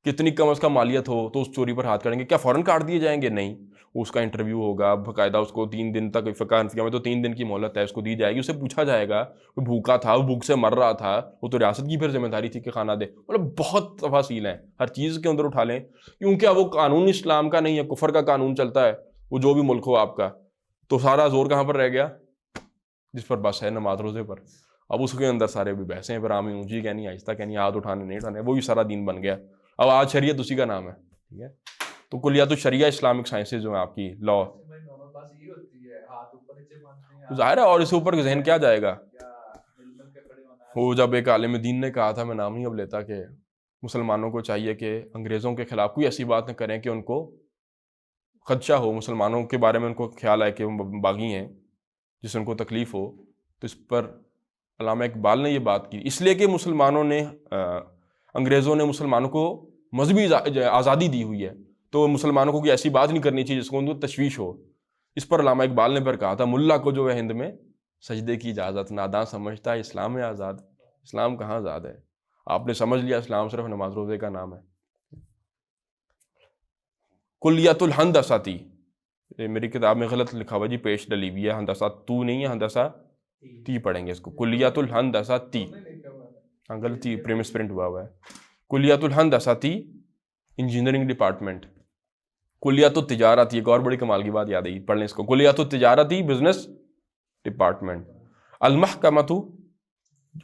کتنی کم از کم مالیت ہو تو اس چوری پر ہاتھ کٹیں گے. کیا فوراً کاٹ دیے جائیں گے؟ نہیں, اس کا انٹرویو ہوگا باقاعدہ, اس کو 3 دن تک, فقہ حنفیہ میں تو 3 دن کی مہلت ہے, اس کو دی جائے گی. اسے پوچھا جائے گا وہ بھوکا تھا, وہ بھوک سے مر رہا تھا, وہ تو ریاست کی پھر ذمہ داری تھی کہ کھانا دے. مطلب بہت تفاصیل ہیں, ہر چیز کے اندر اٹھا لیں, کیونکہ وہ قانون اسلام کا نہیں ہے, کفر کا قانون چلتا ہے. وہ جو بھی ملک ہو آپ کا, تو سارا زور کہاں پر رہ گیا, جس پر بس ہے نماز روزے پر. اب اس کے اندر سارے بھی بحثیں ہیں, پھر آمی اونچی کہنی, آہستہ کہنی, ہاتھ اٹھانے نہیں اٹھانے, وہ بھی سارا دین بن گیا. اب آج شریعت اسی کا نام ہے. ٹھیک ہے, تو کلیات الشریعہ اسلامک سائنسز جو ہیں آپ کی لا, ظاہر ہے, اور اس کے اوپر ذہن کیا جائے گا. وہ جب ایک عالم دین نے کہا تھا, میں نام نہیں اب لیتا, کہ مسلمانوں کو چاہیے کہ انگریزوں کے خلاف کوئی ایسی بات نہ کریں کہ ان کو خدشہ ہو, مسلمانوں کے بارے میں ان کو خیال آئے کہ وہ باغی ہیں, جس سے ان کو تکلیف ہو. تو اس پر علامہ اقبال نے یہ بات کی, اس لیے کہ مسلمانوں نے, انگریزوں نے مسلمانوں کو مذہبی آزادی دی ہوئی ہے, تو مسلمانوں کو کوئی ایسی بات نہیں کرنی چاہیے جس کو ان کو تشویش ہو. اس پر علامہ اقبال نے پھر کہا تھا, ملا کو جو ہے ہند میں سجدے کی اجازت, ناداں سمجھتا ہے اسلام ہے آزاد. اسلام کہاں آزاد ہے, آپ نے سمجھ لیا اسلام صرف نماز روزے کا نام ہے. کلیت الہندساتی, میری کتاب میں غلط لکھا ہوا جی, پیش ڈلی ہوئی ہے, ہندسہ تو نہیں ہے, ہندسہ تی پڑھیں گے اس کو, کلیت الہندساتی, ہاں غلطی پریمس پرنٹ ہوا ہے. کلیت الہندساتی انجینئرنگ ڈپارٹمنٹ. کلیت التجارتی, ایک اور بڑی کمال کی بات یاد آئی, پڑھ لیں اس کو, کلیت التجارتی بزنس ڈپارٹمنٹ. المحکمۃ,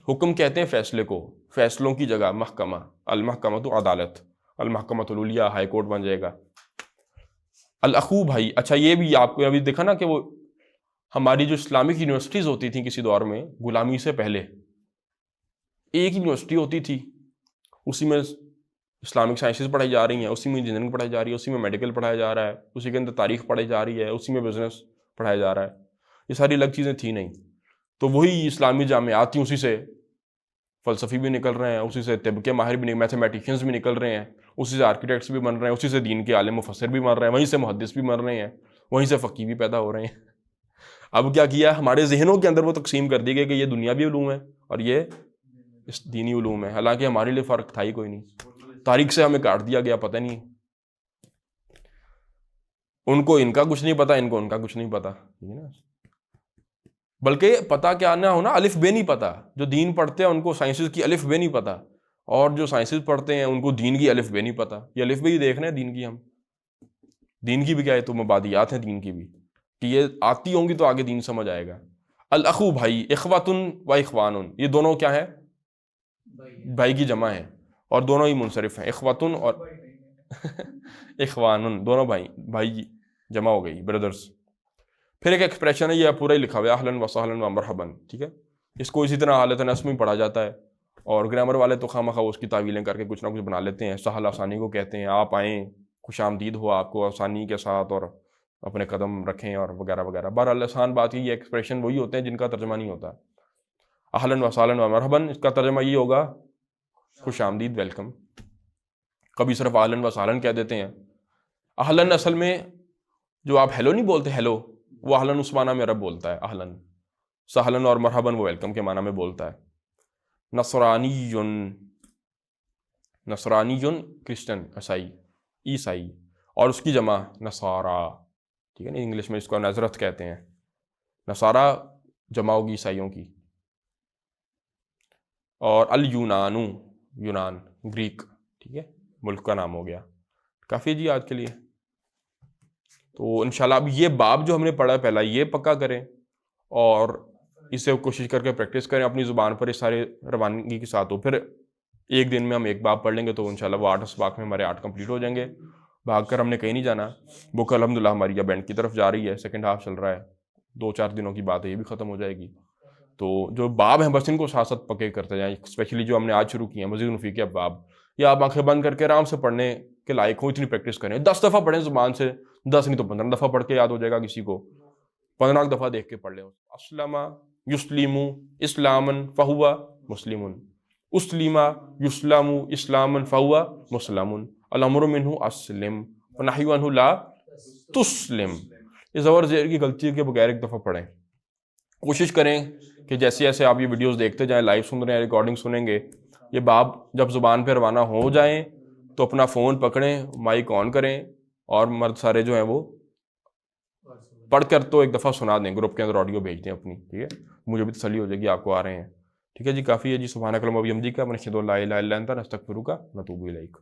حکم کہتے ہیں فیصلے کو, فیصلوں کی جگہ محکمہ, المحکمۃ عدالت, المحکمۃ العلیٰ ہائی کورٹ بن جائے گا. الاخو بھائی, اچھا یہ بھی آپ کو ابھی دیکھا نا کہ وہ ہماری جو اسلامک یونیورسٹیز ہوتی تھیں کسی دور میں غلامی سے پہلے, ایک یونیورسٹی ہوتی تھی, اسی میں اسلامک سائنسز پڑھائی جا رہی ہیں, اسی میں انجینئرنگ پڑھائی جا رہی ہے, اسی میں میڈیکل پڑھایا جا رہا ہے, اسی کے اندر تاریخ پڑھائی جا رہی ہے, اسی میں بزنس پڑھایا جا رہا ہے. یہ ساری الگ چیزیں تھیں نہیں. تو وہی اسلامی جامعات تھیں, اسی سے فلسفی بھی نکل رہے ہیں, اسی سے طب کے ماہر بھی, میتھمیٹیشینز بھی نکل رہے ہیں, اسی سے آرکیٹیکٹس بھی بن رہے ہیں, اسی سے دین کے عالم مفسر بھی بن رہے ہیں, وہیں سے محدث بھی بن رہے ہیں, وہیں سے فقیہ بھی پیدا ہو رہے ہیں. اب کیا کیا, ہمارے ذہنوں کے اندر وہ تقسیم کر دی گئی کہ یہ دنیاوی علوم ہے اور یہ دینی علوم ہے, حالانکہ ہمارے لیے فرق تھا ہی کوئی نہیں. تاریخ سے ہمیں کاٹ دیا گیا، پتہ نہیں، ان کو ان کا کچھ نہیں پتا، ان کو ان کا کچھ نہیں پتا، ٹھیک ہے نا. بلکہ پتہ کیا نہ ہونا، الف بے نہیں پتا. جو دین پڑھتے ہیں ان کو سائنسز کی الف بے نہیں پتا، اور جو سائنسز پڑھتے ہیں ان کو دین کی الف بے نہیں پتا. یہ الف بے ہی دیکھ رہے ہیں دین کی، ہم دین کی بھی کیا ہے تو مبادیات ہیں دین کی بھی، کہ یہ آتی ہوں گی تو آگے دین سمجھ آئے گا. الاخو بھائی، اخواتن و اخوانن، یہ دونوں کیا ہے؟ بھائی کی جمع ہے، اور دونوں ہی منصرف ہیں. اخواتن اور اخوانن، دونوں بھائی جمع ہو گئی، بردرز. پھر ایک ایکسپریشن ہے، یہ پورا ہی لکھا ہوا ہے، اہلاً و سہلاً و مرحباً، ٹھیک ہے. اس کو اسی طرح حالت نصب میں پڑھا جاتا ہے، اور گرامر والے تو خواہ مخواہ اس کی تعویلیں کر کے کچھ نہ کچھ بنا لیتے ہیں. سہل آسانی کو کہتے ہیں، آپ آئیں، خوش آمدید ہو آپ کو آسانی کے ساتھ، اور اپنے قدم رکھیں اور وغیرہ وغیرہ. بہرحال آسان بات یہ ایکسپریشن وہی ہوتے ہیں جن کا ترجمہ نہیں ہوتا. اہلاً و سہلاً و مرحباً، اس کا ترجمہ یہ ہوگا خوش آمدید، ویلکم. کبھی صرف اہلاً و سہلاً کہہ دیتے ہیں. اہلاً اصل میں جو آپ ہیلو نہیں بولتے، ہیلو، وہ اہلاً اس معنی میں عرب بولتا ہے اہلاً. سہلاً اور مرحباً وہ ویلکم کے معنی میں بولتا ہے. نصرانی کرسچن، عیسائی، اور اس کی جمع نصارا، ٹھیک ہے نا. انگلش میں اس کو نظرت کہتے ہیں. نصارا جمع ہوگی عیسائیوں کی. اور الیونانو، یونان، گریک، ٹھیک ہے، ملک کا نام ہو گیا. کافی جی آج کے لیے. تو انشاءاللہ اب یہ باب جو ہم نے پڑھا پہلا یہ پکا کریں، اور اسے کوشش کر کے پریکٹس کریں اپنی زبان پر، اس سارے روانگی کے ساتھ. ہو پھر ایک دن میں ہم ایک باب پڑھ لیں گے تو انشاءاللہ وہ 8 اسباق میں ہمارے 8 کمپلیٹ ہو جائیں گے. بھاگ کر ہم نے کہیں نہیں جانا. بک الحمدللہ ہماری اب اینڈ کی طرف جا رہی ہے، سیکنڈ ہاف چل رہا ہے، 2-4 دنوں کی بات ہے، یہ بھی ختم ہو جائے گی. تو جو باب ہیں بس ان کو ساتھ ساتھ پکے کرتے جائیں، اسپیشلی جو ہم نے آج شروع کیے ہیں مزید مفید کے باب، یا آپ آنکھیں بند کر کے آرام سے پڑھنے کے لائق ہوں، اتنی پریکٹس کریں. 10 دفعہ پڑھیں زبان سے، 10 نہیں تو 15 دفعہ پڑھ کے یاد ہو جائے گا کسی کو. 15 دفعہ دیکھ کے پڑھ لیں. اسلم یسلم اسلاما فہو مسلم، اسلم یسلم اسلاما فہو مسلم، الامر منہ اسلم ونہی عنہ لا تسلم. یہ زبر زیر کی غلطی کے بغیر ایک دفعہ پڑھیں. کوشش کریں کہ جیسے جیسے آپ یہ ویڈیوز دیکھتے جائیں، لائیو سن رہے ہیں، ریکارڈنگ سنیں گے، یہ باب جب زبان پہ روانہ ہو جائیں تو اپنا فون پکڑیں، مائک آن کریں، اور مرد سارے جو ہیں وہ پڑھ کر تو ایک دفعہ سنا دیں، گروپ کے اندر آڈیو بھیج دیں اپنی، ٹھیک ہے. مجھے بھی تسلی ہو جائے گی آپ کو آ رہے ہیں. ٹھیک ہے جی، کافی ہے جی. سبحانک اللہم و بحمدک، نشہد ان لا الہ الا انت، نستغفرک ونتوب الیک.